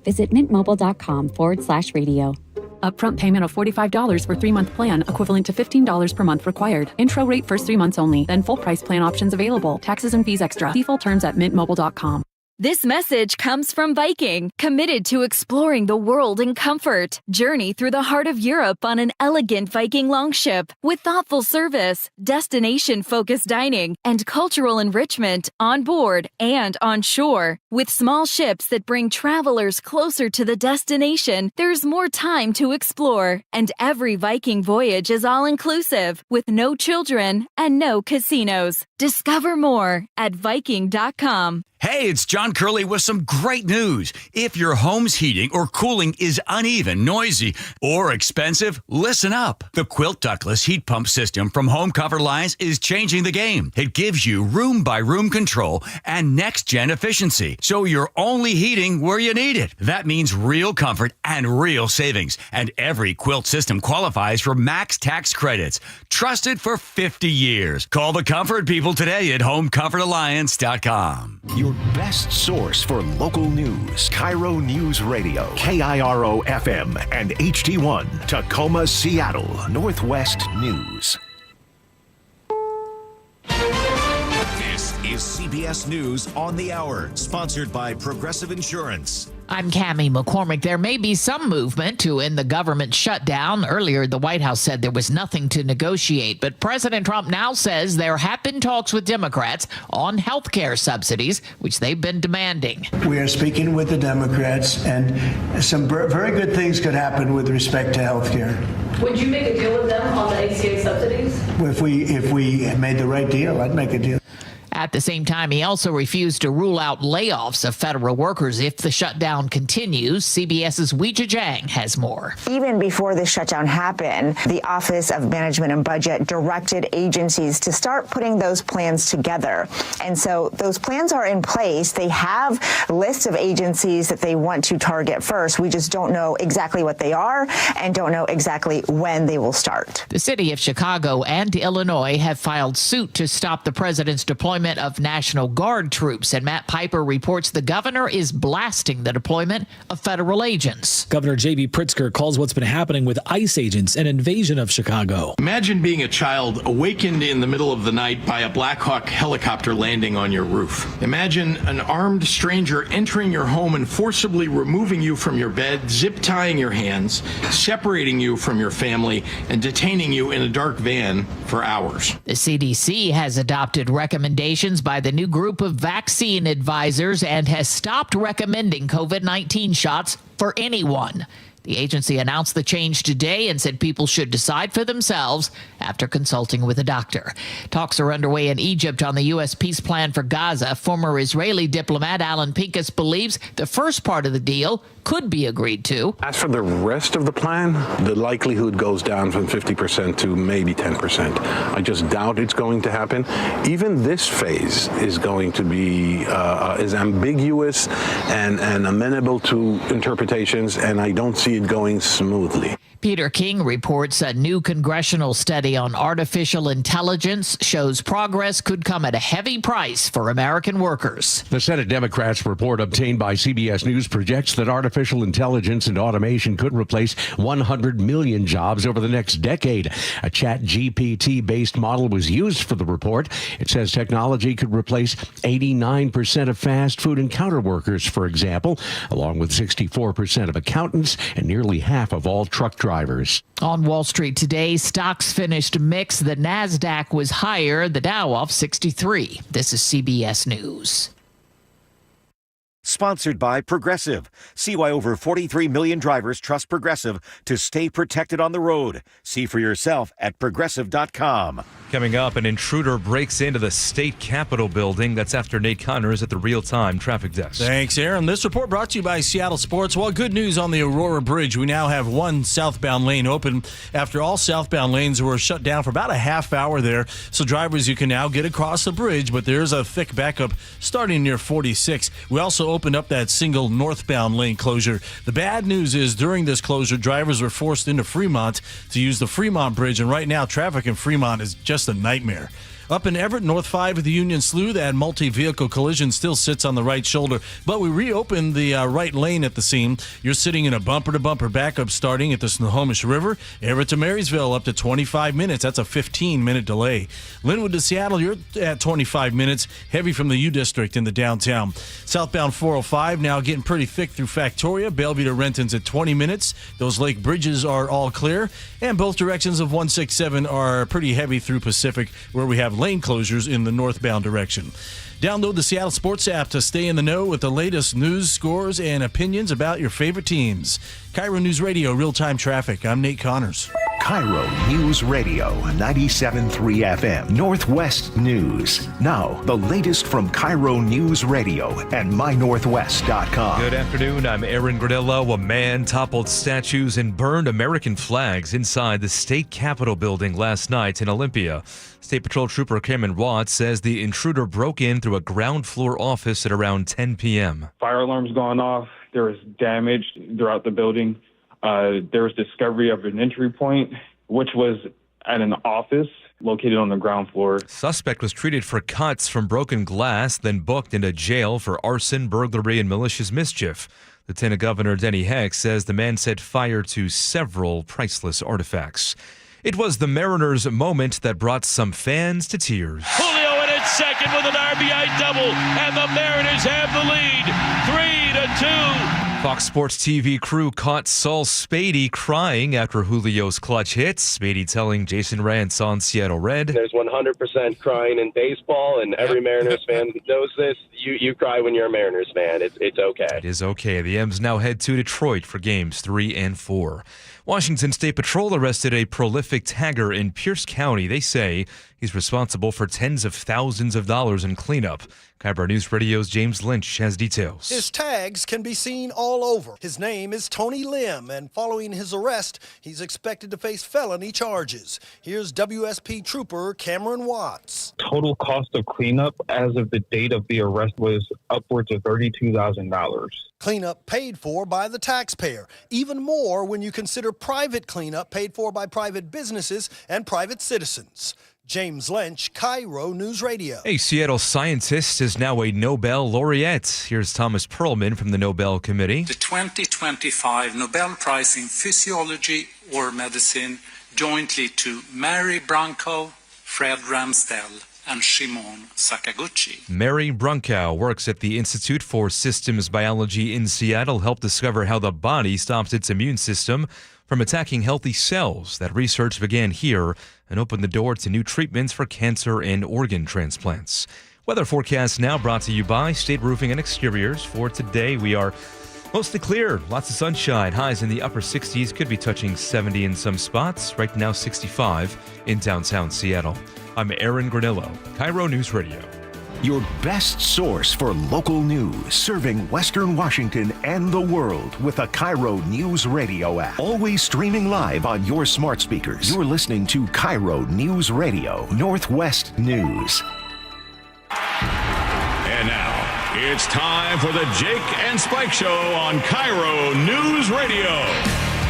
Visit mintmobile.com/radio. Upfront payment of $45 for 3-month plan, equivalent to $15 per month required. Intro rate first 3 months only, then full price plan options available. Taxes and fees extra. See full terms at mintmobile.com. This message comes from Viking, committed to exploring the world in comfort. Journey through the heart of Europe on an elegant Viking longship with thoughtful service, destination-focused dining, and cultural enrichment on board and on shore. With small ships that bring travelers closer to the destination, there's more time to explore. And every Viking voyage is all-inclusive, with no children and no casinos. Discover more at Viking.com. Hey, it's John Curley with some great news. If your home's heating or cooling is uneven, noisy, or expensive, listen up. The Quilt Ductless Heat Pump System from Home Comfort Alliance is changing the game. It gives you room-by-room control and next-gen efficiency, so you're only heating where you need it. That means real comfort and real savings, and every quilt system qualifies for max tax credits. Trusted for 50 years. Call the comfort people today at homecomfortalliance.com. Your best source for local news. KIRO Newsradio, KIRO FM and HD1, Tacoma, Seattle, Northwest News. This is CBS News on the Hour, sponsored by Progressive Insurance. I'm Cammie McCormick. There may be some movement to end the government shutdown. Earlier, the White House said there was nothing to negotiate, but President Trump now says there have been talks with Democrats on health care subsidies, which they've been demanding. We are speaking with the Democrats, and some very good things could happen with respect to health care. Would you make a deal with them on the ACA subsidies? If we made the right deal, I'd make a deal. At the same time, he also refused to rule out layoffs of federal workers if the shutdown continues. CBS's Weijia Jiang has more. Even before the shutdown happened, the Office of Management and Budget directed agencies to start putting those plans together. And so those plans are in place. They have lists of agencies that they want to target first. We just don't know exactly what they are and don't know exactly when they will start. The city of Chicago and Illinois have filed suit to stop the president's deployment of National Guard troops, and Matt Piper reports the governor is blasting the deployment of federal agents. Governor J.B. Pritzker calls what's been happening with ICE agents an invasion of Chicago. Imagine being a child awakened in the middle of the night by a Black Hawk helicopter landing on your roof. Imagine an armed stranger entering your home and forcibly removing you from your bed, zip tying your hands, separating you from your family, and detaining you in a dark van for hours. The CDC has adopted recommendations by the new group of vaccine advisors and has stopped recommending COVID-19 shots for anyone. The agency announced the change today and said people should decide for themselves after consulting with a doctor. Talks are underway in Egypt on the U.S. peace plan for Gaza. Former Israeli diplomat Alan Pincus believes the first part of the deal could be agreed to. As for the rest of the plan, the likelihood goes down from 50% to maybe 10%. I just doubt it's going to happen. Even this phase is going to be is ambiguous and amenable to interpretations, and I don't see it going smoothly. Peter King reports a new congressional study on artificial intelligence shows progress could come at a heavy price for American workers. The Senate Democrats report obtained by CBS News projects that artificial intelligence and automation could replace 100 million jobs over the next decade. A ChatGPT-based model was used for the report. It says technology could replace 89% of fast food and counter workers, for example, along with 64% of accountants and nearly half of all truck drivers. On Wall Street today, stocks finished mixed. The Nasdaq was higher, the Dow off 63. This is CBS News. Sponsored by Progressive. See why over 43 million drivers trust Progressive to stay protected on the road. See for yourself at Progressive.com. Coming up, an intruder breaks into the state capitol building. That's after Nate Connors at the real-time traffic desk. Thanks, Aaron. This report brought to you by Seattle Sports. Well, good news on the Aurora Bridge. We now have one southbound lane open after all southbound lanes were shut down for about a half hour there. So drivers, you can now get across the bridge, but there's a thick backup starting near 46. We also opened up that single northbound lane closure. The bad news is during this closure, drivers were forced into Fremont to use the Fremont Bridge, and right now traffic in Fremont is just a nightmare. Up in Everett, North 5 of the Union Slough, that multi-vehicle collision still sits on the right shoulder, but we reopened the right lane at the scene. You're sitting in a bumper-to-bumper backup starting at the Snohomish River. Everett to Marysville up to 25 minutes. That's a 15-minute delay. Linwood to Seattle, you're at 25 minutes, heavy from the U District in the downtown. Southbound 405 now getting pretty thick through Factoria. Bellevue to Renton's at 20 minutes. Those lake bridges are all clear, and both directions of 167 are pretty heavy through Pacific, where we have lane closures in the northbound direction. Download the Seattle Sports app to stay in the know with the latest news, scores, and opinions about your favorite teams. KIRO News Radio, real-time traffic. I'm Nate Connors. KIRO News Radio, 97.3 FM, Northwest News. Now, the latest from KIRO News Radio and mynorthwest.com. Good afternoon. I'm Aaron Granillo. A man toppled statues and burned American flags inside the state capitol building last night in Olympia. State Patrol Trooper Cameron Watts says the intruder broke in through a ground floor office at around 10 p.m. Fire alarms going off. There was damage throughout the building. There was discovery of an entry point, which was at an office located on the ground floor. Suspect was treated for cuts from broken glass, then booked into jail for arson, burglary, and malicious mischief. Lieutenant Governor Denny Heck says the man set fire to several priceless artifacts. It was the Mariners' moment that brought some fans to tears. Julio in at second with an RBI double, and the Mariners have the lead, 3-2. Fox Sports TV crew caught Saul Spady crying after Julio's clutch hit. Spady telling Jason Rantz on Seattle Red. There's 100% crying in baseball, and every Mariners fan knows this. You cry when you're a Mariners fan. It's okay. It is okay. The M's now head to Detroit for games 3 and 4. Washington State Patrol arrested a prolific tagger in Pierce County. They say he's responsible for tens of thousands of dollars in cleanup. KIRO News Radio's James Lynch has details. His tags can be seen all over. His name is Tony Lim, and following his arrest, he's expected to face felony charges. Here's WSP Trooper Cameron Watts. Total cost of cleanup as of the date of the arrest was upwards of $32,000. Cleanup paid for by the taxpayer. Even more when you consider private cleanup paid for by private businesses and private citizens. James Lynch, KIRO News Radio. A Seattle scientist is now a Nobel laureate. Here's Thomas Perlman from the Nobel Committee. The 2025 Nobel Prize in Physiology or Medicine jointly to Mary Branco, Fred Ramsdell, and Shimon Sakaguchi. Mary Brunkow works at the Institute for Systems Biology in Seattle, helped discover how the body stops its immune system from attacking healthy cells. That research began here and opened the door to new treatments for cancer and organ transplants. Weather forecast now brought to you by State Roofing and Exteriors. For today, we are mostly clear, lots of sunshine, highs in the upper 60s, could be touching 70 in some spots. Right now, 65 in downtown Seattle. I'm Aaron Granillo, KIRO News Radio. Your best source for local news, serving Western Washington and the world with a KIRO News Radio app. Always streaming live on your smart speakers. You're listening to KIRO News Radio, Northwest News. And now, it's time for the Jake and Spike Show on KIRO News Radio.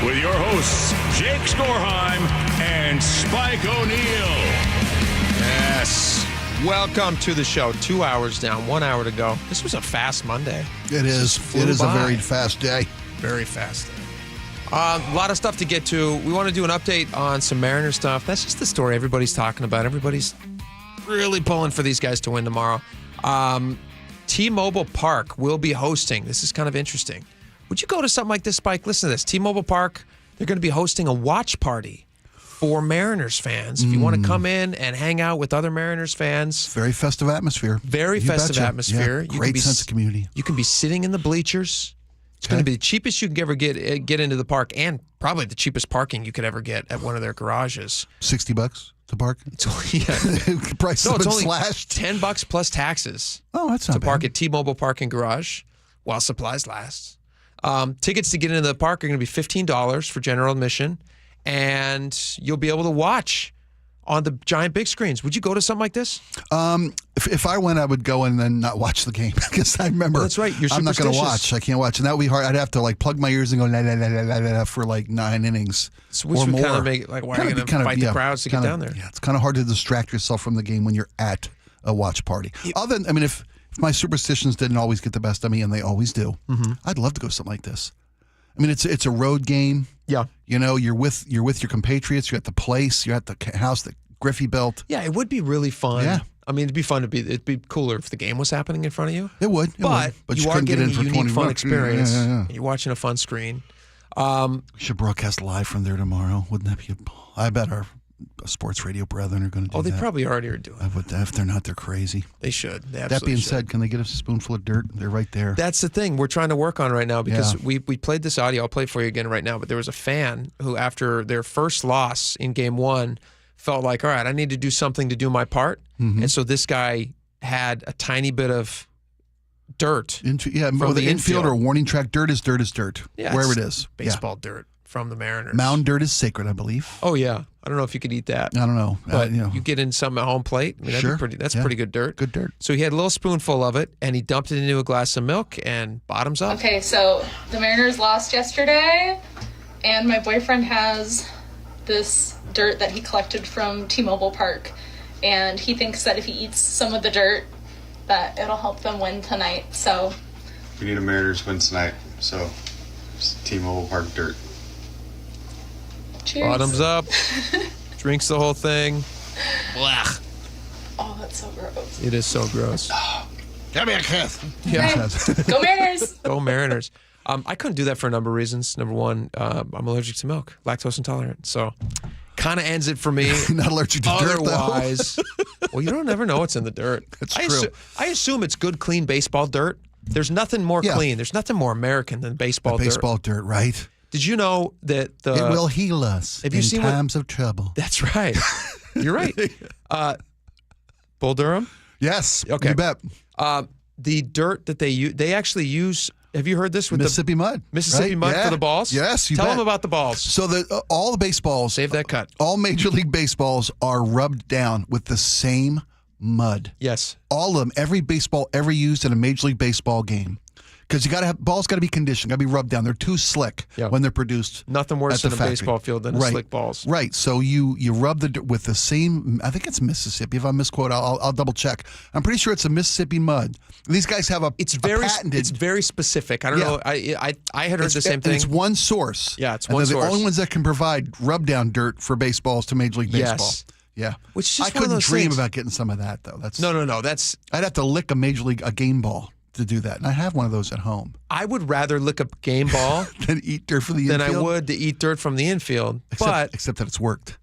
with your hosts, Jake Skorheim and Spike O'Neill. Yes. Welcome to the show. 2 hours down, 1 hour to go. This was a fast Monday. It is. It is a very fast day. Very fast day. A lot of stuff to get to. We want to do an update on some Mariners stuff. That's just the story everybody's talking about. Everybody's really pulling for these guys to win tomorrow. T-Mobile Park will be hosting. This is kind of interesting. Would you go to something like this, Spike? Listen to this. T-Mobile Park, they're going to be hosting a watch party for Mariners fans. If you want to come in and hang out with other Mariners fans. Very festive atmosphere. Very festive atmosphere. Yeah, great sense of community. You can be sitting in the bleachers. It's going to be the cheapest you can ever get into the park, and probably the cheapest parking you could ever get at one of their garages. $60 to park? Prices have been slashed. $10 plus taxes. Oh, that's not to bad. Park at T-Mobile Parking Garage while supplies last. Tickets to get into the park are going to be $15 for general admission, and you'll be able to watch on the giant big screens. Would you go to something like this? If I went, I would go and then not watch the game because I remember. Well, that's right. You're I'm not going to superstitious. watch. I can't watch, and that would be hard. I'd have to like plug my ears and go la, la, la, la, la, la, for like 9 innings which or would more. kind of make it like, why are you going to fight the crowds to get down there? Yeah, it's kind of hard to distract yourself from the game when you're at a watch party. Other than, if my superstitions didn't always get the best of me, and they always do, I'd love to go to something like this. It's a road game. Yeah. You're with your compatriots. You're at the place. You're at the house that Griffey built. Yeah, it would be really fun. Yeah. It'd be fun it'd be cooler if the game was happening in front of you. It would. But you are couldn't get getting in a for unique, 20 fun bucks. experience. Yeah. You're watching a fun screen. We should broadcast live from there tomorrow. Wouldn't that be I bet our sports radio brethren are going to do that. Oh, they probably already are doing it. If they're not, they're crazy. They should. They That being absolutely should. said, can they get us a spoonful of dirt? They're right there. That's the thing we're trying to work on right now because we played this audio. I'll play it for you again right now. But there was a fan who, after their first loss in Game 1, felt like, all right, I need to do something to do my part. And so this guy had a tiny bit of dirt. From the infield or warning track. Dirt is dirt is dirt. Yeah, wherever it's it is. Baseball dirt from the Mariners. Mound dirt is sacred, I believe. Oh, yeah. I don't know if you could eat that. I don't know. But you get in some at home plate. Sure. That's pretty good dirt. Good dirt. So he had a little spoonful of it, and he dumped it into a glass of milk, and bottoms up. Okay, so the Mariners lost yesterday, and my boyfriend has this dirt that he collected from T-Mobile Park, and he thinks that if he eats some of the dirt, that it'll help them win tonight. So we need a Mariners win tonight, so just T-Mobile Park dirt. Cheers. Bottoms up. Drinks the whole thing. Blech. Oh, that's so gross. It is so gross. Give me a kiss. Yeah. Go Mariners. Go Mariners. I couldn't do that for a number of reasons. Number one, I'm allergic to milk, lactose intolerant. So kind of ends it for me. Not allergic to Otherwise, dirt, though. well, you don't ever know what's in the dirt. That's true. I assume it's good, clean baseball dirt. There's nothing more clean. There's nothing more American than baseball dirt. Baseball dirt, right? Did you know that it will heal us in times of trouble? That's right. You're right. Bull Durham? Yes. Okay. You bet. The dirt that they actually use. Have you heard this with Mississippi mud? Mississippi mud for the balls? Yes, you Tell bet. them about the balls. So all the baseballs. Save that cut. All Major League Baseballs are rubbed down with the same mud. Yes. All of them. Every baseball ever used in a Major League Baseball game. Because balls got to be conditioned, got to be rubbed down. They're too slick when they're produced. Nothing worse at in the a factory. baseball field than slick balls. Right. So you rub the dirt with the same. I think it's Mississippi. If I misquote, I'll double check. I'm pretty sure it's a Mississippi mud. These guys have a patented. It's very specific. I don't know. I had heard the same thing. It's one source. Yeah, it's and one they're source. the only ones that can provide rub down dirt for baseballs to Major League Baseball. Yes. Yeah. Which is I just one of couldn't those dream things. about getting some of that though. No. That's I'd have to lick a game ball to do that, and I have one of those at home. I would rather lick a game ball than eat dirt from the infield. than I would to eat dirt from the infield. Except that it's worked.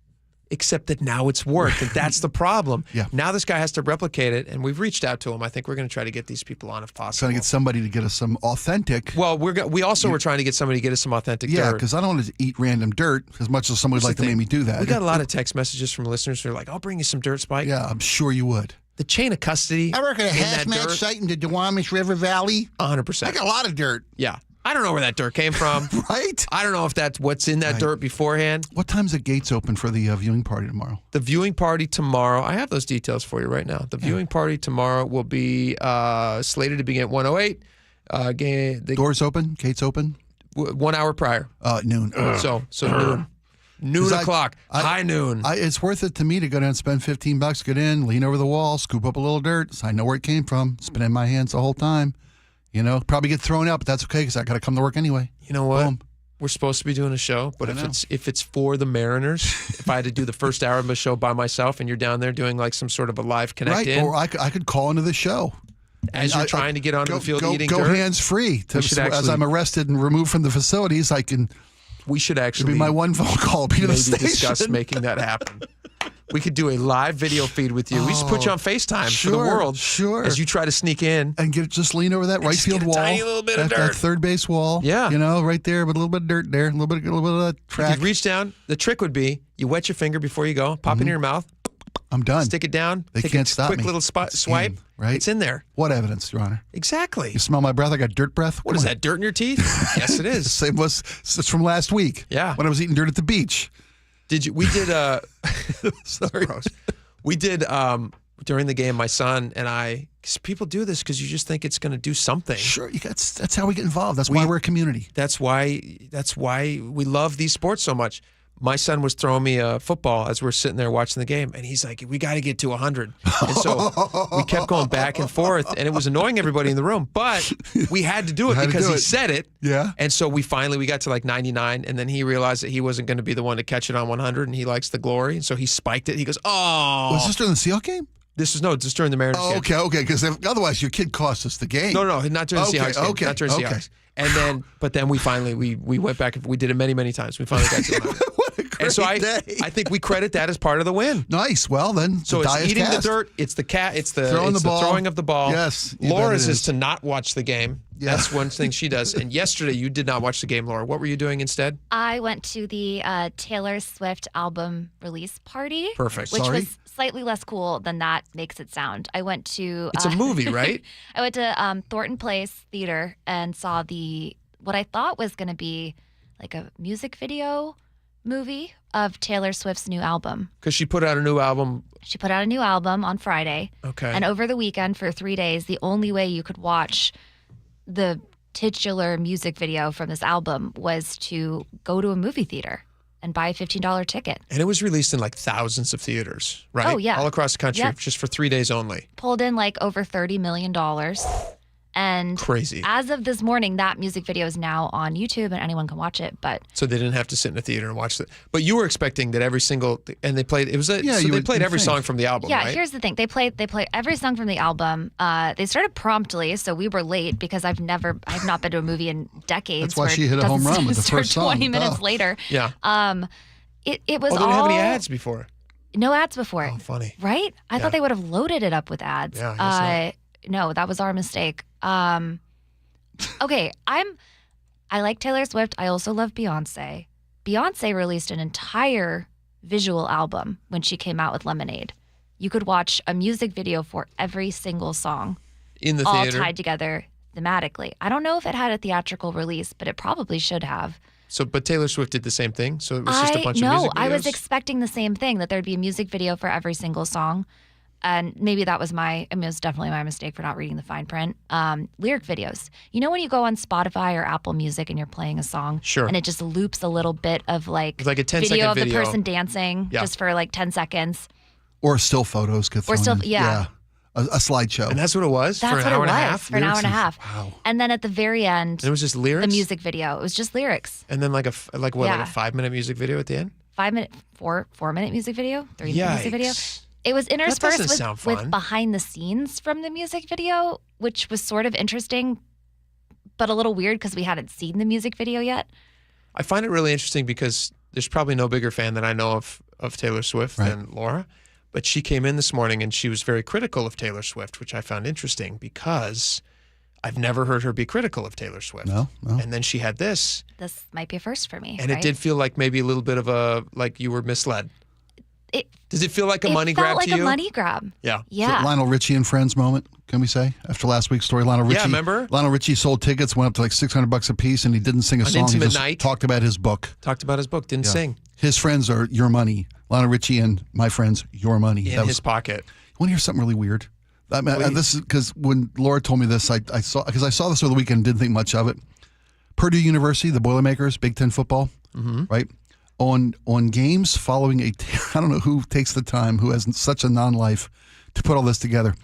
Except that now it's worked, and that's the problem. Yeah. Now this guy has to replicate it, and we've reached out to him. I think we're going to try to get these people on if possible. Trying to get somebody to get us some authentic. Well, we also were trying to get somebody to get us some authentic dirt. Yeah, because I don't want to eat random dirt as much as somebody would like to make me do that. We got a lot of text messages from listeners who are like, "I'll bring you some dirt, Spike." Yeah, I'm sure you would. The chain of custody. I work at a hazmat site in the Duwamish River Valley. 100%. I got a lot of dirt. Yeah. I don't know where that dirt came from. Right? I don't know if that's what's in that dirt beforehand. What time's the gates open for the viewing party tomorrow? The viewing party tomorrow, I have those details for you right now. The viewing party tomorrow will be slated to begin at 1:08. Doors open? Gates open? 1 hour prior. Noon. So noon o'clock. High noon. It's worth it to me to go down and spend $15, get in, lean over the wall, scoop up a little dirt, so I know where it came from. It's been in my hands the whole time. You know, probably get thrown out, but that's okay because I got to come to work anyway. You know what? Boom. We're supposed to be doing a show, but if it's for the Mariners, if I had to do the first hour of a show by myself and you're down there doing like some sort of a live connect in. Or I could call into the show. As you're trying to get onto the field eating dirt. Go hands-free. As I'm arrested and removed from the facilities, we should actually be my one phone call. Be to the station. Discuss making that happen. We could do a live video feed with you. We should put you on FaceTime for the world. Sure. As you try to sneak in. And just lean over that right field wall. Tiny little bit of dirt. That third base wall. Yeah. You know, right there, but a little bit of dirt there. A little bit of track. You could reach down. The trick would be you wet your finger before you go, pop it in your mouth. I'm done. Stick it down. They take can't a stop quick me. little swipe. Right? It's in there. What evidence, Your Honor? Exactly. You smell my breath? I got dirt breath? What is that, dirt in your teeth? Yes, it is. It's from last week. Yeah. When I was eating dirt at the beach. We did sorry. We did during the game, my son and I, because people do this because you just think it's going to do something. Sure, that's how we get involved. That's why we're a community. That's why we love these sports so much. My son was throwing me a football as we're sitting there watching the game, and he's like, we got to get to 100. And so we kept going back and forth, and it was annoying everybody in the room, but we had to do it because he said it. Yeah. And so we got to like 99, and then he realized that he wasn't going to be the one to catch it on 100, and he likes the glory, and so he spiked it. He goes, oh. Was this during the Seahawks game? This was just during the Mariners game. Okay, because otherwise your kid cost us the game. No, not during the Seahawks game. Not during the Seahawks. And then we finally we went back and we did it many times. We finally got to it. What a great day. I think we credit that as part of the win. Nice. Well then, so it's eating the dirt. It's the throwing of the ball. Yes. Laura's is to not watch the game. Yeah. That's one thing she does. And yesterday you did not watch the game, Laura. What were you doing instead? I went to the Taylor Swift album release party. Perfect. Which was slightly less cool than that makes it sound. I went to... It's a movie, right? I went to Thornton Place Theater and saw what I thought was going to be like a music video movie of Taylor Swift's new album. Because she put out a new album. She put out a new album on Friday. Okay. And over the weekend for 3 days, the only way you could watch the titular music video from this album was to go to a movie theater and buy a $15 ticket. And it was released in like thousands of theaters, right? Oh, yeah. All across the country, Yep. just for 3 days only. Pulled in like over $30 million. And crazy. As of this morning, that music video is now on YouTube and anyone can watch it. But so they didn't have to sit in a theater and watch it. But you were expecting that every single they played they played every song from the album. Yeah, right? Here's the thing: they played every song from the album. They started promptly, so we were late because I've not been to a movie in decades. That's why she hit a home run with the first song. 20 minutes later. Yeah. It was all. They didn't have any ads before. No ads before. Oh, funny. Right? I thought they would have loaded it up with ads. Yeah. I guess no, that was our mistake. Okay, I like Taylor Swift. I also love Beyonce. Beyonce released an entire visual album when she came out with Lemonade. You could watch a music video for every single song. In the all theater. All tied together thematically. I don't know if it had a theatrical release, but it probably should have. So, but Taylor Swift did the same thing? So it was just a bunch of music videos? No, I was expecting the same thing, that there'd be a music video for every single song. And maybe that was it was definitely my mistake for not reading the fine print. Lyric videos. You know when you go on Spotify or Apple Music and you're playing a song? Sure. And it just loops a little bit of like a 10-second video of the person dancing just for like 10 seconds. Or still photos get thrown in. Yeah. A slideshow. And that's what it was? That's for an hour and a half? For an hour and a half. Wow. And then at the very end, it was just lyrics? The music video. It was just lyrics. And then like a 5-minute music video at the end? 4-minute music video? 3-minute music video? It was interspersed with behind the scenes from the music video, which was sort of interesting, but a little weird because we hadn't seen the music video yet. I find it really interesting because there's probably no bigger fan than I know of Taylor Swift than Laura. But she came in this morning and she was very critical of Taylor Swift, which I found interesting because I've never heard her be critical of Taylor Swift. No. And then she had this. This might be a first for me. And it did feel like maybe a little bit of like you were misled. Does it feel like a money grab to you? It felt like a money grab. Yeah. Yeah. So Lionel Richie and Friends moment, can we say? After last week's story, Lionel Richie. Yeah, remember? Lionel Richie sold tickets, went up to like $600 a piece, and he didn't sing a song. Intimate he just night. talked about his book. Didn't sing. His friends are your money. Lionel Richie and my friends, your money. In his pocket. Want to hear something really weird? This is because when Laura told me this, I saw this over the weekend and didn't think much of it. Purdue University, the Boilermakers, Big Ten football, right? On games following I don't know who takes the time, who has such a non-life to put all this together.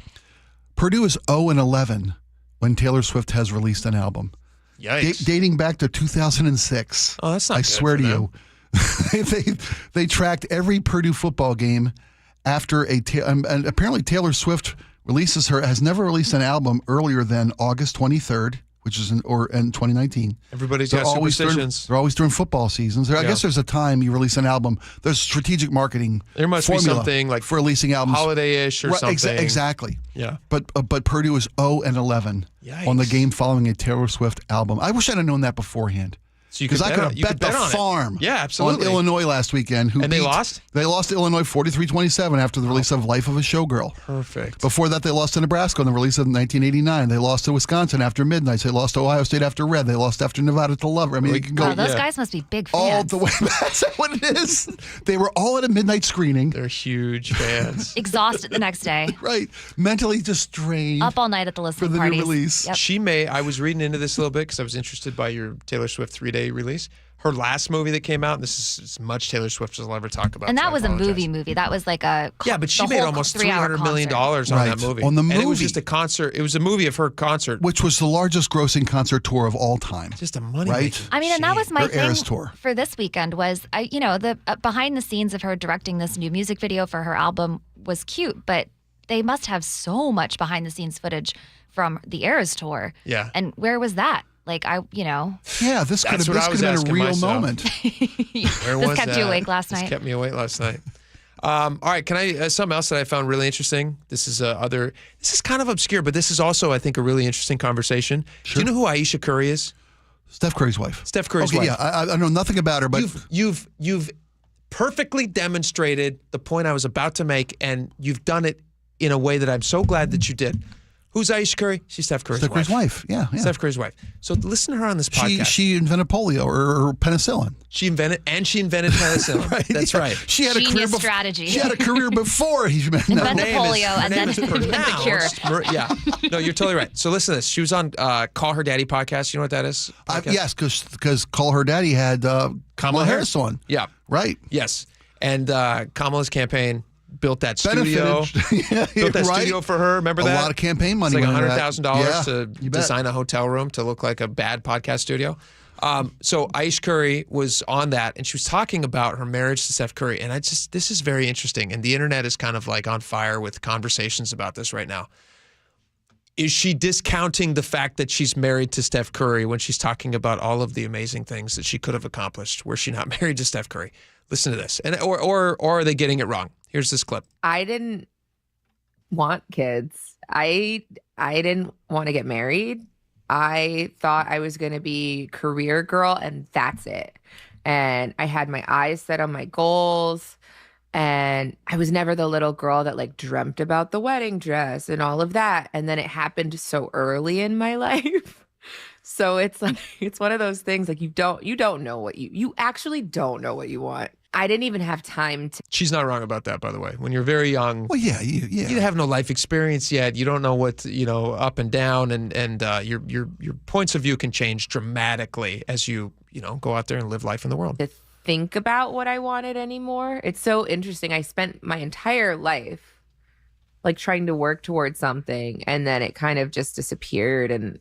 Purdue is 0-11 when Taylor Swift has released an album. Yikes. Dating back to 2006. Oh, that's not I good swear for to them. you. They tracked every Purdue football game after and apparently Taylor Swift has never released an album earlier than August 23rd, which is in 2019. Everybody's got superstitions. They're always during football seasons. I guess there's a time you release an album. There's strategic marketing. There must be something like for releasing albums, holiday-ish or something. Exactly. Yeah. But Purdue is 0-11 on the game following a Taylor Swift album. I wish I'd have known that beforehand. Because I could have bet the farm on Illinois last weekend. They lost? They lost to Illinois 43-27 after the release of Life of a Showgirl. Perfect. Before that, they lost to Nebraska on the release of 1989. They lost to Wisconsin after Midnight. They lost to Ohio State after Red. They lost after Nevada to Lover. I mean, you can go. Those guys must be big fans. All the way. That's what it is. They were all at a midnight screening. They're huge fans. Exhausted the next day. Right. Mentally just drained. Up all night at the listening for the parties. new release. Yep. I was reading into this a little bit because I was interested by your Taylor Swift 3-day release. Her last movie that came out, and this is as much Taylor Swift as I'll ever talk about. And that was a movie. That was like a but she made almost $300 million on that movie. On the movie. And it was just a concert. It was a movie of her concert. Which was the largest grossing concert tour of all time. Just a money right? I mean, and that was my thing Eras tour. for this weekend was, the behind the scenes of her directing this new music video for her album was cute, but they must have so much behind the scenes footage from the Eras tour. Yeah. And where was that? Yeah, this could have been a real moment. This kept you awake last night. This kept me awake last night. All right, can I something else that I found really interesting? This is this is kind of obscure, but this is also, I think, a really interesting conversation. Sure. Do you know who Aisha Curry is? Steph Curry's wife. Steph Curry's wife. Yeah, I know nothing about her, but you've perfectly demonstrated the point I was about to make, and you've done it in a way that I'm so glad that you did. Who's Aisha Curry? She's Steph Curry's wife. Curry's wife. Yeah. Steph Curry's wife. So listen to her on this podcast. She invented polio or penicillin. She invented penicillin. Right. That's right. She had Genius a career strategy. She had a career before he invented polio and then invent the cure. Yeah. No, you're totally right. So listen to this. She was on Call Her Daddy podcast. You know what that is? Yes, because Call Her Daddy had Kamala Harris on. Yeah. Right. Yes. And Kamala's campaign built that studio. Built that studio for her. Remember that? A lot of campaign money. It's like $100,000 to you design a hotel room to look like a bad podcast studio. So Aisha Curry was on that, and she was talking about her marriage to Steph Curry. And this is very interesting. And the internet is kind of like on fire with conversations about this right now. Is she discounting the fact that she's married to Steph Curry when she's talking about all of the amazing things that she could have accomplished were she not married to Steph Curry? Listen to this. Or are they getting it wrong? Here's this clip. I didn't want kids. I didn't want to get married. I thought I was going to be career girl and that's it. And I had my eyes set on my goals. And I was never the little girl that like dreamt about the wedding dress and all of that. And then it happened so early in my life. So it's like, it's one of those things like you don't know what you actually don't know what you want. I didn't even have time to. She's not wrong about that, by the way. When you're very young, well, you have no life experience yet. You don't know what up and down, and your points of view can change dramatically as you go out there and live life in the world. To think about what I wanted anymore. It's so interesting. I spent my entire life like trying to work towards something, and then it kind of just disappeared, and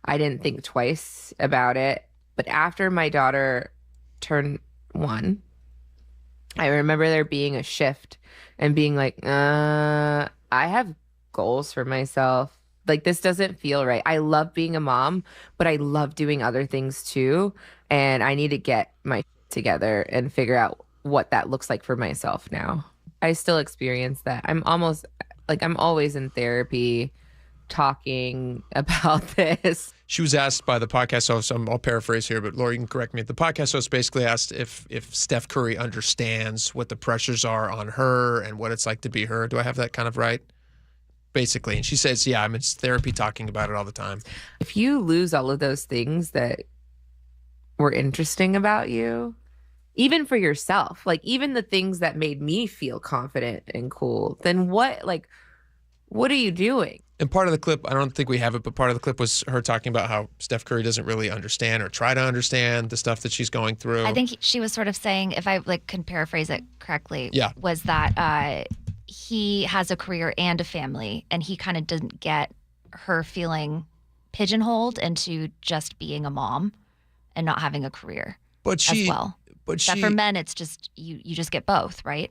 I didn't think twice about it. But after my daughter turned 1. I remember there being a shift and being like, I have goals for myself. Like, this doesn't feel right. I love being a mom, but I love doing other things too. And I need to get my together and figure out what that looks like for myself now. I still experience that. I'm always in therapy talking about this. She was asked by the podcast host, I'll paraphrase here, but Laura, you can correct me. The podcast host basically asked if Steph Curry understands what the pressures are on her and what it's like to be her. Do I have that kind of right? Basically. And she says, yeah, I'm in therapy talking about it all the time. If you lose all of those things that were interesting about you, even for yourself, like even the things that made me feel confident and cool, then what What are you doing? And part of the clip, I don't think we have it, but part of the clip was her talking about how Steph Curry doesn't really understand or try to understand the stuff that she's going through. I think she was sort of saying, if I can paraphrase it correctly, Yeah. was that he has a career and a family, and he kind of didn't get her feeling pigeonholed into just being a mom and not having a career as well. But that for men, it's just you just get both, right?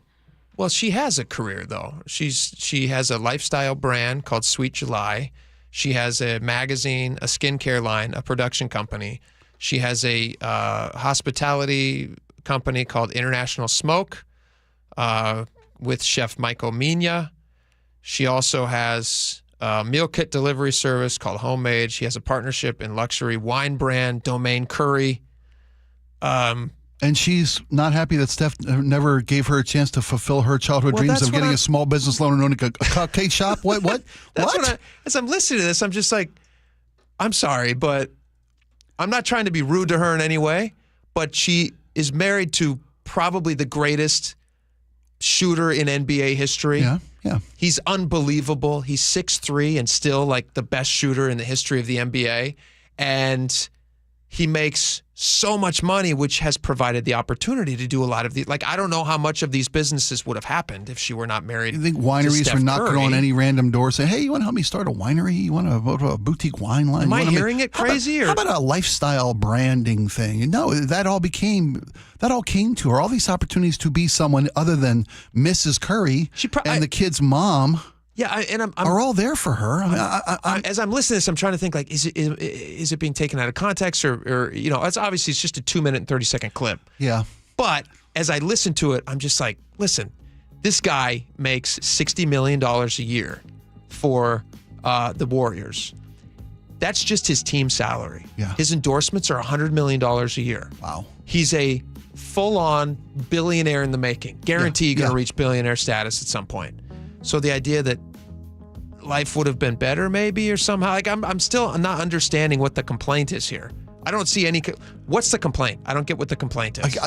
Well, she has a career though. She has a lifestyle brand called Sweet July. She has a magazine, a skincare line, a production company. She has a hospitality company called International Smoke with Chef Michael Mina. She also has a meal kit delivery service called Homemade. She has a partnership in luxury wine brand Domaine Curry. And she's not happy that Steph never gave her a chance to fulfill her childhood dreams of getting a small business loan and owning a cupcake shop. What? As I'm listening to this, I'm just like, I'm sorry, but I'm not trying to be rude to her in any way, but she is married to probably the greatest shooter in NBA history. Yeah. He's unbelievable. He's 6'3" and still like the best shooter in the history of the NBA. And he makes so much money, which has provided the opportunity to do a lot of the, like, I don't know how much of these businesses would have happened if she were not married. You think wineries were knocking on any random door saying, hey, you want to help me start a winery? You want to go to a boutique wine line? Am I hearing it crazy? How about a lifestyle branding thing? No, that all came to her. All these opportunities to be someone other than Mrs. Curry and the kid's mom. Yeah, I'm are all there for her. As I'm listening to this, I'm trying to think, like, is it being taken out of context or it's obviously it's just a 2-minute and 30-second clip. Yeah. But as I listen to it, I'm just like, listen, this guy makes $60 million a year for the Warriors. That's just his team salary. Yeah. His endorsements are $100 million a year. Wow. He's a full-on billionaire in the making. Guarantee you're going to reach billionaire status at some point. So the idea that life would have been better maybe or somehow, like I'm still not understanding what the complaint is here. I don't see any. What's the complaint? I don't get what the complaint is.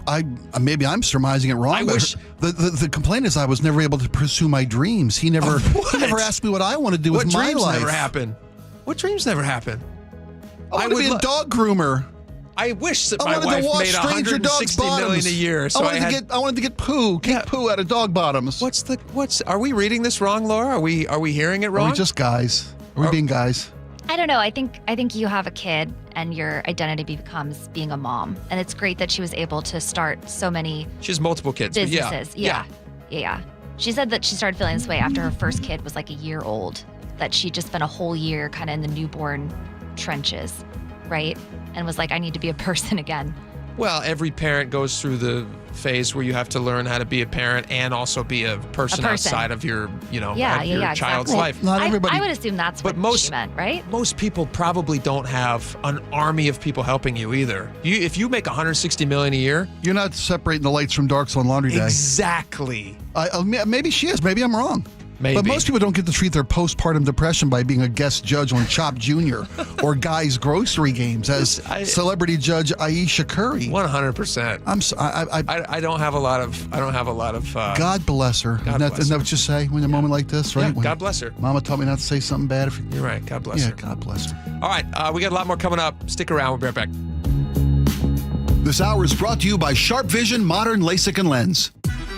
I maybe I'm surmising it wrong. The complaint is I was never able to pursue my dreams. He never asked me what I want to do with my life. What dreams never happen? What dreams never happen? I would be a dog groomer. I wish that my wife made $160 million a year. So I wanted to get poo out of dog bottoms. Are we reading this wrong, Laura? Are we hearing it wrong? Are we just guys? Are we being guys? I don't know. I think you have a kid and your identity becomes being a mom. And it's great that she was able to start so many She has multiple kids. businesses. Yeah. She said that she started feeling this way after her first kid was like a year old, that she'd just spent a whole year kind of in the newborn trenches, right? And was like, I need to be a person again. Well, every parent goes through the phase where you have to learn how to be a parent and also be a person. outside of your, child's life. Not everybody. I would assume that's what she meant, right? Most people probably don't have an army of people helping you either. If you make $160 million a year, you're not separating the lights from darks on laundry day. Exactly. Maybe she is. Maybe I'm wrong. Maybe. But most people don't get to treat their postpartum depression by being a guest judge on Chopped Jr. or Guy's Grocery Games as celebrity judge Aisha Curry. 100%. I don't have a lot of. God bless her. Isn't that what you say when a moment like this, right? Yeah, God bless her. Mama taught me not to say something bad. You're right. God bless her. Yeah, God bless her. All right, we got a lot more coming up. Stick around. We'll be right back. This hour is brought to you by Sharp Vision Modern LASIK and Lens.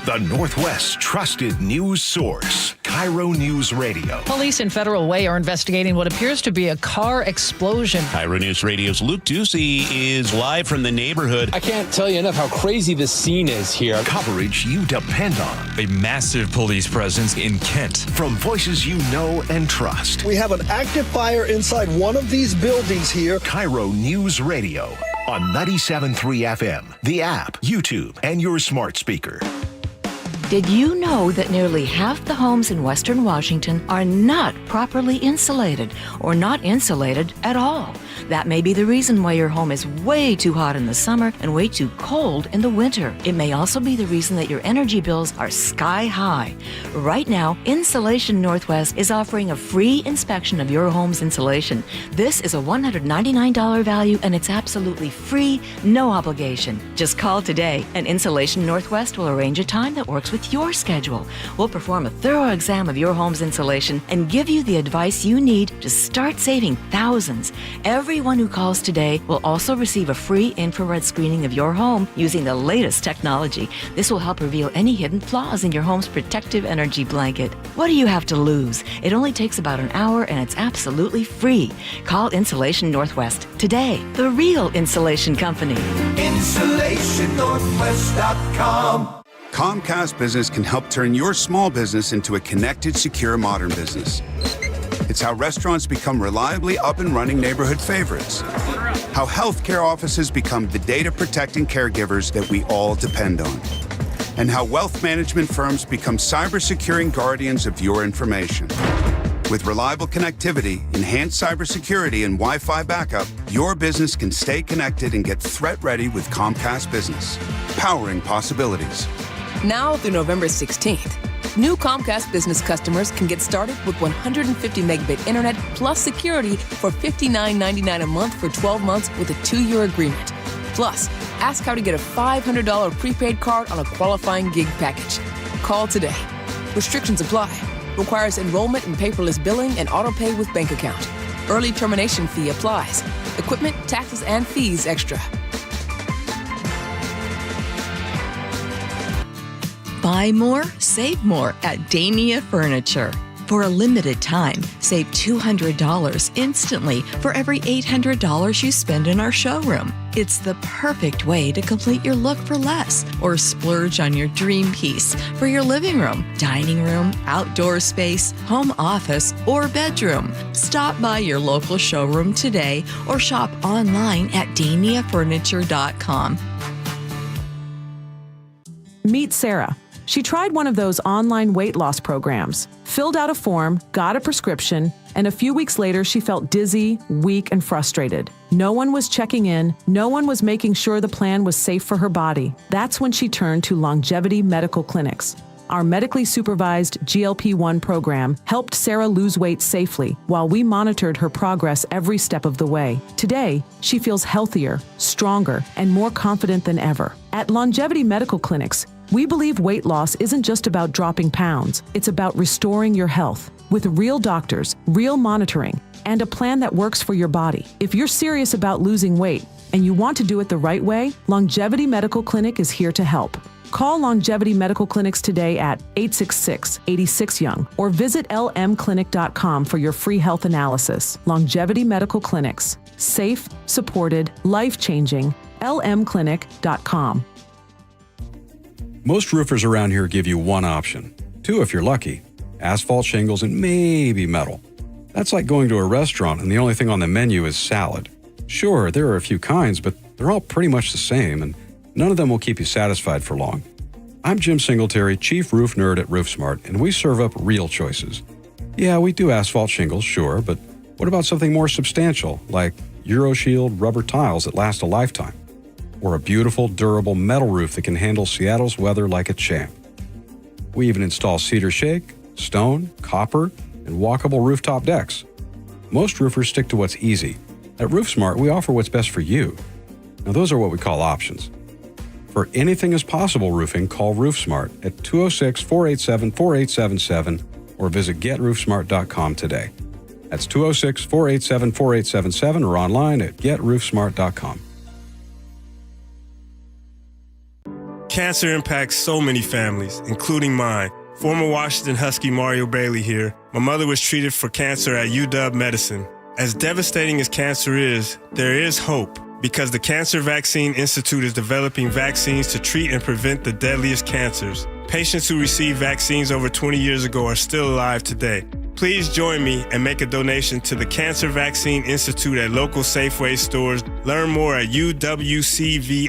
The Northwest's trusted news source, KIRO Newsradio. Police in Federal Way are investigating what appears to be a car explosion. KIRO News Radio's Luke Ducey is live from the neighborhood. I can't tell you enough how crazy this scene is here. Coverage you depend on. A massive police presence in Kent. From voices you know and trust. We have an active fire inside one of these buildings here. KIRO News Radio on 97.3 FM, the app, YouTube, and your smart speaker. Did you know that nearly half the homes in Western Washington are not properly insulated or not insulated at all? That may be the reason why your home is way too hot in the summer and way too cold in the winter. It may also be the reason that your energy bills are sky high. Right now, Insulation Northwest is offering a free inspection of your home's insulation. This is a $199 value and it's absolutely free, no obligation. Just call today and Insulation Northwest will arrange a time that works with with your schedule. We'll perform a thorough exam of your home's insulation and give you the advice you need to start saving thousands. Everyone who calls today will also receive a free infrared screening of your home using the latest technology. This will help reveal any hidden flaws in your home's protective energy blanket. What do you have to lose? It only takes about an hour and it's absolutely free. Call Insulation Northwest today, the real insulation company. InsulationNorthwest.com. Comcast Business can help turn your small business into a connected, secure, modern business. It's how restaurants become reliably up and running neighborhood favorites. How healthcare offices become the data-protecting caregivers that we all depend on. And how wealth management firms become cyber-securing guardians of your information. With reliable connectivity, enhanced cybersecurity, and Wi-Fi backup, your business can stay connected and get threat-ready with Comcast Business. Powering possibilities. Now through November 16th, new Comcast Business customers can get started with 150 megabit internet plus security for $59.99 a month for 12 months with a 2-year agreement. Plus, ask how to get a $500 prepaid card on a qualifying gig package. Call today. Restrictions apply. Requires enrollment in paperless billing and auto pay with bank account. Early termination fee applies. Equipment, taxes, and fees extra. Buy more, save more at Dania Furniture. For a limited time, save $200 instantly for every $800 you spend in our showroom. It's the perfect way to complete your look for less or splurge on your dream piece for your living room, dining room, outdoor space, home office, or bedroom. Stop by your local showroom today or shop online at DaniaFurniture.com. Meet Sarah. She tried one of those online weight loss programs, filled out a form, got a prescription, and a few weeks later she felt dizzy, weak, and frustrated. No one was checking in. No one was making sure the plan was safe for her body. That's when she turned to Longevity Medical Clinics. Our medically supervised GLP-1 program helped Sarah lose weight safely while we monitored her progress every step of the way. Today, she feels healthier, stronger, and more confident than ever. At Longevity Medical Clinics, we believe weight loss isn't just about dropping pounds. It's about restoring your health with real doctors, real monitoring, and a plan that works for your body. If you're serious about losing weight and you want to do it the right way, Longevity Medical Clinic is here to help. Call Longevity Medical Clinics today at 866-86-YOUNG or visit lmclinic.com for your free health analysis. Longevity Medical Clinics. Safe, supported, life-changing. lmclinic.com. Most roofers around here give you one option. 2 if you're lucky. Asphalt shingles and maybe metal. That's like going to a restaurant and the only thing on the menu is salad. Sure, there are a few kinds, but they're all pretty much the same, and none of them will keep you satisfied for long. I'm Jim Singletary, Chief Roof Nerd at RoofSmart, and we serve up real choices. Yeah, we do asphalt shingles, sure, but what about something more substantial, like EuroShield rubber tiles that last a lifetime? Or a beautiful, durable metal roof that can handle Seattle's weather like a champ. We even install cedar shake, stone, copper, and walkable rooftop decks. Most roofers stick to what's easy. At RoofSmart, we offer what's best for you. Now, those are what we call options. For anything is possible roofing, call RoofSmart at 206-487-4877 or visit GetRoofSmart.com today. That's 206-487-4877 or online at GetRoofSmart.com. Cancer impacts so many families, including mine. Former Washington Husky Mario Bailey here. My mother was treated for cancer at UW Medicine. As devastating as cancer is, there is hope because the Cancer Vaccine Institute is developing vaccines to treat and prevent the deadliest cancers. Patients who received vaccines over 20 years ago are still alive today. Please join me and make a donation to the Cancer Vaccine Institute at local Safeway stores. Learn more at uwcvi.org.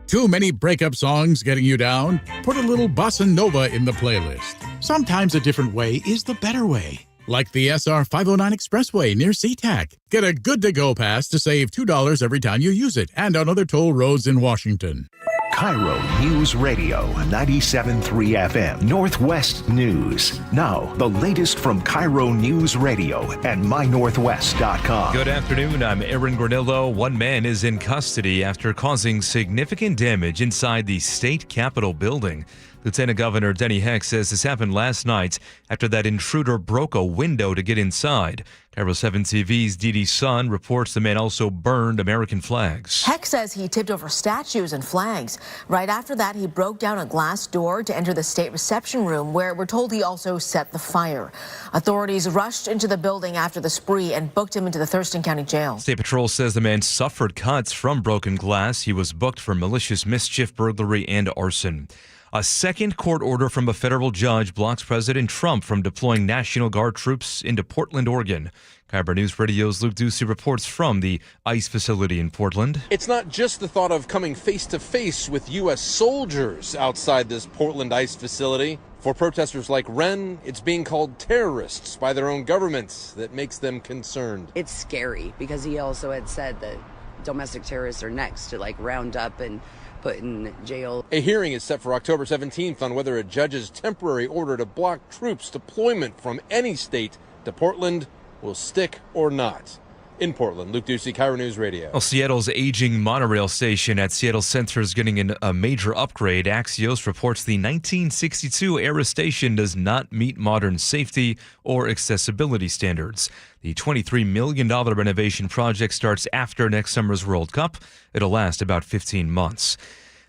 Too many breakup songs getting you down? Put a little bossa nova in the playlist. Sometimes a different way is the better way. Like the SR 509 Expressway near SeaTac. Get a good-to-go pass to save $2 every time you use it, and on other toll roads in Washington. KIRO News Radio, 97.3 FM, Northwest News. Now, the latest from KIRO News Radio and mynorthwest.com. Good afternoon, I'm Aaron Granillo. One man is in custody after causing significant damage inside the state capitol building. Lieutenant Governor Denny Heck says this happened last night after that intruder broke a window to get inside. KIRO 7 TV's Dee Sun reports the man also burned American flags. Heck says he tipped over statues and flags. Right after that, he broke down a glass door to enter the state reception room, where we're told he also set the fire. Authorities rushed into the building after the spree and booked him into the Thurston County Jail. State Patrol says the man suffered cuts from broken glass. He was booked for malicious mischief, burglary, and arson. A second court order from a federal judge blocks President Trump from deploying National Guard troops into Portland, Oregon. KIRO Newsradio's Luke Ducey reports from the ICE facility in Portland. It's not just the thought of coming face to face with U.S. soldiers outside this Portland ICE facility. For protesters like Wren, it's being called terrorists by their own governments that makes them concerned. It's scary because he also had said that domestic terrorists are next to round up and put in jail. A hearing is set for October 17th on whether a judge's temporary order to block troops deployment from any state to Portland will stick or not. In Portland, Luke Ducey, KIRO News Radio. Well, Seattle's aging monorail station at Seattle Center is getting a major upgrade. Axios reports the 1962 era station does not meet modern safety or accessibility standards. The $23 million renovation project starts after next summer's World Cup. It'll last about 15 months.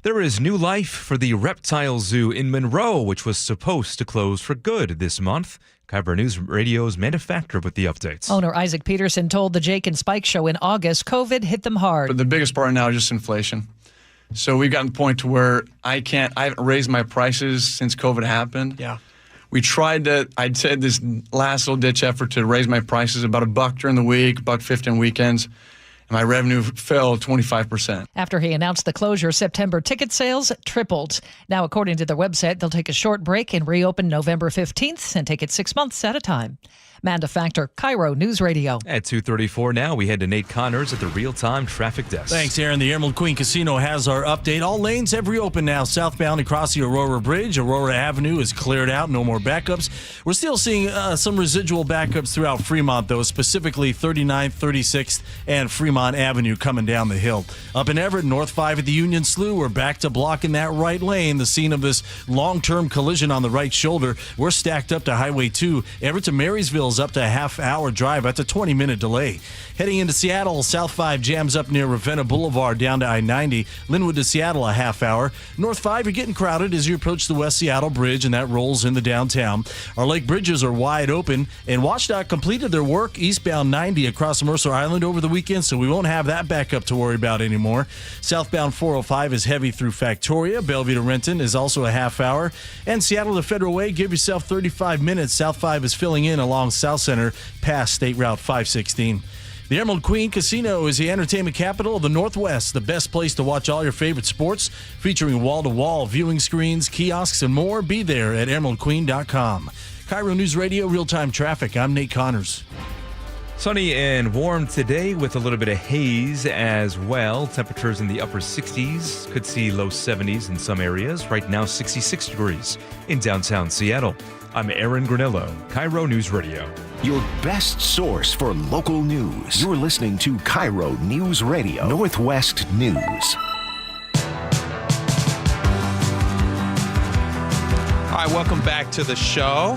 There is new life for the reptile zoo in Monroe, which was supposed to close for good this month. KIRO News Radio's manufacturer with the updates. Owner Isaac Peterson told the Jake and Spike show in August, COVID hit them hard. But the biggest part now is just inflation. So we've gotten to the point to where I haven't raised my prices since COVID happened. Yeah. We tried to, I'd said this last little ditch effort to raise my prices about $1 during the week, $1.50 on weekends. And my revenue fell 25%. After he announced the closure, September ticket sales tripled. Now, according to their website, they'll take a short break and reopen November 15th and take it 6 months at a time. Manda Factor, KIRO News Radio. At 2:34 now, we head to Nate Connors at the real-time traffic desk. Thanks, Aaron. The Emerald Queen Casino has our update. All lanes have reopened now. Southbound across the Aurora Bridge. Aurora Avenue is cleared out. No more backups. We're still seeing some residual backups throughout Fremont, though, specifically 39th, 36th, and Fremont Avenue coming down the hill. Up in Everett, North 5 at the Union Slough, we're back to blocking that right lane, the scene of this long-term collision on the right shoulder. We're stacked up to Highway 2. Everett to Marysville up to a half-hour drive. That's a 20-minute delay. Heading into Seattle, South 5 jams up near Ravenna Boulevard down to I-90. Linwood to Seattle, a half hour. North 5, you're getting crowded as you approach the West Seattle Bridge, and that rolls in the downtown. Our lake bridges are wide open, and WashDOT completed their work eastbound 90 across Mercer Island over the weekend, so we won't have that backup to worry about anymore. Southbound 405 is heavy through Factoria. Bellevue to Renton is also a half hour. And Seattle to Federal Way, give yourself 35 minutes. South 5 is filling in along South Center past State Route 516. The Emerald Queen Casino is the entertainment capital of the Northwest, the best place to watch all your favorite sports, featuring wall-to-wall viewing screens, kiosks, and more. Be there at emeraldqueen.com. KIRO News Radio, real-time traffic. I'm Nate Connors. Sunny and warm today with a little bit of haze as well. Temperatures in the upper 60s. Could see low 70s in some areas. Right now, 66 degrees in downtown Seattle. I'm Aaron Granillo, KIRO News Radio. Your best source for local news. You're listening to KIRO News Radio, Northwest News. All right, welcome back to the show.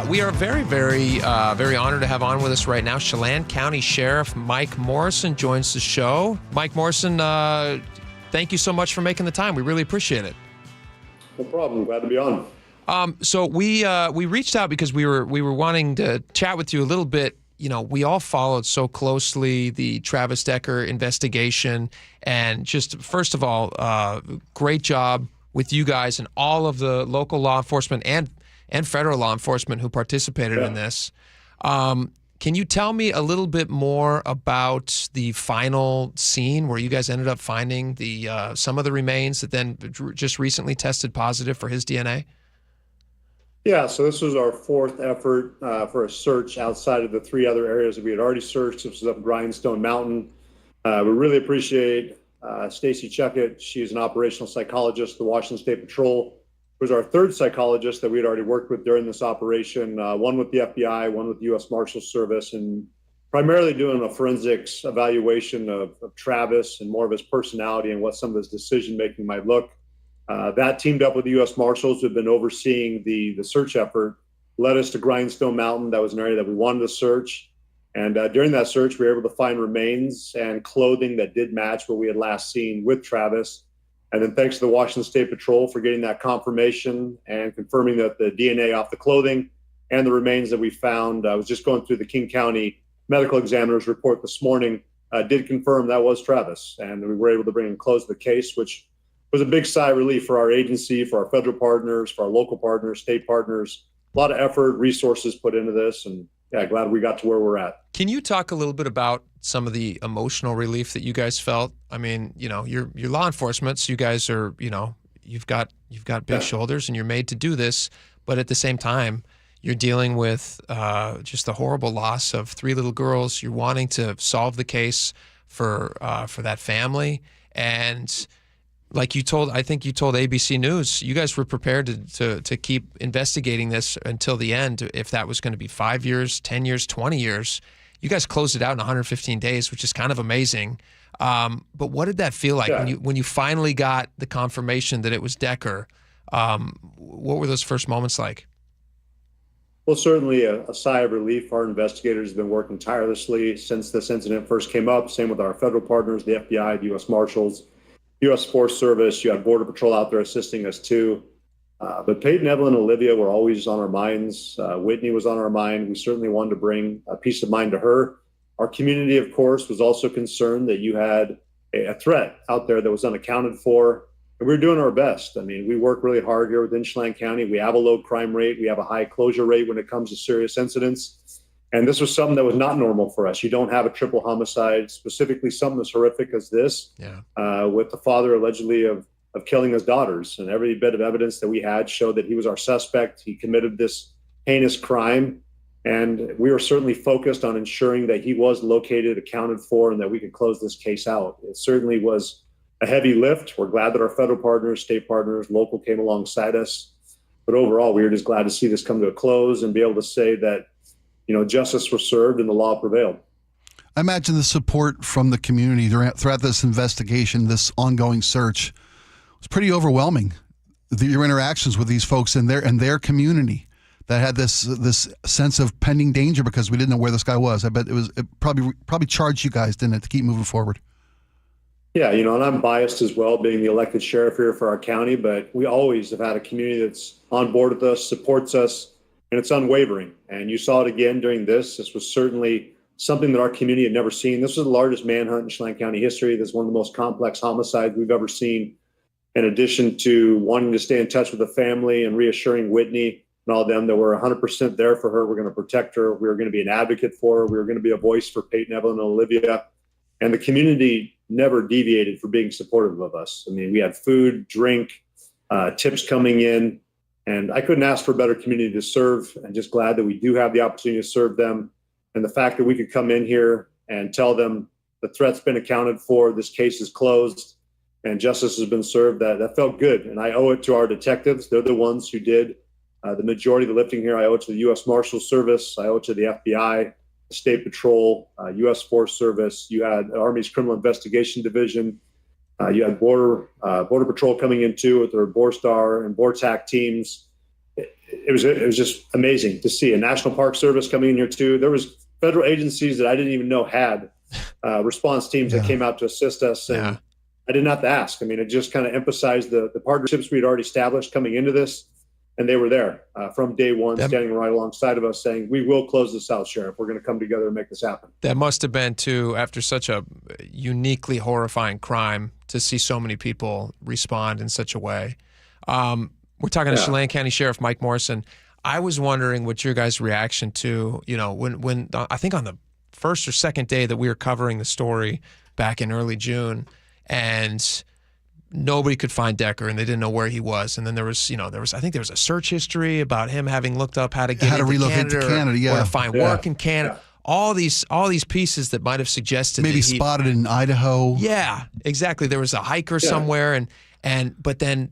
We are very, very honored to have on with us right now. Chelan County Sheriff Mike Morrison joins the show. Mike Morrison, thank you so much for making the time. We really appreciate it. No problem. Glad to be on. So we reached out because we were wanting to chat with you a little bit. You know, we all followed so closely the Travis Decker investigation, and just first of all, great job with you guys and all of the local law enforcement and federal law enforcement who participated in this. Can you tell me a little bit more about the final scene where you guys ended up finding the some of the remains that then just recently tested positive for his DNA? Yeah, so this was our fourth effort for a search outside of the three other areas that we had already searched. This was up Grindstone Mountain. We really appreciate Stacy Chuckett. She's an operational psychologist at the Washington State Patrol. It was our third psychologist that we had already worked with during this operation, one with the FBI, one with the U.S. Marshals Service, and primarily doing a forensics evaluation of Travis and more of his personality and what some of his decision-making might look. That teamed up with the U.S. Marshals who have been overseeing the search effort, led us to Grindstone Mountain. That was an area that we wanted to search. And during that search, we were able to find remains and clothing that did match what we had last seen with Travis. And then thanks to the Washington State Patrol for getting that confirmation and confirming that the DNA off the clothing and the remains that we found. I was just going through the King County Medical Examiner's report this morning, did confirm that was Travis. And we were able to bring and close the case, which was a big sigh of relief for our agency, for our federal partners, for our local partners, state partners. A lot of effort, resources put into this, and yeah, glad we got to where we're at. Can you talk a little bit about some of the emotional relief that you guys felt? I mean, you're law enforcement, so you guys are, you've got big shoulders and you're made to do this, but at the same time, you're dealing with just the horrible loss of 3 little girls. You're wanting to solve the case for that family, and like I think you told ABC News, you guys were prepared to keep investigating this until the end. If that was going to be 5 years, 10 years, 20 years, you guys closed it out in 115 days, which is kind of amazing. But what did that feel like when you finally got the confirmation that it was Decker? What were those first moments like? Well, certainly a sigh of relief. Our investigators have been working tirelessly since this incident first came up. Same with our federal partners, the FBI, the U.S. Marshals, U.S. Forest Service. You had Border Patrol out there assisting us too. But Peyton, Evelyn, and Olivia were always on our minds. Whitney was on our mind. We certainly wanted to bring a peace of mind to her. Our community, of course, was also concerned that you had a threat out there that was unaccounted for. And we were doing our best. I mean, we work really hard here within Chelan County. We have a low crime rate. We have a high closure rate when it comes to serious incidents. And this was something that was not normal for us. You don't have a triple homicide, specifically something as horrific as this, with the father allegedly of killing his daughters. And every bit of evidence that we had showed that he was our suspect. He committed this heinous crime. And we were certainly focused on ensuring that he was located, accounted for, and that we could close this case out. It certainly was a heavy lift. We're glad that our federal partners, state partners, local came alongside us. But overall, we were just glad to see this come to a close and be able to say that, justice was served and the law prevailed. I imagine the support from the community throughout this investigation, this ongoing search, was pretty overwhelming. Your interactions with these folks in their community that had this sense of pending danger because we didn't know where this guy was. I bet it probably charged you guys, didn't it, to keep moving forward? Yeah, and I'm biased as well, being the elected sheriff here for our county, but we always have had a community that's on board with us, supports us, and it's unwavering. And you saw it again during this. This was certainly something that our community had never seen. This was the largest manhunt in Chelan County history. This is one of the most complex homicides we've ever seen. In addition to wanting to stay in touch with the family and reassuring Whitney and all of them that we're 100% there for her. We're going to protect her. We were going to be an advocate for her. We were going to be a voice for Peyton, Evelyn, and Olivia. And the community never deviated for being supportive of us. I mean, we had food, drink, tips coming in, and I couldn't ask for a better community to serve. I'm just glad that we do have the opportunity to serve them. And the fact that we could come in here and tell them the threat's been accounted for, this case is closed, and justice has been served, that felt good. And I owe it to our detectives. They're the ones who did the majority of the lifting here. I owe it to the U.S. Marshals Service. I owe it to the FBI, the State Patrol, U.S. Forest Service. You had Army's Criminal Investigation Division. You had Border Patrol coming in too with their Borstar and BORTAC teams. It was just amazing to see a National Park Service coming in here too. There was federal agencies that I didn't even know had response teams that came out to assist us. And I didn't have to ask. I mean, it just kind of emphasized the partnerships we'd already established coming into this. And they were there from day one, standing right alongside of us saying, we will close this out, Sheriff. We're going to come together and make this happen. That must have been, too, after such a uniquely horrifying crime, to see so many people respond in such a way. We're talking to Chelan County Sheriff Mike Morrison. I was wondering what your guys' reaction to, when I think on the first or second day that we were covering the story back in early June, and nobody could find Decker, and they didn't know where he was. And then there was a search history about him having looked up how to relocate to Canada, or to find work in Canada. All these pieces that might have suggested maybe that spotted in Idaho. Yeah, exactly. There was a hiker somewhere, but then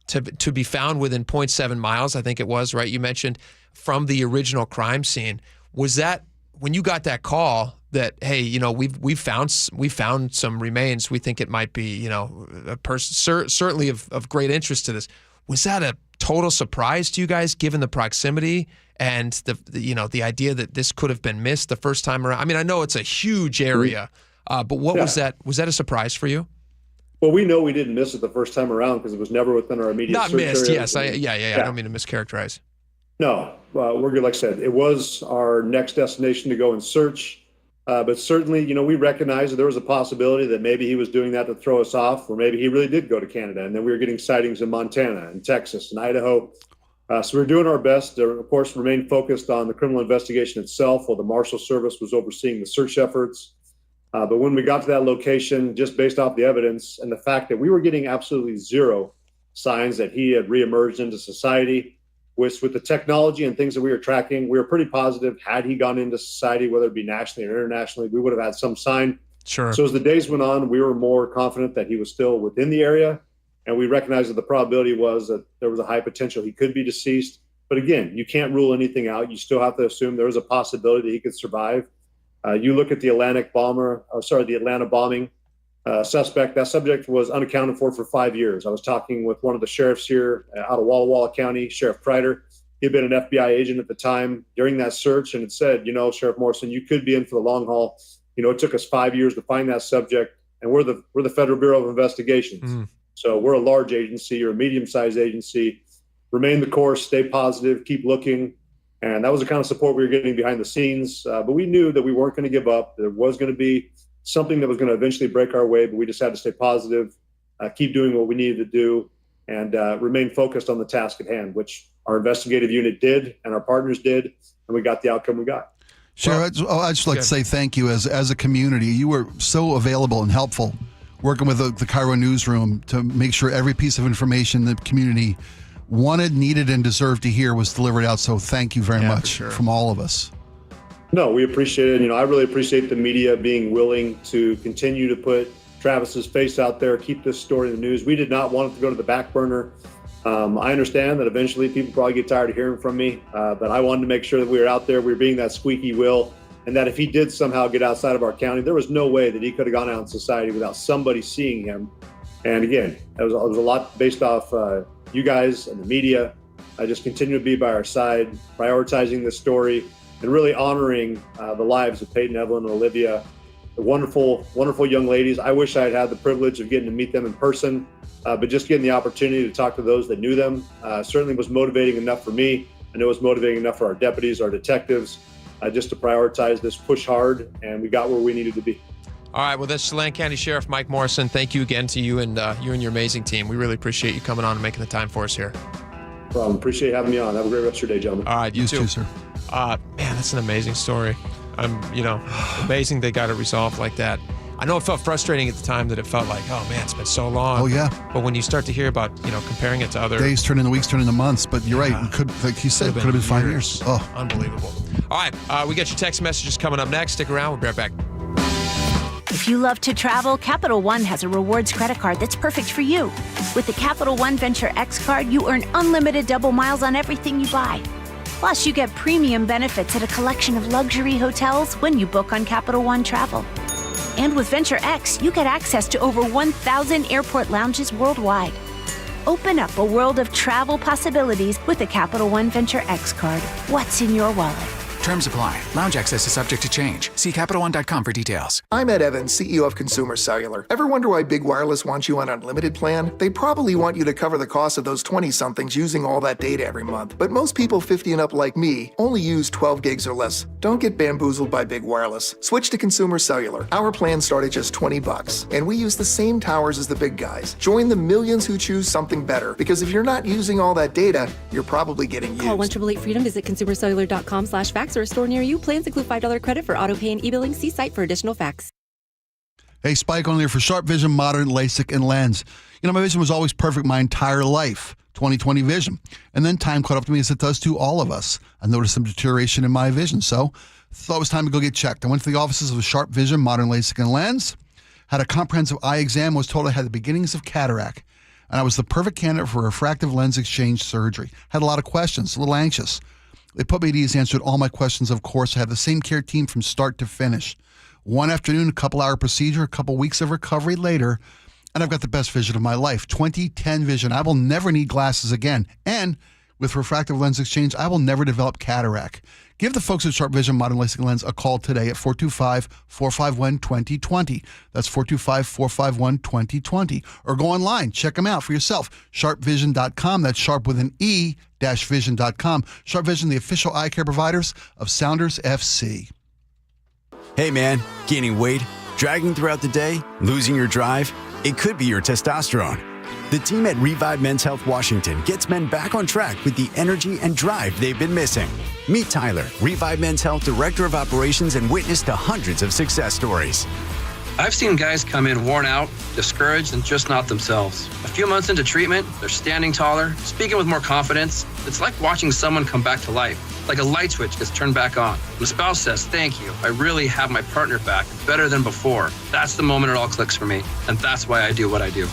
to be found within 0.7 miles, I think it was, right? You mentioned from the original crime scene. Was that when you got that call? that, hey, we've found some remains. We think it might be, a person certainly of great interest to this. Was that a total surprise to you guys, given the proximity and the idea that this could have been missed the first time around? I mean, I know it's a huge area, but what was that? Was that a surprise for you? Well, we know we didn't miss it the first time around because it was never within our immediate search missed, area. yes. I don't mean to mischaracterize. No, we're good. Like I said, it was our next destination to go and search. But certainly, we recognized that there was a possibility that maybe he was doing that to throw us off, or maybe he really did go to Canada. And then we were getting sightings in Montana and Texas and Idaho. So we were doing our best to, of course, remain focused on the criminal investigation itself while the Marshal Service was overseeing the search efforts. But when we got to that location, just based off the evidence and the fact that we were getting absolutely zero signs that he had reemerged into society, with the technology and things that we were tracking, we were pretty positive had he gone into society, whether it be nationally or internationally, we would have had some sign. Sure. So as the days went on, we were more confident that he was still within the area. And we recognized that the probability was that there was a high potential he could be deceased. But again, you can't rule anything out. You still have to assume there was a possibility that he could survive. You look at the Atlanta bombing suspect. That subject was unaccounted for 5 years. I was talking with one of the sheriffs here out of Walla Walla County, Sheriff Kreider. He had been an FBI agent at the time during that search and had said, Sheriff Morrison, you could be in for the long haul. It took us 5 years to find that subject, and we're the Federal Bureau of Investigations. So we're a large agency or a medium-sized agency. Remain the course, stay positive, keep looking. And that was the kind of support we were getting behind the scenes. But we knew that we weren't going to give up. There was going to be something that was going to eventually break our way, but we just had to stay positive, keep doing what we needed to do, and remain focused on the task at hand, which our investigative unit did and our partners did, and we got the outcome we got. Sheriff, I'd just like to say thank you. As a community, you were so available and helpful working with the KIRO Newsroom to make sure every piece of information the community wanted, needed, and deserved to hear was delivered out. So thank you very much from all of us. No, we appreciate it. I really appreciate the media being willing to continue to put Travis's face out there, keep this story in the news. We did not want it to go to the back burner. I understand that eventually people probably get tired of hearing from me, but I wanted to make sure that we were out there, we were being that squeaky wheel, and that if he did somehow get outside of our county, there was no way that he could have gone out in society without somebody seeing him. And again, it was a lot based off you guys and the media. I just continue to be by our side, prioritizing this story, and really honoring the lives of Peyton, Evelyn, and Olivia, the wonderful, wonderful young ladies. I wish I had had the privilege of getting to meet them in person, but just getting the opportunity to talk to those that knew them certainly was motivating enough for me. I know it was motivating enough for our deputies, our detectives, just to prioritize this, push hard, and we got where we needed to be. All right, well, that's Chelan County Sheriff Mike Morrison. Thank you again to you and your amazing team. We really appreciate you coming on and making the time for us here. No problem. Appreciate having me on. Have a great rest of your day, gentlemen. All right, you too, sir. Man, that's an amazing story. Amazing they got it resolved like that. I know it felt frustrating at the time that it felt like, oh man, it's been so long. Oh yeah. But when you start to hear about, comparing it to other days turn into weeks, turn into months. But you're right. It could, like he said, could have been 5 years. Oh, unbelievable. All right, we got your text messages coming up next. Stick around. We'll be right back. If you love to travel, Capital One has a rewards credit card that's perfect for you. With the Capital One Venture X card, you earn unlimited double miles on everything you buy. Plus, you get premium benefits at a collection of luxury hotels when you book on Capital One Travel. And with Venture X, you get access to over 1,000 airport lounges worldwide. Open up a world of travel possibilities with the Capital One Venture X card. What's in your wallet? Terms apply. Lounge access is subject to change. See CapitalOne.com for details. I'm Ed Evans, CEO of Consumer Cellular. Ever wonder why Big Wireless wants you on an unlimited plan? They probably want you to cover the cost of those 20-somethings using all that data every month. But most people 50 and up like me only use 12 gigs or less. Don't get bamboozled by Big Wireless. Switch to Consumer Cellular. Our plans start at just $20, and we use the same towers as the big guys. Join the millions who choose something better, because if you're not using all that data, you're probably getting used. Call 1-888-FREEDOM, visit consumercellular.com/fax or a store near you. Plans include $5 credit for auto pay and e-billing. See site for additional facts. Hey, Spike O'Neill for Sharp Vision, Modern, LASIK, and Lens. My vision was always perfect my entire life. 20/20 vision. And then time caught up to me as it does to all of us. I noticed some deterioration in my vision, so thought it was time to go get checked. I went to the offices of Sharp Vision, Modern, LASIK, and Lens, had a comprehensive eye exam, was told I had the beginnings of cataract, and I was the perfect candidate for refractive lens exchange surgery. Had a lot of questions, a little anxious. They put me at ease, answered all my questions, of course. I had the same care team from start to finish. One afternoon, a couple-hour procedure, a couple weeks of recovery later, and I've got the best vision of my life, 20/10 vision. I will never need glasses again. And with refractive lens exchange, I will never develop cataract. Give the folks at Sharp Vision Modern LASIK Lens a call today at 425-451-2020. That's 425-451-2020. Or go online. Check them out for yourself. sharpvision.com. That's sharp with an E-vision.com. Sharp Vision, the official eye care providers of Sounders FC. Hey man, gaining weight, dragging throughout the day, losing your drive? It could be your testosterone. The team at Revive Men's Health Washington gets men back on track with the energy and drive they've been missing. Meet Tyler, Revive Men's Health Director of Operations and witness to hundreds of success stories. I've seen guys come in worn out, discouraged, and just not themselves. A few months into treatment, they're standing taller, speaking with more confidence. It's like watching someone come back to life, like a light switch gets turned back on. When a spouse says, "Thank you, I really have my partner back, better than before," that's the moment it all clicks for me, and that's why I do what I do.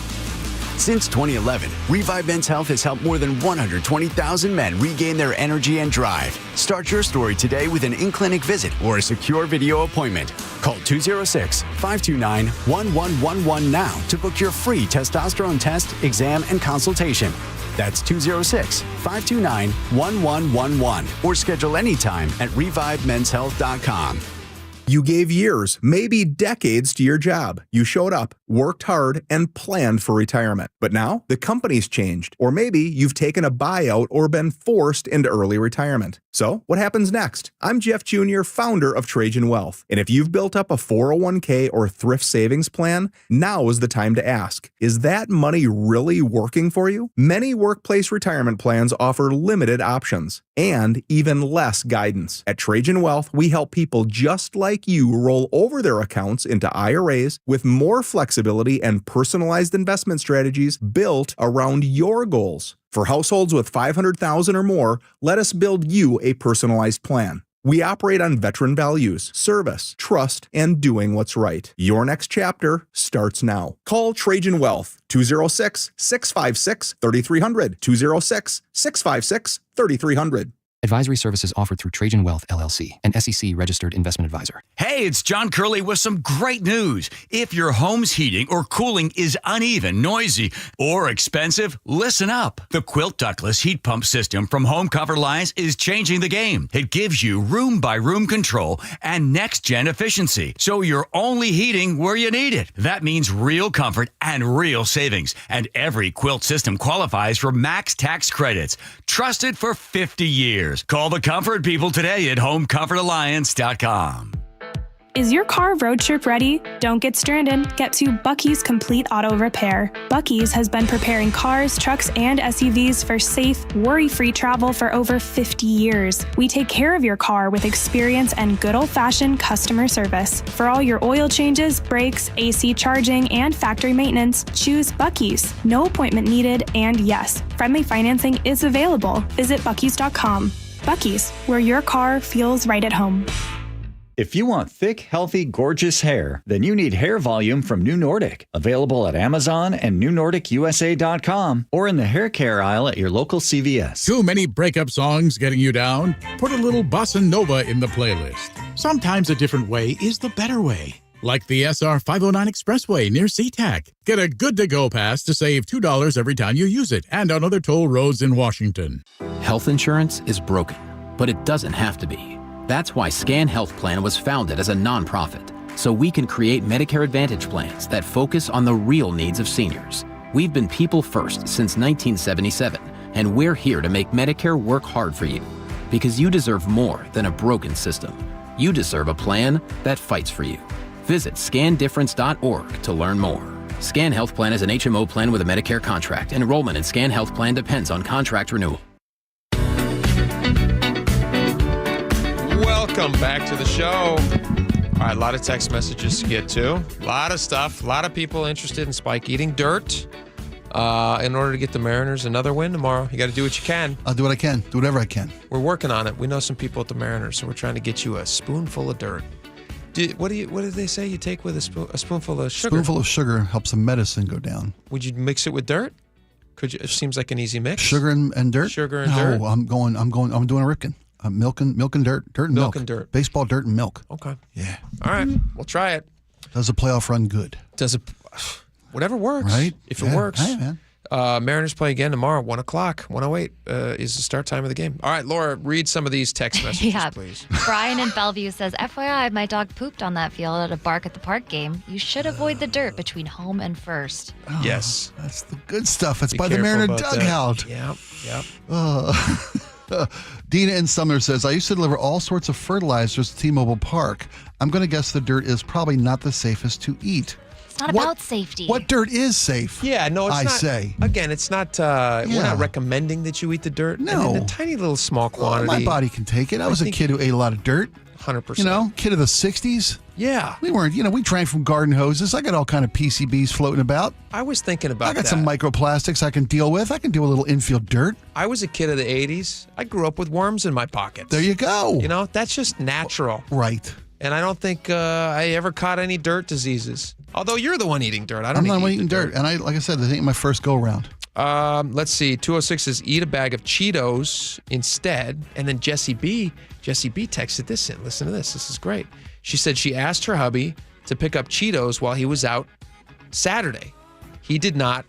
Since 2011, Revive Men's Health has helped more than 120,000 men regain their energy and drive. Start your story today with an in-clinic visit or a secure video appointment. Call 206-529-1111 now to book your free testosterone test, exam, and consultation. That's 206-529-1111 or schedule anytime at revivemenshealth.com. You gave years, maybe decades to your job. You showed up, worked hard, and planned for retirement. But now the company's changed, or maybe you've taken a buyout or been forced into early retirement. So what happens next? I'm Jeff Jr., founder of Trajan Wealth. And if you've built up a 401k or thrift savings plan, now is the time to ask, is that money really working for you? Many workplace retirement plans offer limited options and even less guidance. At Trajan Wealth, we help people just like you roll over their accounts into IRAs with more flexibility and personalized investment strategies built around your goals. For households with $500,000 or more, let us build you a personalized plan. We operate on veteran values, service, trust, and doing what's right. Your next chapter starts now. Call Trajan Wealth, 206-656-3300, 206-656-3300. Advisory services offered through Trajan Wealth, LLC, an SEC-registered investment advisor. Hey, it's John Curley with some great news. If your home's heating or cooling is uneven, noisy, or expensive, listen up. The Quilt ductless heat pump system from Home Comfort Alliance is changing the game. It gives you room-by-room control and next-gen efficiency, so you're only heating where you need it. That means real comfort and real savings, and every Quilt system qualifies for max tax credits. Trusted for 50 years. Call the comfort people today at homecomfortalliance.com. Is your car road trip ready? Don't get stranded. Get to Bucky's Complete Auto Repair. Bucky's has been preparing cars, trucks, and SUVs for safe, worry-free travel for over 50 years. We take care of your car with experience and good old-fashioned customer service. For all your oil changes, brakes, AC charging, and factory maintenance, choose Bucky's. No appointment needed, and yes, friendly financing is available. Visit buckys.com. Bucky's, where your car feels right at home. If you want thick, healthy, gorgeous hair, then you need Hair Volume from New Nordic. Available at Amazon and NewNordicUSA.com or in the hair care aisle at your local CVS. Too many breakup songs getting you down? Put a little bossa nova in the playlist. Sometimes a different way is the better way. Like the SR 509 Expressway near SeaTac. Get a good-to-go pass to save $2 every time you use it and on other toll roads in Washington. Health insurance is broken, but it doesn't have to be. That's why Scan Health Plan was founded as a nonprofit, so we can create Medicare Advantage plans that focus on the real needs of seniors. We've been people first since 1977, and we're here to make Medicare work hard for you, because you deserve more than a broken system. You deserve a plan that fights for you. Visit scandifference.org to learn more. Scan Health Plan is an HMO plan with a Medicare contract. Enrollment in Scan Health Plan depends on contract renewal. Welcome back to the show. All right, a lot of text messages to get to. A lot of stuff. A lot of people interested in Spike eating dirt in order to get the Mariners another win tomorrow. You got to do what you can. I'll do what I can. Do whatever I can. We're working on it. We know some people at the Mariners, so we're trying to get you a spoonful of dirt. What did they say you take with a spoonful of sugar? Spoonful of sugar helps the medicine go down. Would you mix it with dirt? Could you? It seems like an easy mix. Sugar and dirt? Sugar and dirt. No, I'm doing a Ripken. Milk and dirt. Dirt and milk. Milk and dirt. Baseball, dirt, and milk. Okay. Yeah. All right. We'll try it. Does a playoff run good? Whatever works. Right? If it works. Hey, man. Mariners play again tomorrow, 1 o'clock. 1:08 is the start time of the game. All right, Laura, read some of these text messages, please. Brian in Bellevue says, FYI, my dog pooped on that field at a Bark at the Park game. You should avoid the dirt between home and first. Oh, yes. That's the good stuff. It's Be by the careful Mariner about dugout. Yep. Dina in Sumner says, I used to deliver all sorts of fertilizers to T-Mobile Park. I'm going to guess the dirt is probably not the safest to eat. It's not about safety. What dirt is safe? Yeah, no, it's I not. say. Again, it's not, we're not recommending that you eat the dirt. No. In a tiny little small Well, quantity. my body can take it. I was a kid who ate a lot of dirt. 100%. You know, kid of the 60s. Yeah. We weren't, we drank from garden hoses. I got all kind of PCBs floating about. I was thinking about that. I got some microplastics I can deal with. I can deal with a little infield dirt. I was a kid of the 80s. I grew up with worms in my pockets. There you go. You know, that's just natural. Right. And I don't think I ever caught any dirt diseases. Although you're the one eating dirt. I'm not eating dirt. And like I said, this ain't my first go round. Let's see. 206 says eat a bag of Cheetos instead. And then Jessie B texted this in. Listen to this. This is great. She said she asked her hubby to pick up Cheetos while he was out Saturday. He did not.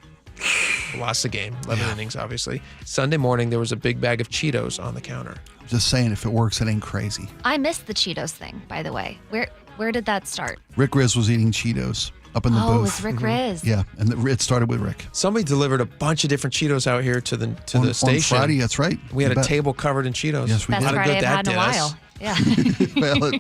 Lost the game. 11 innings, obviously. Sunday morning, there was a big bag of Cheetos on the counter. Just saying, if it works, it ain't crazy. I missed the Cheetos thing, by the way. Where did that start? Rick Riz was eating Cheetos up in the booth. Oh, it was Rick Riz. Yeah, and it started with Rick. Somebody delivered a bunch of different Cheetos out here to the station. On Friday, that's right. We had a table covered in Cheetos. Yes, we Best did. Friday I've had in a while. Yeah. Well,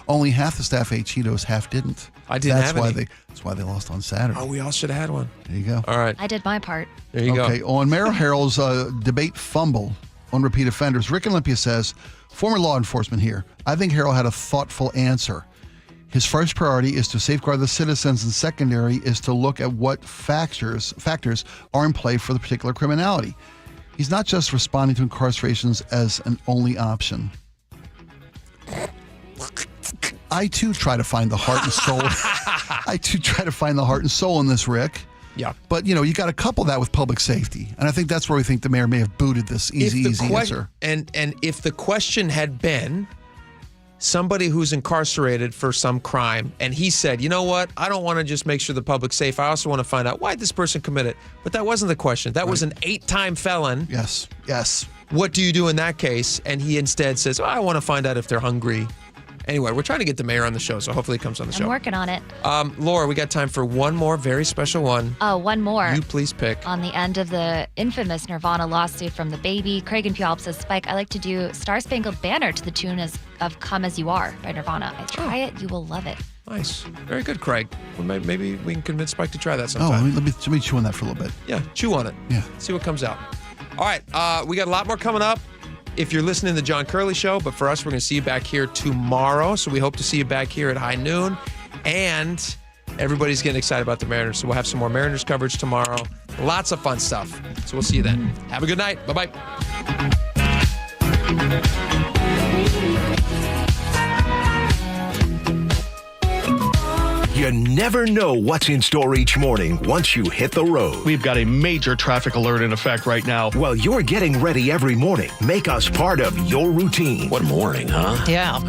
only half the staff ate Cheetos, half didn't. I didn't have any. That's why they lost on Saturday. Oh, we all should have had one. There you go. All right. I did my part. There you go. Okay, on Merrill Harrell's debate fumble on repeat offenders, Rick Olympia says, former law enforcement here, I think Harrell had a thoughtful answer. His first priority is to safeguard the citizens, and secondary is to look at what factors are in play for the particular criminality. He's not just responding to incarcerations as an only option. I too try to find the heart and soul. I too try to find the heart and soul in this, Rick. Yeah. But, you got to couple that with public safety. And I think that's where we think the mayor may have booted this easy answer. And if the question had been somebody who's incarcerated for some crime, and he said, you know what, I don't want to just make sure the public's safe. I also want to find out why this person committed. But that wasn't the question. That was an 8-time felon. Yes. What do you do in that case? And he instead says, I want to find out if they're hungry. Anyway, we're trying to get the mayor on the show, so hopefully he comes on the show. I'm working on it. Laura, we got time for one more very special one. Oh, one more. You please pick. On the end of the infamous Nirvana lawsuit from the Baby, Craig and Puyallup says, Spike, I like to do Star Spangled Banner to the tune of Come As You Are by Nirvana. I try it, you will love it. Nice. Very good, Craig. Well, maybe we can convince Spike to try that Oh, sometime. let me chew on that for a little bit. Yeah, chew on it. Yeah. See what comes out. All right, we got a lot more coming up. If you're listening to the John Curley Show, but for us, we're going to see you back here tomorrow. So we hope to see you back here at high noon. And everybody's getting excited about the Mariners. So we'll have some more Mariners coverage tomorrow. Lots of fun stuff. So we'll see you then. Have a good night. Bye-bye. You never know what's in store each morning once you hit the road. We've got a major traffic alert in effect right now. While you're getting ready every morning, make us part of your routine. What morning, huh? Yeah.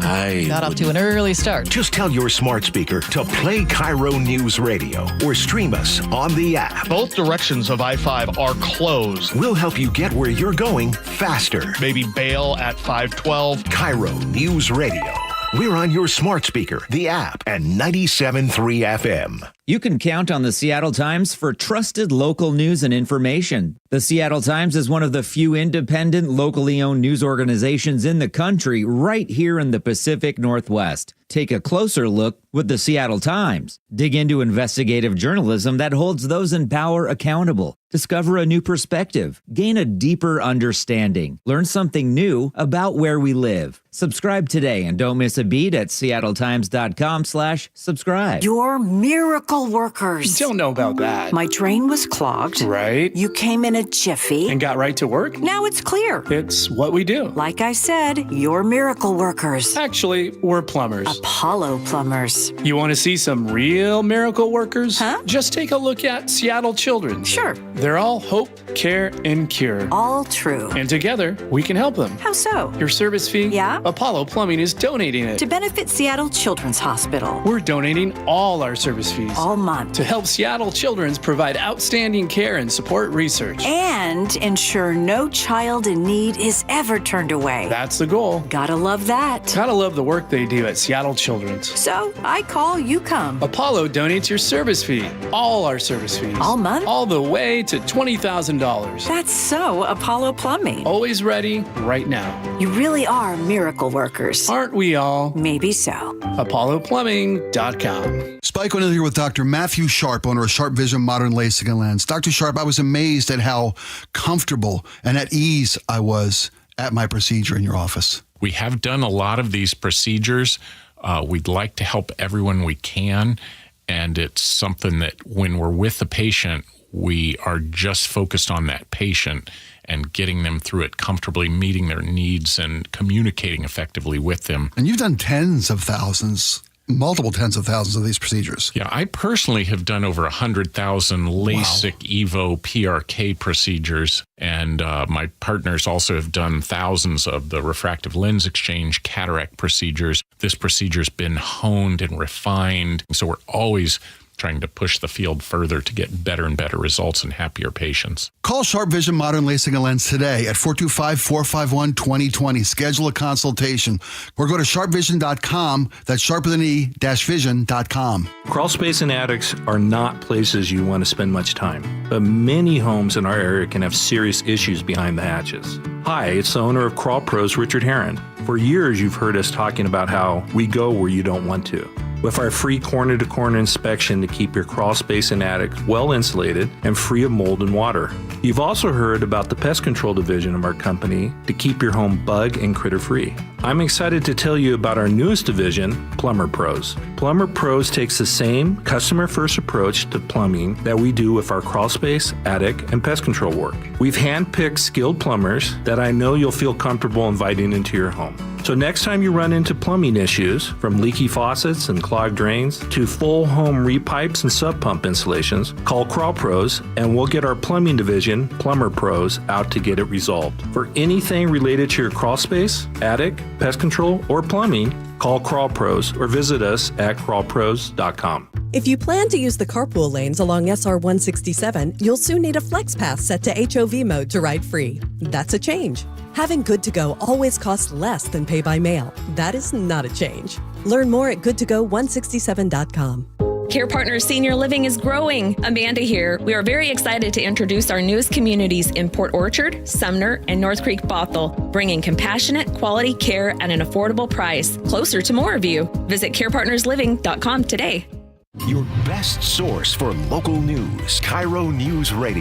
Got off to an early start. Just tell your smart speaker to play KIRO News Radio or stream us on the app. Both directions of I-5 are closed. We'll help you get where you're going faster. Maybe bail at 512. KIRO News Radio. We're on your smart speaker, the app, and 97.3 FM. You can count on the Seattle Times for trusted local news and information. The Seattle Times is one of the few independent, locally owned news organizations in the country right here in the Pacific Northwest. Take a closer look with the Seattle Times. Dig into investigative journalism that holds those in power accountable. Discover a new perspective. Gain a deeper understanding. Learn something new about where we live. Subscribe today and don't miss a beat at seattletimes.com/subscribe. Your miracle Miracle Workers. Don't know about that. My drain was clogged. Right. You came in a jiffy. And got right to work? Now it's clear. It's what we do. Like I said, you're Miracle Workers. Actually, we're plumbers. Apollo Plumbers. You want to see some real miracle workers? Huh? Just take a look at Seattle Children's. Sure. They're all hope, care, and cure. All true. And together, we can help them. How so? Your service fee? Yeah? Apollo Plumbing is donating it. To benefit Seattle Children's Hospital. We're donating all our service fees. All month. To help Seattle Children's provide outstanding care and support research. And ensure no child in need is ever turned away. That's the goal. Gotta love that. Gotta love the work they do at Seattle Children's. So, I call, you come. Apollo donates your service fee. All our service fees. All month? All the way to $20,000. That's so Apollo Plumbing. Always ready, right now. You really are miracle workers. Aren't we all? Maybe so. ApolloPlumbing.com. Spike O'Neill here with Dr. Matthew Sharp, owner of Sharp Vision Modern LASIK and Lens. Dr. Sharp, I was amazed at how comfortable and at ease I was at my procedure in your office. We have done a lot of these procedures. We'd like to help everyone we can. And it's something that when we're with the patient, we are just focused on that patient and getting them through it comfortably, meeting their needs and communicating effectively with them. And you've done tens of thousands, multiple tens of thousands of these procedures. Yeah, I personally have done over 100,000 LASIK EVO PRK procedures. And my partners also have done thousands of the refractive lens exchange cataract procedures. This procedure's been honed and refined. So we're always trying to push the field further to get better and better results and happier patients. Call Sharp Vision Modern LASIK and Lens today at 425-451-2020. Schedule a consultation or go to sharpvision.com. That's sharp with an E -vision.com. Crawl space and attics are not places you want to spend much time, but many homes in our area can have serious issues behind the hatches. Hi, it's the owner of Crawl Pros, Richard Herron. For years, you've heard us talking about how we go where you don't want to. With our free corner-to-corner inspection to keep your crawl space and attic well insulated and free of mold and water. You've also heard about the pest control division of our company to keep your home bug and critter free. I'm excited to tell you about our newest division, Plumber Pros. Plumber Pros takes the same customer-first approach to plumbing that we do with our crawl space, attic, and pest control work. We've handpicked skilled plumbers that I know you'll feel comfortable inviting into your home. So next time you run into plumbing issues, from leaky faucets and clogged drains to full home repipes and sub pump installations, call Crawl Pros and we'll get our plumbing division, Plumber Pros, out to get it resolved. For anything related to your crawl space, attic, pest control, or plumbing, call Crawl Pros or visit us at crawlpros.com. If you plan to use the carpool lanes along SR 167, you'll soon need a flex pass set to HOV mode to ride free. That's a change. Having Good to Go always costs less than pay by mail. That is not a change. Learn more at goodtogo167.com. Care Partners Senior Living is growing. Amanda here. We are very excited to introduce our newest communities in Port Orchard, Sumner, and North Creek Bothell, bringing compassionate, quality care at an affordable price, closer to more of you. Visit carepartnersliving.com today. Your best source for local news, KIRO News Radio.